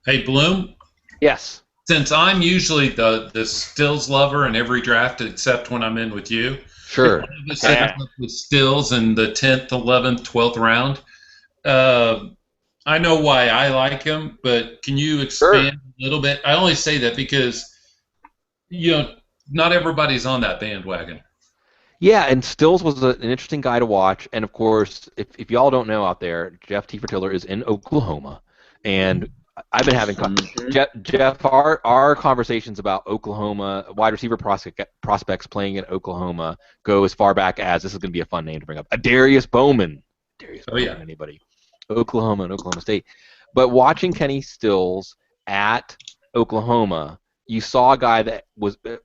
Hey, Bloom. Yes. since I'm usually the stills lover in every draft except when I'm in with you, if Sure. one of us ends up with stills in the 10th, 11th, 12th round, uh, I know why I like him, but can you Sure. expand a little bit? I only say that because you know not everybody's on that bandwagon. Yeah, and Stills was an interesting guy to watch. And of course, if y'all don't know out there, Jeff Tiller is in Oklahoma, and I've been having Mhm. Jeff our conversations about Oklahoma wide receiver prospects playing in Oklahoma go as far back as this is going to be a fun name to bring up. Darius Bowman. Darius Oh yeah, Bowman, anybody? Oklahoma and Oklahoma State. But watching Kenny Stills at Oklahoma, you saw a guy that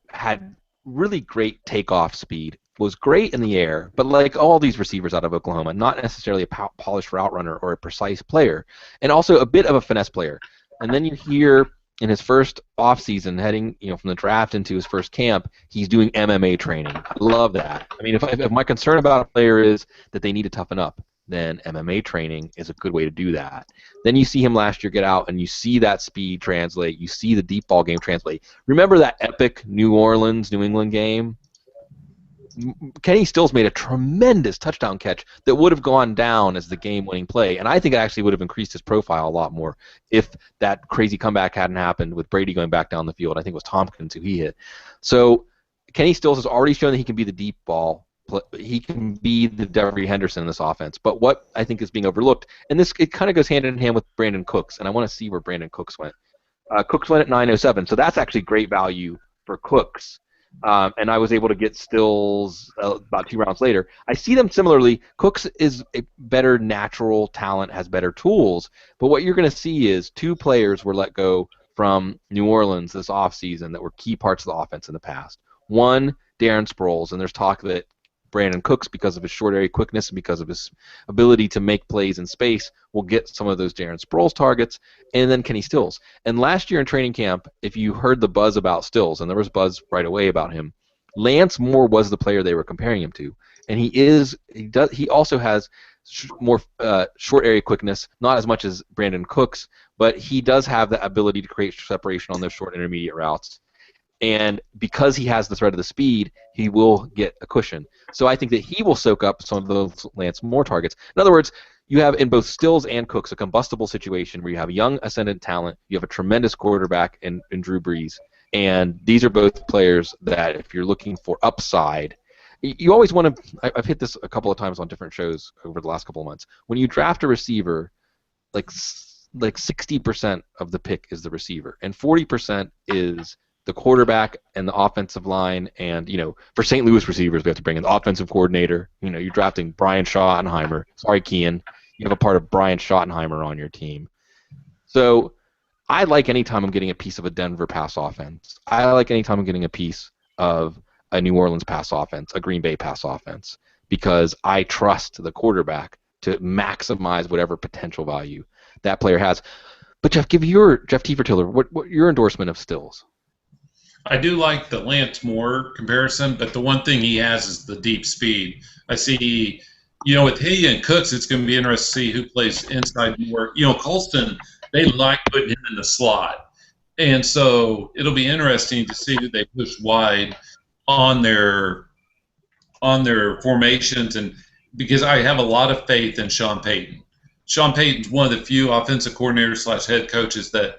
had really great takeoff speed, was great in the air, but like all these receivers out of Oklahoma, not necessarily a polished route runner or a precise player, and also a bit of a finesse player. And then you hear in his first offseason, heading from the draft into his first camp, he's doing MMA training. I love that. I mean, if my concern about a player is that they need to toughen up, then MMA training is a good way to do that. Then you see him last year get out, and you see that speed translate. You see the deep ball game translate. Remember that epic New Orleans, New England game? Kenny Stills made a tremendous touchdown catch that would have gone down as the game-winning play, and I think it actually would have increased his profile a lot more if that crazy comeback hadn't happened with Brady going back down the field. I think it was Tompkins who he hit. So Kenny Stills has already shown that he can be the deep ball. He can be the Devery Henderson in this offense. But what I think is being overlooked, and it kind of goes hand in hand with Brandon Cooks, and I want to see where Brandon Cooks went. Cooks went at 907, so that's actually great value for Cooks. And I was able to get Stills about 2 rounds later. I see them similarly. Cooks is a better natural talent, has better tools, but what you're going to see is 2 players were let go from New Orleans this offseason that were key parts of the offense in the past. One, Darren Sproles, and there's talk that Brandon Cooks, because of his short area quickness and because of his ability to make plays in space, will get some of those Darren Sproles targets, and then Kenny Stills. And last year in training camp, if you heard the buzz about Stills, and there was buzz right away about him, Lance Moore was the player they were comparing him to, and he also has more short area quickness, not as much as Brandon Cooks, but he does have the ability to create separation on those short intermediate routes. And because he has the threat of the speed, he will get a cushion. So I think that he will soak up some of those Lance Moore targets. In other words, you have in both Stills and Cooks a combustible situation where you have young ascendant talent, you have a tremendous quarterback in Drew Brees, and these are both players that if you're looking for upside, you always want to. I've hit this a couple of times on different shows over the last couple of months. When you draft a receiver, like 60% of the pick is the receiver, and 40% is the quarterback and the offensive line, and for St. Louis receivers, we have to bring in the offensive coordinator. You're drafting Brian Schottenheimer. Sorry, Kian, you have a part of Brian Schottenheimer on your team. So I like anytime I'm getting a piece of a Denver pass offense. I like anytime I'm getting a piece of a New Orleans pass offense, a Green Bay pass offense, because I trust the quarterback to maximize whatever potential value that player has. But Jeff, give Jeff Tiller, what your endorsement of Stills? I do like the Lance Moore comparison, but the one thing he has is the deep speed. I see, with he and Cooks, it's going to be interesting to see who plays inside more. Colston, they like putting him in the slot. And so it'll be interesting to see who they push wide on their formations, and because I have a lot of faith in Sean Payton. Sean Payton's one of the few offensive coordinators / head coaches that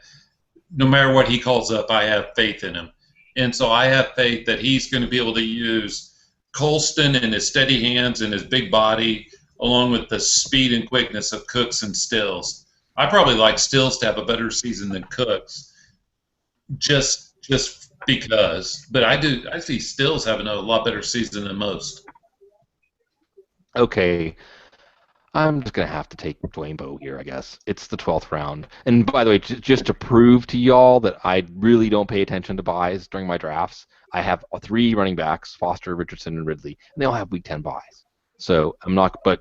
no matter what he calls up, I have faith in him. And so I have faith that he's going to be able to use Colston and his steady hands and his big body, along with the speed and quickness of Cooks and Stills. I probably like Stills to have a better season than Cooks, just because. But I see Stills having a lot better season than most. Okay. I'm just going to have to take Dwayne Bowe here, I guess. It's the 12th round. And by the way, just to prove to y'all that I really don't pay attention to buys during my drafts, I have 3 running backs, Foster, Richardson, and Ridley, and they all have Week 10 buys. So I'm not, but,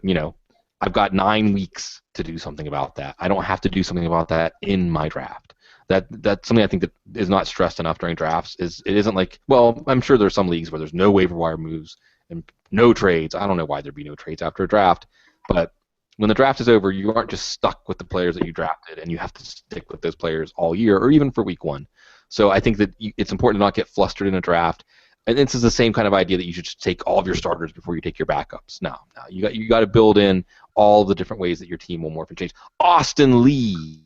I've got 9 weeks to do something about that. I don't have to do something about that in my draft. That's something I think that is not stressed enough during drafts. It isn't like, well, I'm sure there's some leagues where there's no waiver wire moves and no trades. I don't know why there'd be no trades after a draft, but when the draft is over, you aren't just stuck with the players that you drafted, and you have to stick with those players all year or even for week 1. So I think that it's important to not get flustered in a draft. And this is the same kind of idea that you should just take all of your starters before you take your backups. Now you got to build in all the different ways that your team will morph and change. Austin Lee,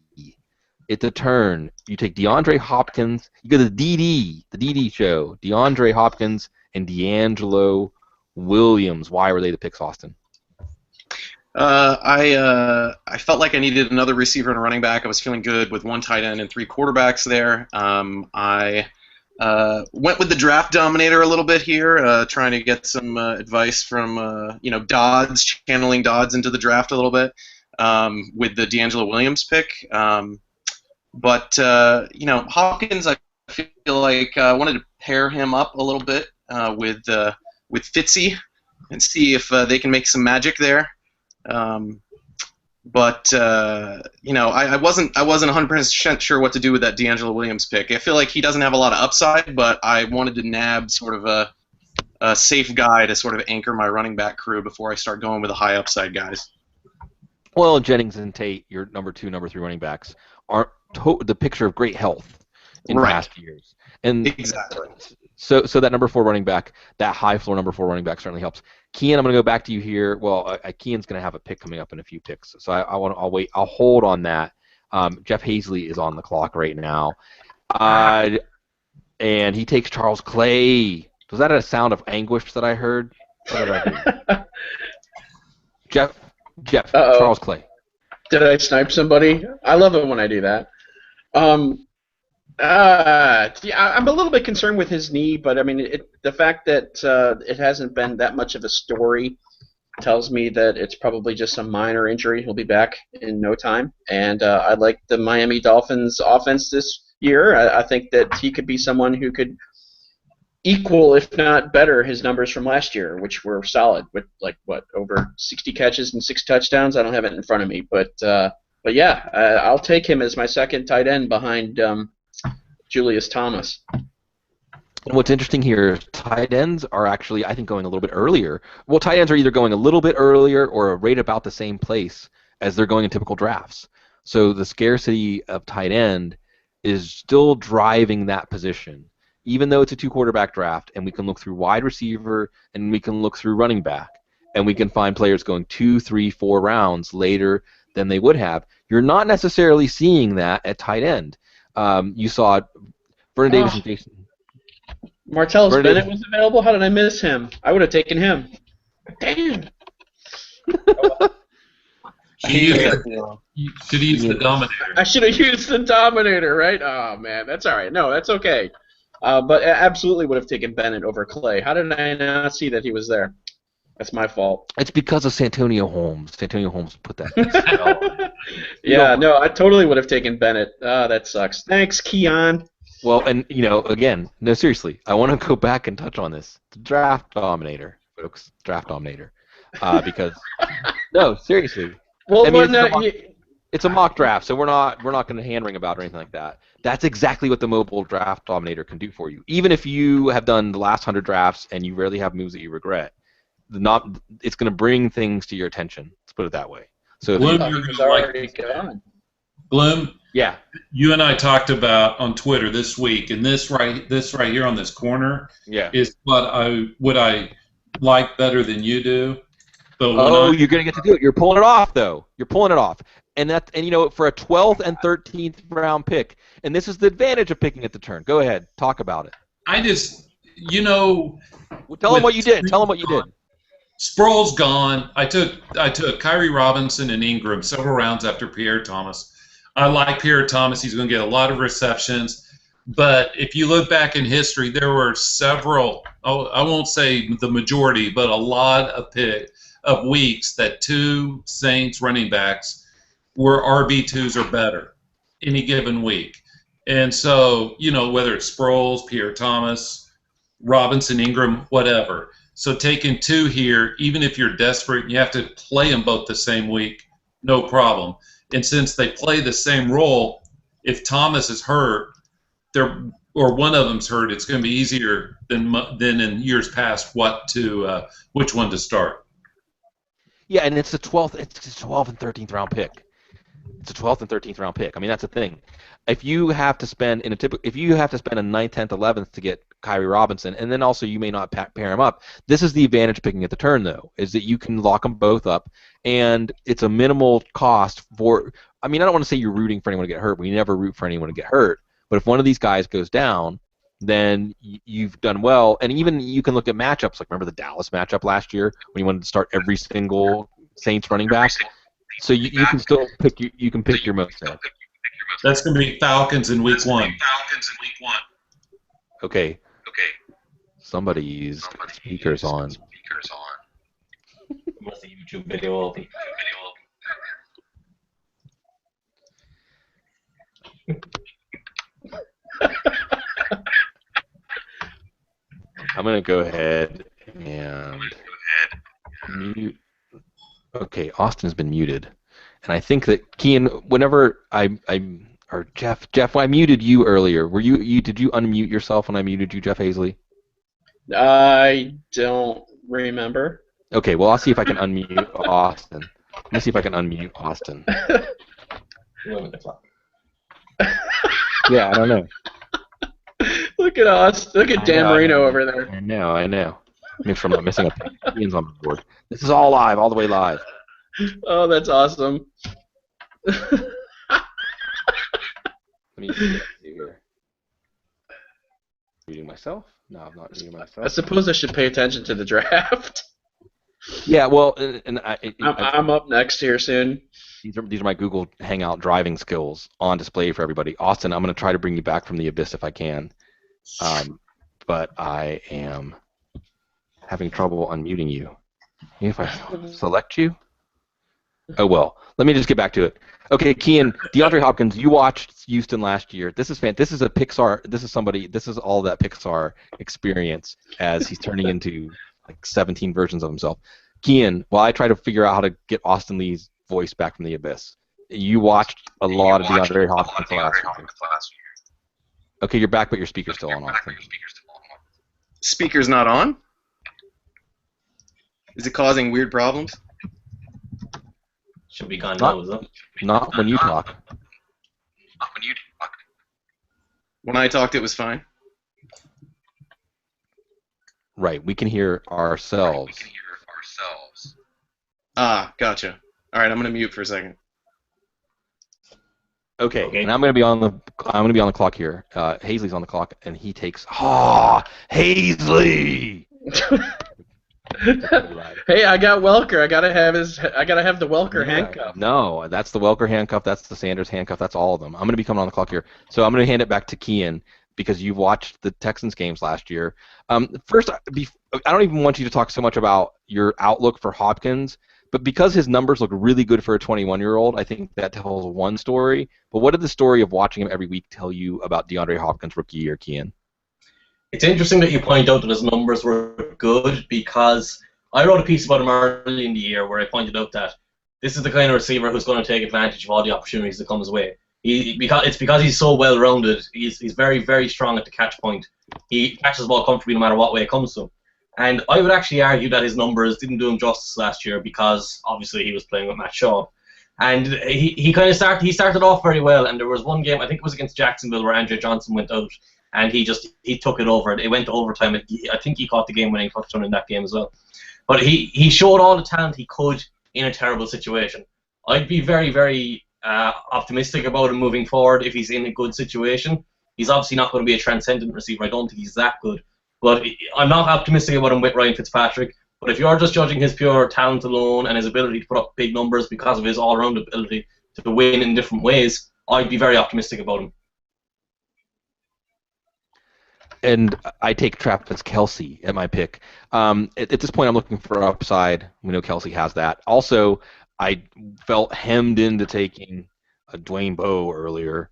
at the turn, you take DeAndre Hopkins. You go to the DD show. DeAndre Hopkins and D'Angelo Williams. Why were they the picks, Austin? I felt like I needed another receiver and a running back. I was feeling good with one tight end and 3 quarterbacks there. I went with the draft dominator a little bit here, trying to get some advice from Dodds, channeling Dodds into the draft a little bit with the D'Angelo Williams pick. But Hopkins, I feel like I wanted to pair him up a little bit with Fitzy and see if they can make some magic there. I wasn't 100% sure what to do with that D'Angelo Williams pick. I feel like he doesn't have a lot of upside, but I wanted to nab sort of a safe guy to sort of anchor my running back crew before I start going with the high upside guys. Well, Jennings and Tate, your number 2, number 3 running backs, are the picture of great health in past years. And exactly. So that number 4 running back, that high floor number 4 running back certainly helps. Kian, I'm going to go back to you here. Well, Kian's going to have a pick coming up in a few picks, so I'll wait. I'll hold on that. Jeff Hazley is on the clock right now, and he takes Charles Clay. Was that a sound of anguish that I heard? What did I hear? Jeff, Uh-oh. Charles Clay. Did I snipe somebody? I love it when I do that. I'm a little bit concerned with his knee, but I mean, the fact that it hasn't been that much of a story tells me that it's probably just some minor injury. He'll be back in no time, and I like the Miami Dolphins offense this year. I think that he could be someone who could equal, if not better, his numbers from last year, which were solid, with over 60 catches and 6 touchdowns. I don't have it in front of me, but yeah, I'll take him as my second tight end behind Julius Thomas. And what's interesting here, tight ends are actually, I think, going a little bit earlier. Well, tight ends are either going a little bit earlier or right about the same place as they're going in typical drafts. So the scarcity of tight end is still driving that position, even though it's a 2-quarterback draft, and we can look through wide receiver and we can look through running back, and we can find players going 2, 3, 4 rounds later than they would have. You're not necessarily seeing that at tight end. You saw Vernon Davis and Jason. Martellus Bennett was available? How did I miss him? I would have taken him. Damn. Should have used the Dominator. I should have used the Dominator, right? Oh, man, that's all right. No, that's okay. But I absolutely would have taken Bennett over Clay. How did I not see that he was there? That's my fault. It's because of Santonio Holmes. Santonio Holmes put that. Yeah, no, I totally would have taken Bennett. That sucks. Thanks, Keon. Well, and again, no, seriously, I want to go back and touch on this. The draft dominator, folks. Draft dominator. Because no, seriously. Well, I mean, it's a mock draft, so we're not going to hand ring about or anything like that. That's exactly what the mobile draft dominator can do for you. Even if you have done the last 100 drafts and you rarely have moves that you regret, it's going to bring things to your attention. Let's put it that way. So Bloom, you're going to like this. Bloom, yeah. You and I talked about on Twitter this week, and this right here on this corner is what I like better than you do. But you're going to get to do it. You're pulling it off, though. You're pulling it off. And for a 12th and 13th round pick, and this is the advantage of picking at the turn. Go ahead, talk about it. I just, tell them what you did. Tell them what you did. Sproul's gone. I took Kyrie Robinson and Ingram several rounds after Pierre Thomas. I like Pierre Thomas. He's going to get a lot of receptions. But if you look back in history, there were several, I won't say the majority, but a lot of weeks that 2 Saints running backs were RB2s or better any given week. And so, whether it's Sproles, Pierre Thomas, Robinson, Ingram, whatever. So taking 2 here, even if you're desperate and you have to play them both the same week, no problem. And since they play the same role, if Thomas is hurt, or one of them's hurt, it's going to be easier than in years past which one to start. Yeah, and it's the 12th and 13th round pick. it's a 12th and 13th round pick. I mean, that's the thing. If you have to spend if you have to spend a 9th, 10th, 11th to get Kyrie Robinson, and then also you may not pair him up. This is the advantage of picking at the turn, though, is that you can lock them both up, and it's a minimal cost for. I mean, I don't want to say you're rooting for anyone to get hurt. We never root for anyone to get hurt. But if one of these guys goes down, then you've done well. And even you can look at matchups. Like remember the Dallas matchup last year when you wanted to start every single Saints running back. So you can still pick you can pick your most. That's going to be Falcons in week one. Okay. Somebody's speakers on. Must have YouTube video open. I'm gonna go ahead and mute. Okay, Austin has been muted, and I think that Kian, whenever or Jeff, I muted you earlier. Were you did you unmute yourself when I muted you, Jeff Hazley? I don't remember. Okay, well I'll see if I can unmute Austin. Let me see if I can unmute Austin. Yeah, I don't know. Look at us. Look at Dan Marino over there. I know. Make sure I'm not missing a thing. Ian's on the board. This is all live, all the way live. Oh, that's awesome. Let me see here. Reading myself? No, I'm not reading myself. I suppose I should pay attention to the draft. Yeah, well, I'm up next here soon. These are my Google Hangout driving skills on display for everybody. Austin, I'm going to try to bring you back from the abyss if I can, but I am having trouble unmuting you. If I select you, oh well. Let me just get back to it. Okay, Kian, DeAndre Hopkins, you watched Houston last year. This is This is a Pixar. This is all that Pixar experience as he's turning into like 17 versions of himself. Kian, while I try to figure out how to get Austin Lee's voice back from the abyss, you watched a lot of DeAndre Hopkins last year. Okay, you're back, but your speaker's still on, Austin. Speaker's not on? Is it causing weird problems? Should be gone now, is it? Not when you talk. When I talked, it was fine. Right, we can hear ourselves. Ah, gotcha. All right, I'm gonna mute for a second. Okay, and I'm gonna be on the clock here. Hazley's on the clock, and he takes Hazley. Hey, I got Welker. I gotta have the Welker handcuff. No, that's the Welker handcuff. That's the Sanders handcuff. That's all of them. I'm gonna be coming on the clock here, so I'm gonna hand it back to Kian because you've watched the Texans games last year. First, I don't even want you to talk so much about your outlook for Hopkins, but because his numbers look really good for a 21-year-old, I think that tells one story. But what did the story of watching him every week tell you about DeAndre Hopkins' rookie year, Kian? It's interesting that you point out that his numbers were good because I wrote a piece about him early in the year where I pointed out that this is the kind of receiver who's going to take advantage of all the opportunities that come his way. Because he's so well-rounded, he's very, very strong at the catch point. He catches the ball comfortably no matter what way it comes to him. And I would actually argue that his numbers didn't do him justice last year because obviously he was playing with Matt Schaub. And he started off very well, and there was one game, I think it was against Jacksonville, where Andre Johnson went out and he took it over. It went to overtime. I think he caught the game-winning touchdown in that game as well. But he showed all the talent he could in a terrible situation. I'd be very, very optimistic about him moving forward if he's in a good situation. He's obviously not going to be a transcendent receiver. I don't think he's that good. But I'm not optimistic about him with Ryan Fitzpatrick. But if you're just judging his pure talent alone and his ability to put up big numbers because of his all-round ability to win in different ways, I'd be very optimistic about him. And I take Travis Kelce at my pick. At this point, I'm looking for upside. We know Kelce has that. Also, I felt hemmed into taking a Dwayne Bowe earlier.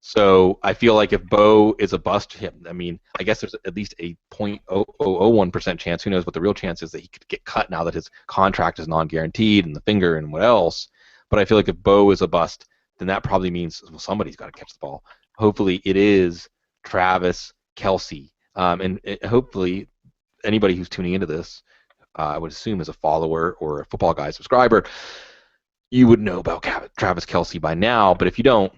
So I feel like if Bowe is a bust, I mean, I guess there's at least a 0.0001% chance. Who knows what the real chance is that he could get cut now that his contract is non-guaranteed and the finger and what else. But I feel like if Bowe is a bust, then that probably means somebody's got to catch the ball. Hopefully it is Travis Kelce. And hopefully anybody who's tuning into this, I would assume is a follower or a Football Guy subscriber. you would know about Travis Kelce by now, but if you don't,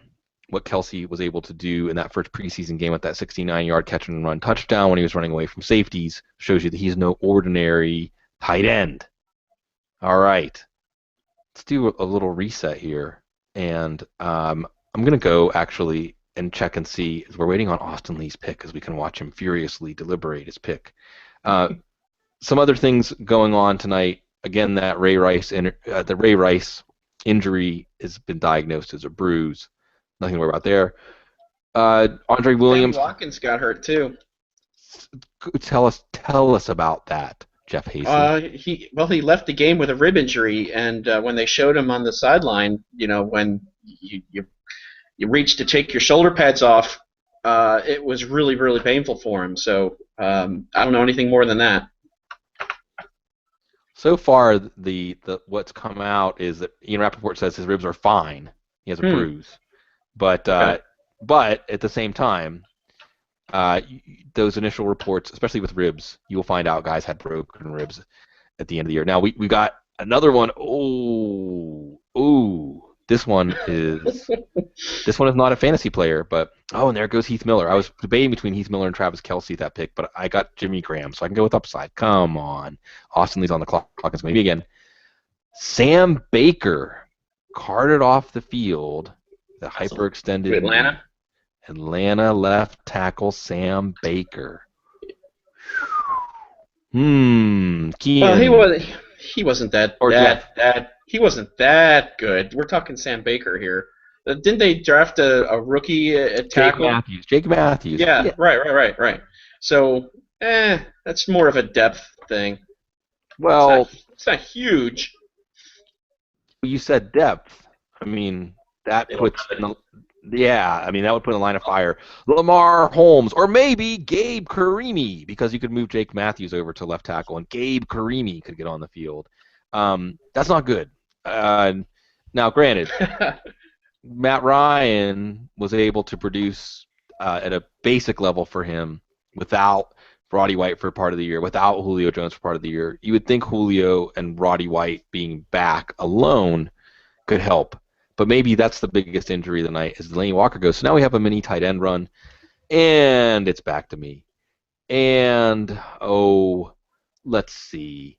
what Kelce was able to do in that first preseason game with that 69-yard catch and run touchdown when he was running away from safeties shows you that he's no ordinary tight end. All right. Let's do a little reset here. And I'm going to go actually and check and see. We're waiting on Austin Lee's pick because we can watch him furiously deliberate his pick. Some other things going on tonight. Again, that Ray Rice injury has been diagnosed as a bruise. Nothing to worry about there. Andre Williams. Sammy Watkins got hurt too. Tell us about that, Jeff Hasty. He left the game with a rib injury, and when they showed him on the sideline, when you reach to take your shoulder pads off, it was really, really painful for him. So I don't know anything more than that. So far, the what's come out is that Ian Rappaport says his ribs are fine. He has a bruise, but at the same time, those initial reports, especially with ribs, you will find out guys had broken ribs at the end of the year. Now we got another one. This one is not a fantasy player, but and there goes Heath Miller. I was debating between Heath Miller and Travis Kelce at that pick, but I got Jimmy Graham, so I can go with upside. Come on, Austin Lee's on the clock. It's going to be again. Sam Baker carted off the field. The hyperextended Atlanta left tackle Sam Baker. Kean. Well, he wasn't he wasn't that good. We're talking Sam Baker here. Didn't they draft a rookie tackle? Jake Matthews. Yeah, right. So, that's more of a depth thing. Well, it's not huge. You said depth. I mean, that puts that would put in the line of fire Lamar Holmes or maybe Gabe Karimi, because you could move Jake Matthews over to left tackle and Gabe Karimi could get on the field. That's not good. Now, granted, Matt Ryan was able to produce at a basic level for him without Roddy White for part of the year, without Julio Jones for part of the year. You would think Julio and Roddy White being back alone could help. But maybe that's the biggest injury of the night as Delaney Walker goes. So now we have a mini tight end run, and it's back to me. And, let's see.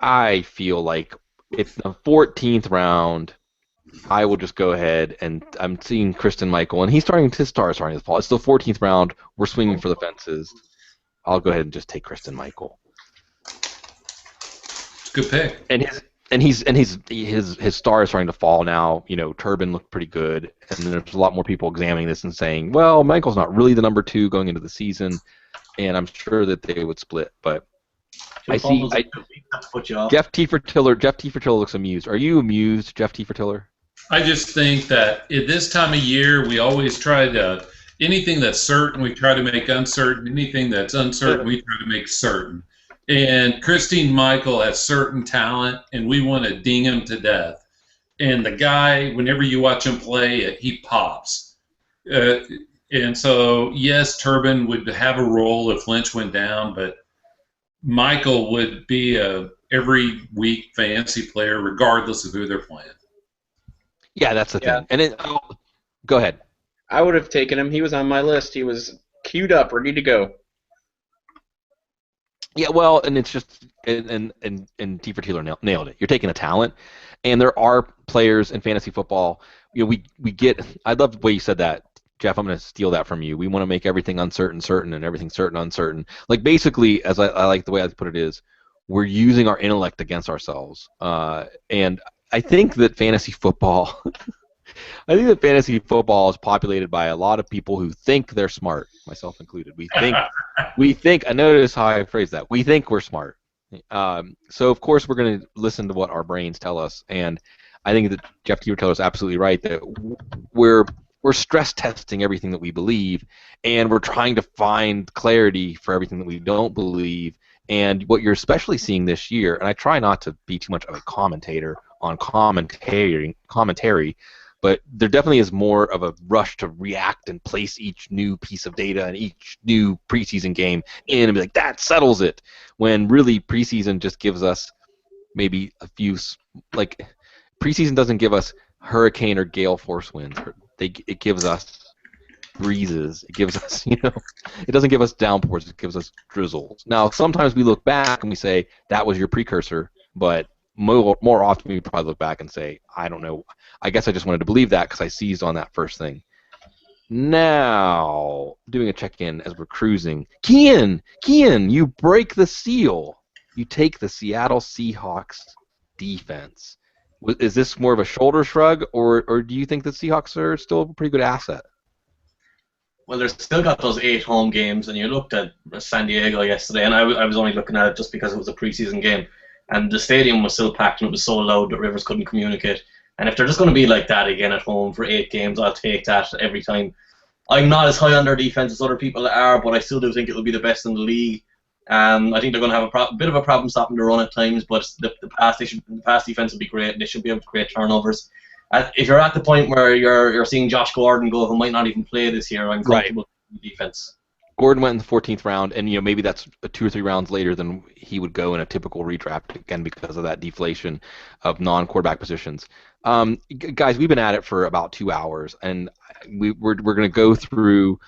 I feel like it's the 14th round. I will just go ahead, and I'm seeing Kristen Michael, and his star is starting to fall. It's the 14th round. We're swinging for the fences. I'll go ahead and just take Kristen Michael. It's a good pick. And his star is starting to fall now. Turbin looked pretty good, and there's a lot more people examining this and saying, well, Michael's not really the number 2 going into the season, and I'm sure that they would split, but I see. Jeff T. Fertiller looks amused. Are you amused, Jeff T. Fertiller? I just think that at this time of year, we always try to anything that's certain, we try to make uncertain. Anything that's uncertain, we try to make certain. And Christine Michael has certain talent, and we want to ding him to death. And the guy, whenever you watch him play, he pops. And so, yes, Turbin would have a role if Lynch went down, but Michael would be a every week fantasy player regardless of who they're playing. Yeah, that's the thing. And go ahead. I would have taken him. He was on my list. He was queued up, ready to go. Yeah, well, and it's just and T. Fertiller nailed it. You're taking a talent, and there are players in fantasy football. We get. I love the way you said that, Jeff. I'm going to steal that from you. We want to make everything uncertain certain and everything certain uncertain. Like basically, as I like the way I put it is, we're using our intellect against ourselves. And I think that fantasy football. I think that fantasy football is populated by a lot of people who think they're smart, myself included. We think. I notice how I phrase that. We think we're smart. So of course we're going to listen to what our brains tell us, and I think that Jeff T. Fertiller is absolutely right that we're stress testing everything that we believe, and we're trying to find clarity for everything that we don't believe. And what you're especially seeing this year, and I try not to be too much of a commentator on commentary, but there definitely is more of a rush to react and place each new piece of data and each new preseason game in and be like, that settles it, when really preseason just gives us maybe a few, like, preseason doesn't give us hurricane or gale force winds. It gives us breezes. It gives us, it doesn't give us downpours. It gives us drizzles. Now, sometimes we look back and we say that was your precursor, but more often we probably look back and say, I don't know. I guess I just wanted to believe that because I seized on that first thing. Now, doing a check-in as we're cruising. Kian, you break the seal. You take the Seattle Seahawks defense. Is this more of a shoulder shrug, or do you think the Seahawks are still a pretty good asset? Well, they've still got those 8 home games, and you looked at San Diego yesterday, and I was only looking at it just because it was a preseason game, and the stadium was still packed, and it was so loud that Rivers couldn't communicate. And if they're just going to be like that again at home for 8 games, I'll take that every time. I'm not as high on their defense as other people are, but I still do think it'll be the best in the league. I think they're going to have a bit of a problem stopping the run at times, but the pass defense will be great, and they should be able to create turnovers. If you're at the point where you're seeing Josh Gordon go, who might not even play this year, I'm comfortable with the defense. Gordon went in the 14th round, and maybe that's 2 or 3 rounds later than he would go in a typical redraft, again because of that deflation of non-quarterback positions. Guys, we've been at it for about 2 hours, and we're going to go through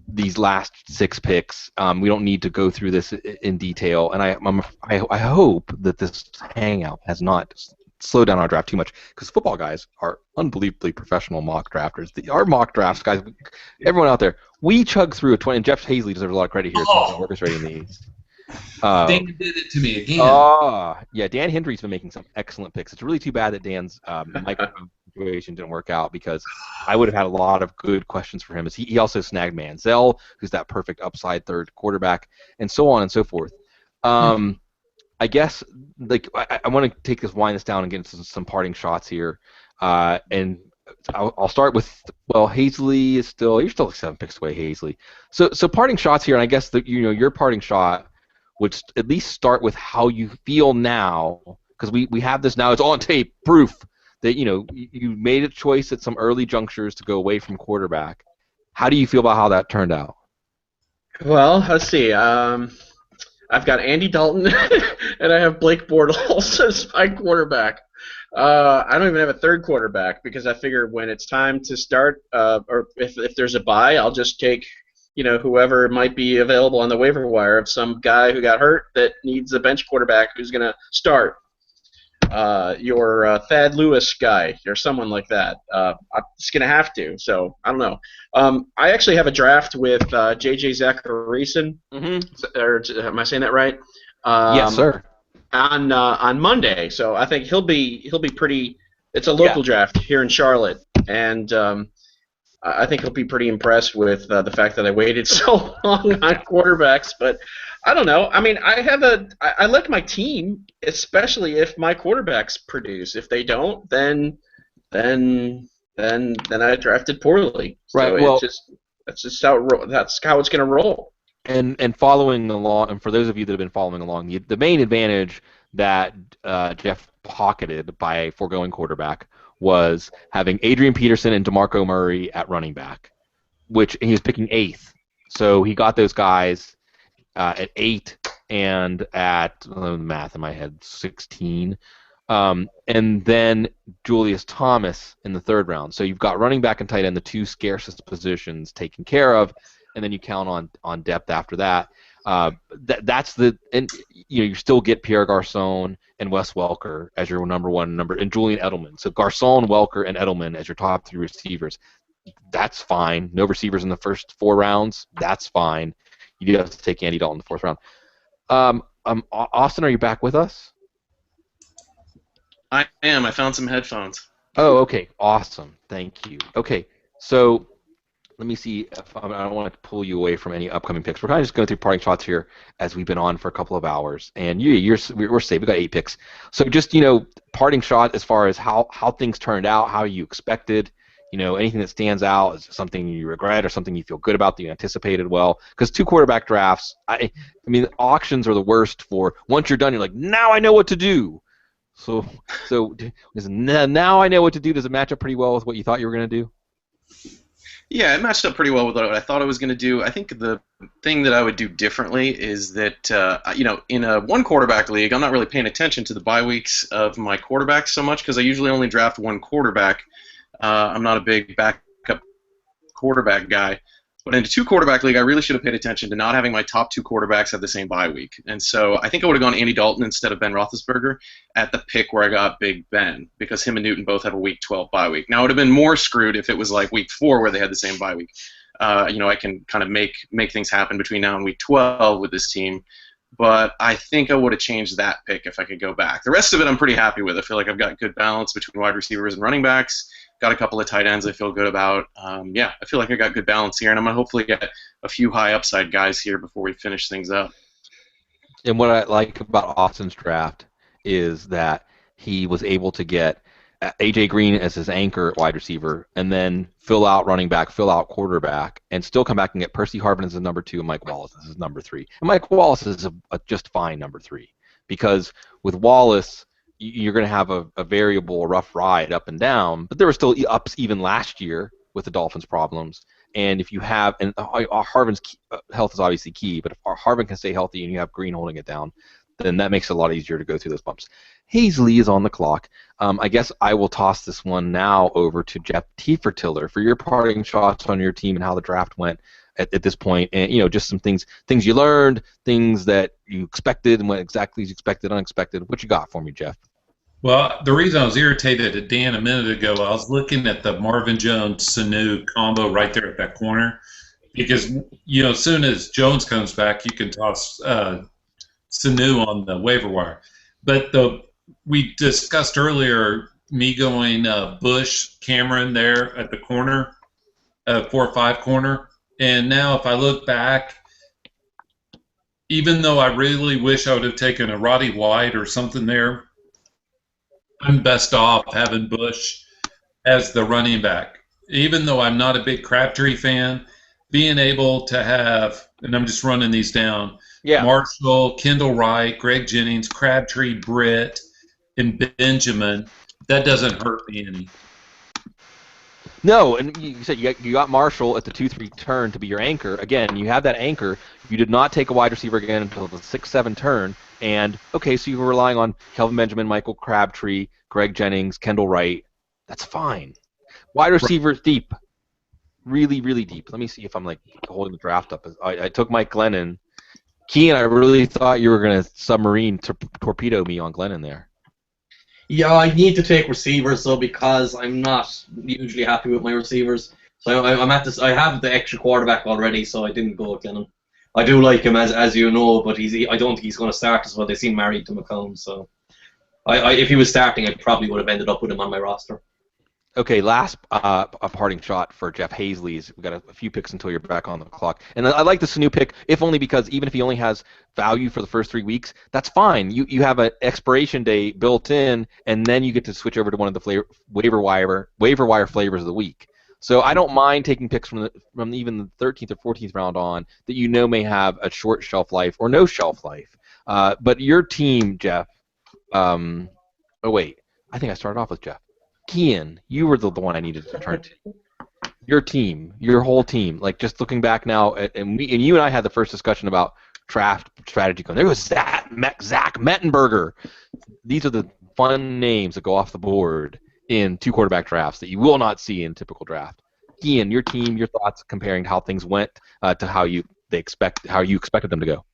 these last 6 picks. We don't need to go through this in detail, and I hope that this hangout has not slowed down our draft too much, because football guys are unbelievably professional mock drafters. Our mock drafts, guys, everyone out there, we chug through a 20, and Jeff Hazley deserves a lot of credit here since he's orchestrating these. Dan did it to me again. Yeah, Dan Hendry's been making some excellent picks. It's really too bad that Dan's microphone situation didn't work out, because I would have had a lot of good questions for him. As he also snagged Manziel, who's that perfect upside third quarterback, and so on and so forth. I guess I want to wind this down and get into some parting shots here, and I'll start with Hazley is you're still 7 picks away, Hazley. So parting shots here, and I guess that your parting shot would at least start with how you feel now, because we have this now. It's on tape, proof that you made a choice at some early junctures to go away from quarterback. How do you feel about how that turned out? Well, let's see. I've got Andy Dalton, and I have Blake Bortles as my quarterback. I don't even have a third quarterback, because I figure when it's time to start, or if there's a bye, I'll just take whoever might be available on the waiver wire of some guy who got hurt that needs a bench quarterback who's going to start. Your Thad Lewis guy, or someone like that. I'm just going to have to, so I don't know. I actually have a draft with J.J. Zacharyson. Or am I saying that right? Yes, sir. On Monday, so I think he'll be pretty. It's a local draft here in Charlotte, and I think he'll be pretty impressed with the fact that I waited so long on quarterbacks. But I don't know. I mean, I like my team, especially if my quarterbacks produce. If they don't, then I drafted poorly. So right. That's just how it's going to roll. And following along, and for those of you that have been following along, the main advantage that Jeff pocketed by foregoing quarterback was having Adrian Peterson and DeMarco Murray at running back, which he was picking 8th. So he got those guys at 8 and at, math in my head, 16. And then Julius Thomas in the 3rd round. So you've got running back and tight end, the 2 scarcest positions taken care of, and then you count on depth after that. That's and you still get Pierre Garçon and Wes Welker as your number 1 and Julian Edelman. So Garçon, Welker, and Edelman as your top 3 receivers. That's fine. No receivers in the first 4 rounds. That's fine. You do have to take Andy Dalton in the 4th round. Austin, are you back with us? I am. I found some headphones. Oh, okay. Awesome. Thank you. Okay, so let me see if I don't want to pull you away from any upcoming picks. We're kind of just going through parting shots here as we've been on for a couple of hours, and we're safe. We got 8 picks. So just parting shot as far as how things turned out, how you expected. Anything that stands out is something you regret or something you feel good about that you anticipated well. Because 2 quarterback drafts, I mean, auctions are the worst for once you're done, you're like, now I know what to do. So now I know what to do. Does it match up pretty well with what you thought you were going to do? Yeah, it matched up pretty well with what I thought I was going to do. I think the thing that I would do differently is that, in a one quarterback league, I'm not really paying attention to the bye weeks of my quarterbacks so much because I usually only draft one quarterback. I'm not a big backup quarterback guy. But in a two quarterback league, I really should have paid attention to not having my top two quarterbacks have the same bye week. And so I think I would have gone Andy Dalton instead of Ben Roethlisberger at the pick where I got Big Ben, because him and Newton both have a week 12 bye week. Now, it would have been more screwed if it was like week 4 where they had the same bye week. I can kind of make things happen between now and week 12 with this team. But I think I would have changed that pick if I could go back. The rest of it I'm pretty happy with. I feel like I've got good balance between wide receivers and running backs. Got a couple of tight ends I feel good about. I feel like I got good balance here, and I'm going to hopefully get a few high upside guys here before we finish things up. And what I like about Austin's draft is that he was able to get A.J. Green as his anchor wide receiver, and then fill out running back, fill out quarterback, and still come back and get Percy Harvin as his number 2 and Mike Wallace as his number 3. And Mike Wallace is a just fine number 3, because with Wallace, you're going to have a variable, a rough ride up and down, but there were still ups even last year with the Dolphins' problems. And if you have, and Harvin's health is obviously key, but if Harvin can stay healthy and you have Green holding it down, then that makes it a lot easier to go through those bumps. Hazley is on the clock. I guess I will toss this one now over to Jeff Tiefertiller for your parting shots on your team and how the draft went at this point, and just some things you learned, things that you expected, and what exactly you expected, unexpected. What you got for me, Jeff? Well, the reason I was irritated at Dan a minute ago, I was looking at the Marvin Jones-Sanu combo right there at that corner, because as soon as Jones comes back, you can toss Sanu on the waiver wire. But we discussed earlier me going Bush, Cameron there at the corner, 4-5 corner, and now if I look back, even though I really wish I would have taken a Roddy White or something there, I'm best off having Bush as the running back. Even though I'm not a big Crabtree fan, being able to have, and I'm just running these down, Marshall, Kendall Wright, Greg Jennings, Crabtree, Britt, and Benjamin, that doesn't hurt me any. No, and you said you got Marshall at the 2-3 turn to be your anchor. Again, you have that anchor. You did not take a wide receiver again until the 6-7 turn. And, okay, so you were relying on Kelvin Benjamin, Michael Crabtree, Greg Jennings, Kendall Wright. That's fine. Wide receivers deep. Really, really deep. Let me see if I'm, holding the draft up. I took Mike Glennon. Kean, I really thought you were going to submarine torpedo me on Glennon there. Yeah, I need to take receivers, though, because I'm not usually happy with my receivers. So I'm at this. I have the extra quarterback already, so I didn't go with Glennon. I do like him, as you know, but I don't think he's going to start as well. They seem married to McComb, so if he was starting, I probably would have ended up with him on my roster. Okay, last a parting shot for Jeff Hazley's. We've got a few picks until you're back on the clock. And I like the Sanu pick, if only because even if he only has value for the first 3 weeks, that's fine. You have an expiration date built in, and then you get to switch over to one of the waiver wire flavors of the week. So I don't mind taking picks from even the 13th or 14th round on that may have a short shelf life or no shelf life. But your team, Jeff. Oh wait, I think I started off with Jeff. Kean, you were the one I needed to turn to. Your team, your whole team. Just looking back now, and you and I had the first discussion about draft strategy. There was Zach Mettenberger. These are the fun names that go off the board in 2 quarterback drafts that you will not see in typical draft. Ian, your team, your thoughts comparing how things went to how you expected them to go.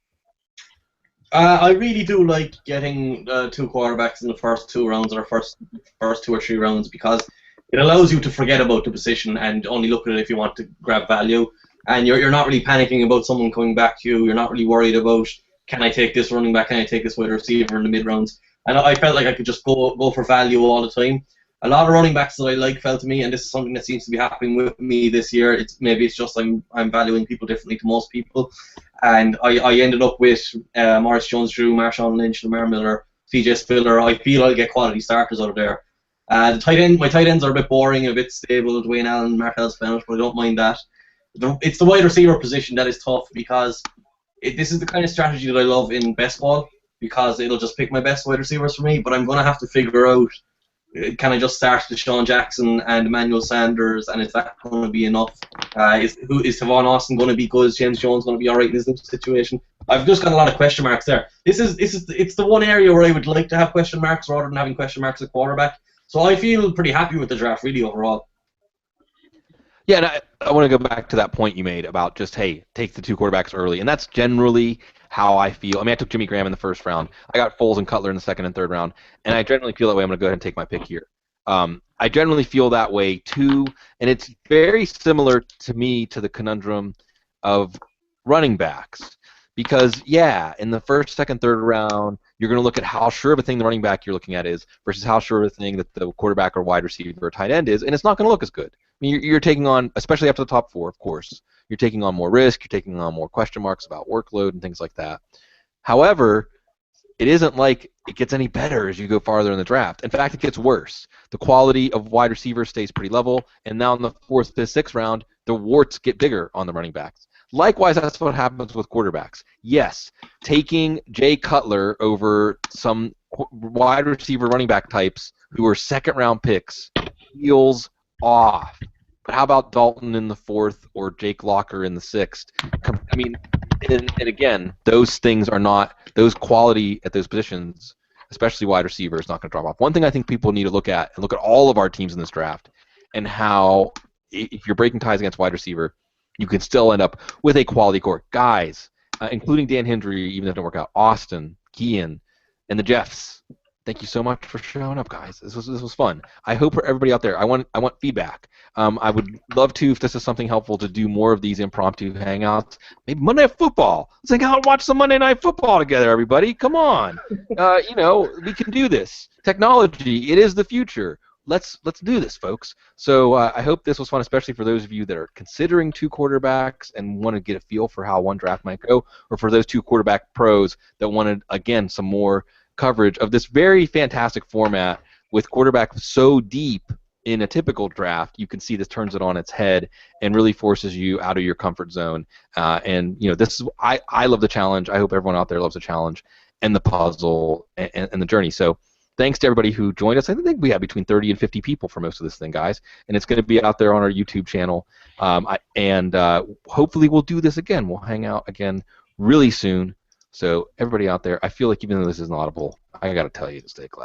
I really do like getting 2 quarterbacks in the first 2 rounds or first 2 or 3 rounds, because it allows you to forget about the position and only look at it if you want to grab value. And you're not really panicking about someone coming back to you. You're not really worried about, can I take this running back, can I take this wide receiver in the mid rounds? And I felt like I could just go for value all the time. A lot of running backs that I fell to me, and this is something that seems to be happening with me this year. Maybe it's just I'm valuing people differently to most people, and I ended up with Morris Jones-Drew, Marshawn Lynch, Lamar Miller, CJ Spiller. I feel I'll get quality starters out of there. My tight ends are a bit boring, a bit stable. Dwayne Allen, Martell's finished, but I don't mind that. It's the wide receiver position that is tough, because this is the kind of strategy that I love in best ball, because it'll just pick my best wide receivers for me. But I'm going to have to figure out Can I just start Deshaun Jackson and Emmanuel Sanders, and is that going to be enough? Is Tavon Austin going to be good? Is James Jones going to be all right in his new situation? I've just got a lot of question marks there. It's the one area where I would like to have question marks rather than having question marks at quarterback. So I feel pretty happy with the draft, really, overall. Yeah, and I want to go back to that point you made about just, hey, take the 2 quarterbacks early. And that's generally how I feel. I mean, I took Jimmy Graham in the first round. I got Foles and Cutler in the second and third round. And I generally feel that way. I'm going to go ahead and take my pick here. I generally feel that way, too. And it's very similar to me to the conundrum of running backs. Because, yeah, in the first, second, third round, you're going to look at how sure of a thing the running back you're looking at is versus how sure of a thing that the quarterback or wide receiver or tight end is, and it's not going to look as good. I mean, you're taking on, especially after the top 4, of course, you're taking on more risk, you're taking on more question marks about workload and things like that. However, it isn't like it gets any better as you go farther in the draft. In fact, it gets worse. The quality of wide receivers stays pretty level, and now in the 4th, 5th, 6th round, the warts get bigger on the running backs. Likewise, that's what happens with quarterbacks. Yes, taking Jay Cutler over some wide receiver running back types who are second-round picks feels off. But how about Dalton in the 4th or Jake Locker in the 6th? I mean, and again, those things are not, those quality at those positions, especially wide receiver, is not going to drop off. One thing I think people need to look at, and look at all of our teams in this draft, and how if you're breaking ties against wide receiver, you can still end up with a quality core. Guys, including Dan Hendry, even if it didn't work out, Austin, Kean, and the Jeffs, thank you so much for showing up, guys. This was fun. I hope for everybody out there, I want feedback. I would love to, if this is something helpful, to do more of these impromptu hangouts. Maybe Monday Night Football. Let's hang out and watch some Monday Night Football together, everybody. Come on. We can do this. Technology, it is the future. Let's do this, folks. So I hope this was fun, especially for those of you that are considering 2 quarterbacks and want to get a feel for how one draft might go, or for those 2 quarterback pros that wanted, again, some more coverage of this very fantastic format with quarterback so deep in a typical draft. You can see this turns it on its head and really forces you out of your comfort zone. This is I love the challenge. I hope everyone out there loves the challenge and the puzzle and the journey. So thanks to everybody who joined us. I think we had between 30 and 50 people for most of this thing, guys, and it's going to be out there on our YouTube channel. Hopefully we'll do this again. We'll hang out again really soon. So everybody out there, I feel like even though this isn't audible, I got to tell you to stay classy.